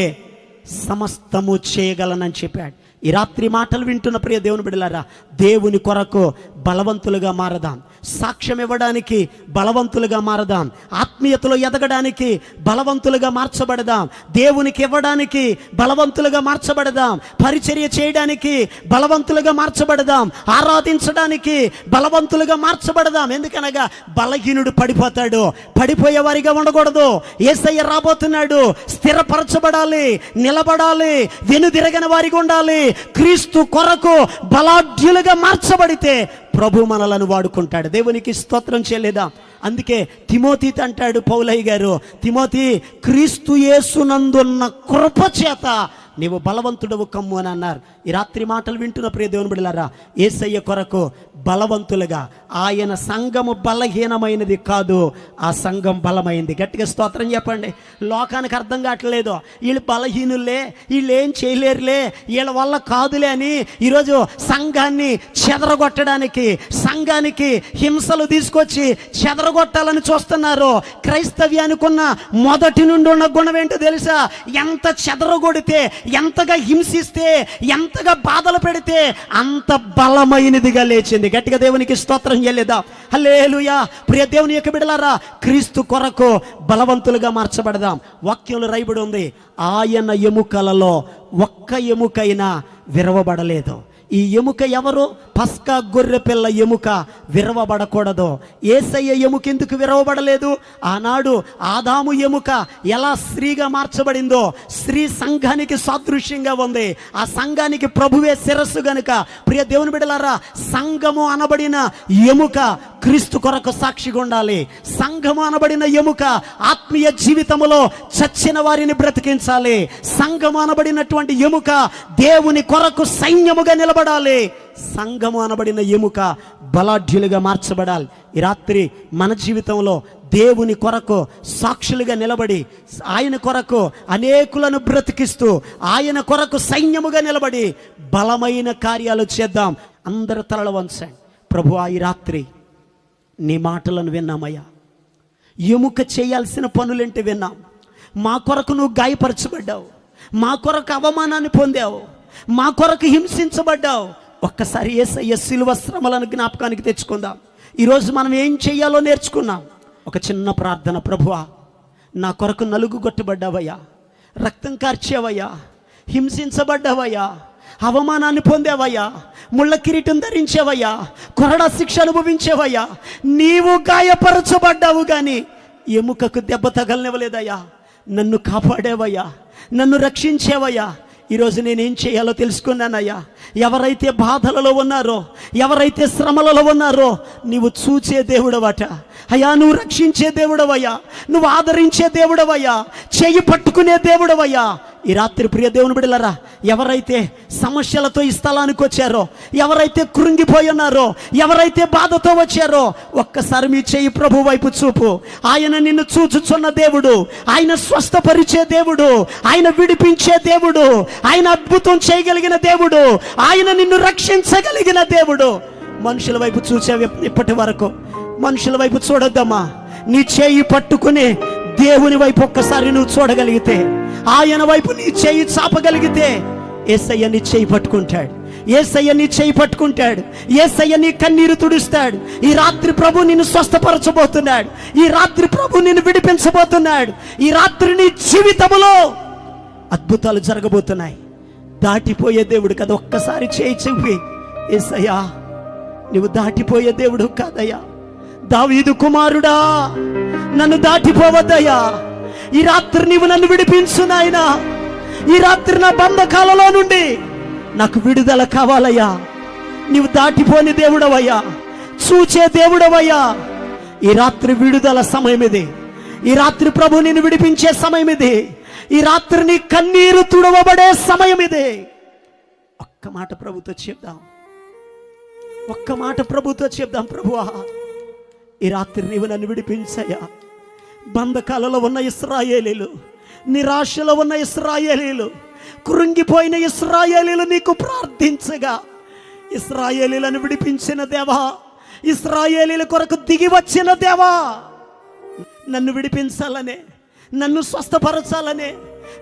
సమస్తము చేయగలనని చెప్పాడు. ఈ రాత్రి మాటలు వింటున్న ప్రియ దేవుని బిడ్డలారా, దేవుని కొరకు బలవంతులుగా మారదాం. సాక్ష్యం ఇవ్వడానికి బలవంతులుగా మారదాం. ఆత్మీయతలో ఎదగడానికి బలవంతులుగా మార్చబడదాం. దేవునికి ఇవ్వడానికి బలవంతులుగా మార్చబడదాం. పరిచర్య చేయడానికి బలవంతులుగా మార్చబడదాం. ఆరాధించడానికి బలవంతులుగా మార్చబడదాం. ఎందుకనగా బలహీనుడు పడిపోతాడు. పడిపోయే వారిగా ఉండకూడదు. యేసయ్య రాబోతున్నాడు. స్థిరపరచబడాలి, నిలబడాలి, వెనుదిరగని వారిగా ఉండాలి. క్రీస్తు కొరకు బలాఢ్యులుగా మార్చబడితే ప్రభు మనలను వాడుకుంటాడు. దేవునికి స్తోత్రం చేయలేదా? అందుకే తిమోతితో అంటాడు పౌలయ్య గారు, తిమోతి, క్రీస్తు యేసునందున్న కృప చేత నీవు బలవంతుడవు కమ్ము అని అన్నారు. ఈ రాత్రి మాటలు వింటున్న ప్రియ దేవుని బిడ్డలారా, యేసయ్య కొరకు బలవంతులుగా, ఆయన సంఘము బలహీనమైనది కాదు, ఆ సంఘం బలమైంది. గట్టిగా స్తోత్రం చెప్పండి. లోకానికి అర్థం కావట్లేదు, వీళ్ళు బలహీనులే, వీళ్ళు ఏం చేయలేరులే, వీళ్ళ వల్ల కాదులే అని ఈరోజు సంఘాన్ని చెదరగొట్టడానికి, సంఘానికి హింసలు తీసుకొచ్చి చెదరగొట్టాలని చూస్తున్నారు. క్రైస్తవ్యానికి ఉన్న మొదటి నుండి ఉన్న గుణం ఏంటో తెలుసా? ఎంత చెదరగొడితే, ఎంతగా హింసిస్తే, ఎంతగా బాధలు పెడితే అంత బలమైనదిగా లేచింది. గట్టిగా దేవునికి స్తోత్రం చేయలేదా? హల్లెలూయా. ప్రియ దేవుని యొక్క బిడ్డలారా, క్రీస్తు కొరకు బలవంతులుగా మార్చబడదాం. వాక్యంలో రాయబడి ఉంది, ఆయన ఎముకలలో ఒక్క ఎముకైనా విరవబడలేదు. ఈ ఎముక ఎవరు? పస్కా గొర్రె పిల్ల ఎముక విరవబడకూడదు. యేసయ్య ఎముక ఎందుకు విరవబడలేదు? ఆనాడు ఆదాము ఎముక ఎలా స్త్రీగా మార్చబడిందో, స్త్రీ సంఘానికి సాదృశ్యంగా ఉంది. ఆ సంఘానికి ప్రభువే శిరస్సు గనుక ప్రియ దేవుని బిడ్డలారా, సంఘము అనబడిన ఎముక క్రీస్తు కొరకు సాక్షిగా ఉండాలి. సంఘము అనబడిన ఎముక ఆత్మీయ జీవితములో చచ్చిన వారిని బ్రతికించాలి. సంఘము అనబడినటువంటి ఎముక దేవుని కొరకు సైన్యముగా నిలబడాలి. సంఘము అనబడిన ఎముక బలాఢ్యులుగా మార్చబడాలి. ఈ రాత్రి మన జీవితంలో దేవుని కొరకు సాక్షులుగా నిలబడి, ఆయన కొరకు అనేకులను బ్రతికిస్తూ, ఆయన కొరకు సైన్యముగా నిలబడి బలమైన కార్యాలు చేద్దాం. అందరూ తలలు వంచండి. ప్రభువా, ఈ రాత్రి నీ మాటలను విన్నామయ్యా. ఎముక చేయాల్సిన పనులేంటి విన్నాం. మా కొరకు నువ్వు గాయపరచబడ్డావు, మా కొరకు అవమానాన్ని పొందావు, మా కొరకు హింసించబడ్డావు. ఒక్కసారి యేసయ్య శిలువ శ్రమలను జ్ఞాపకానికి తెచ్చుకుందాం. ఈరోజు మనం ఏం చేయాలో నేర్చుకున్నాం. ఒక చిన్న ప్రార్థన. ప్రభువా, నా కొరకు నలుగు కొట్టబడ్డావయ్యా, రక్తం కార్చావయ్యా, హింసించబడ్డావయ్యా, అవమానాన్ని పొందావయ్యా, ముళ్ళ కిరీటం ధరించావయ్యా, కొరడా శిక్ష అనుభవించావయ్యా. నీవు గాయపరచబడ్డావు కానీ ఎముకకు దెబ్బ తగలనివ్వలేదయ్యా. నన్ను కాపాడేవయ్యా, నన్ను రక్షించేవయ్యా. ఈరోజు నేనేం చేయాలో తెలుసుకున్నానయ్యా. ఎవరైతే బాధలలో ఉన్నారో, ఎవరైతే శ్రమలలో ఉన్నారో, నీవు చూచే దేవుడవట అయ్యా, నువ్వు రక్షించే దేవుడవయ్యా, నువ్వు ఆదరించే దేవుడవయ్యా, చేయి పట్టుకునే దేవుడవయ్యా. ఈ రాత్రి ప్రియ దేవుని బిడ్డలారా, ఎవరైతే సమస్యలతో ఈ స్థలానికి వచ్చారో, ఎవరైతే కృంగిపోయి ఉన్నారో, ఎవరైతే బాధతో వచ్చారో, ఒక్కసారి మీ చేయి ప్రభు వైపు చూపు. ఆయన నిన్ను చూచుచున్న దేవుడు, ఆయన స్వస్థపరిచే దేవుడు, ఆయన విడిపించే దేవుడు, ఆయన అద్భుతం చేయగలిగిన దేవుడు, ఆయన నిన్ను రక్షించగలిగిన దేవుడు. మనుషుల వైపు చూసే ఇప్పటి వరకు మనుషుల వైపు చూడొద్దమ్మా. నీ చేయి పట్టుకుని దేవుని వైపు ఒక్కసారి నువ్వు చూడగలిగితే, ఆయన వైపు నీ చేయి చాపగలిగితే, యేసయ్య నీ చేయి పట్టుకుంటాడు, యేసయ్య నీ చేయి పట్టుకుంటాడు, యేసయ్య నీ కన్నీరు తుడుస్తాడు. ఈ రాత్రి ప్రభు నిన్ను స్వస్థపరచబోతున్నాడు. ఈ రాత్రి ప్రభు నిన్ను విడిపించబోతున్నాడు. ఈ రాత్రి నీ జీవితంలో అద్భుతాలు జరగబోతున్నాయి. దాటిపోయే దేవుడు కదా. ఒక్కసారి చేయి చూపి, యేసయ్యా, నువ్వు దాటిపోయే దేవుడు కాదయ్యా. దావీదు కుమారుడా, నన్ను దాటిపోవద్దయ్యా. ఈ రాత్రి నీవు నన్ను విడిపించు నాయనా. ఈ రాత్రి నా బంధకాలలో నుండి నాకు విడుదల కావాలయ్యా. నీవు దాటిపోని దేవుడవయ్యా, చూచే దేవుడవయ్యా. ఈ రాత్రి విడుదల సమయం ఇది. ఈ రాత్రి ప్రభు నిన్ను విడిపించే సమయం ఇది. ఈ రాత్రి నీ కన్నీరు తుడవబడే సమయం ఇది. ఒక్క మాట ప్రభుతో చెప్దాం, ఒక్క మాట ప్రభుతో చెప్దాం. ప్రభువా, ఈ రాత్రి నీవు నన్ను విడిపించయ్యా. బంధకాలలో ఉన్న ఇశ్రాయేలీలు, నిరాశలో ఉన్న ఇశ్రాయేలీలు, కృంగిపోయిన ఇశ్రాయేలీలు నీకు ప్రార్థించగా, ఇశ్రాయేలీలను విడిపించిన దేవా, ఇశ్రాయేలీల కొరకు దిగి వచ్చిన దేవా, నన్ను విడిపించాలనే, నన్ను స్వస్థపరచాలనే,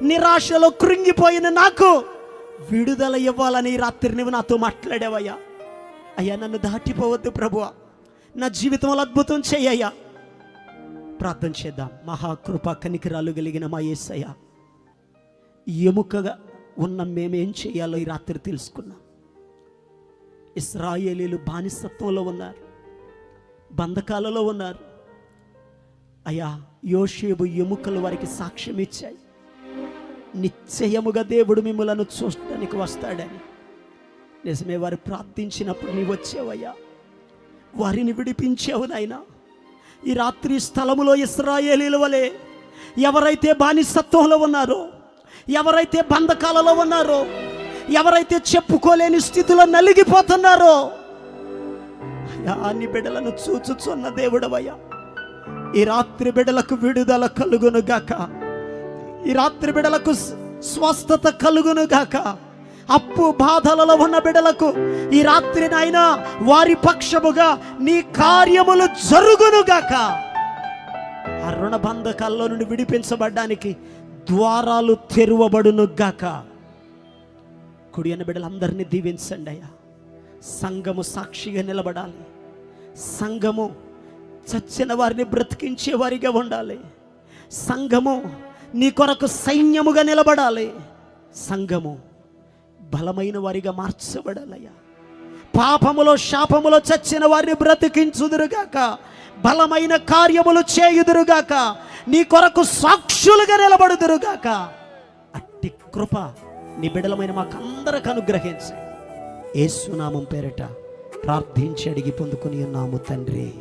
నిరాశలో కృంగిపోయిన నాకు విడుదల ఇవ్వాలని ఈ రాత్రి నువ్వు నాతో మాట్లాడావయ్యా. అయ్యా, నన్ను దాటిపోవద్దు ప్రభువా, నా జీవితంలో అద్భుతం చేయ్యా. ప్రార్థన చేద్దాం. మహాకృప కనికరాలు కలిగిన మా యేసయ్య, ఎముకగా ఉన్న మేమేం చేయాలో ఈ రాత్రి తెలుసుకున్నాం. ఇశ్రాయేలీలు బానిసత్వంలో ఉన్నారు, బంధకాలలో ఉన్నారు. అయ్యా, యోషేబు ఎముకలు వారికి సాక్ష్యం ఇచ్చాయి. నిశ్చయముగా దేవుడు మిమ్మలను చూడడానికి వస్తాడని. నిజమే, వారు ప్రార్థించినప్పుడు నీవు వచ్చావయ్యా, వారిని విడిపించావు నాయనా. ఈ రాత్రి స్థలములో ఇశ్రాయేలీల వలె ఎవరైతే బానిసత్వంలో ఉన్నారో, ఎవరైతే బంధకాలలో ఉన్నారో, ఎవరైతే చెప్పుకోలేని స్థితిలో నలిగిపోతున్నారో, అయ్యా, నీ బిడ్డలను చూచుచున్న దేవుడవయ్యా. ఈ రాత్రి బిడ్డలకు విడుదల కలుగును గాక. ఈ రాత్రి బిడ్డలకు స్వస్థత కలుగును గాక. అప్పు బాధలలో ఉన్న బిడ్డలకు ఈ రాత్రి నాయనా వారి పక్షముగా నీ కార్యములు జరుగును గాక. ఆ రుణ బంధకాల్లో నుండి విడిపించబడ్డానికి ద్వారాలు తెరువబడును గాక. కుడి అన్న బిడ్డలందరినీ దీవించండి అయ్యా. సంఘము సాక్షిగా నిలబడాలి. సంఘము చచ్చిన వారిని బ్రతికించే వారిగా ఉండాలి. సంఘము నీ కొరకు సైన్యముగా నిలబడాలి. సంఘము బలమైన వారిగా మార్చబడాలయ్యా. పాపములో శాపములో చచ్చిన వారిని బ్రతికించుదురుగాక, బలమైన కార్యములు చేయుదురుగాక, నీ కొరకు సాక్షులుగా నిలబడుదురుగాక. అట్టి కృప నీ బిడ్డలమైన మాకందరికి అనుగ్రహించండి. యేసు నామం పేరిట ప్రార్థించి అడిగి పొందుకుని ఉన్నాము తండ్రి.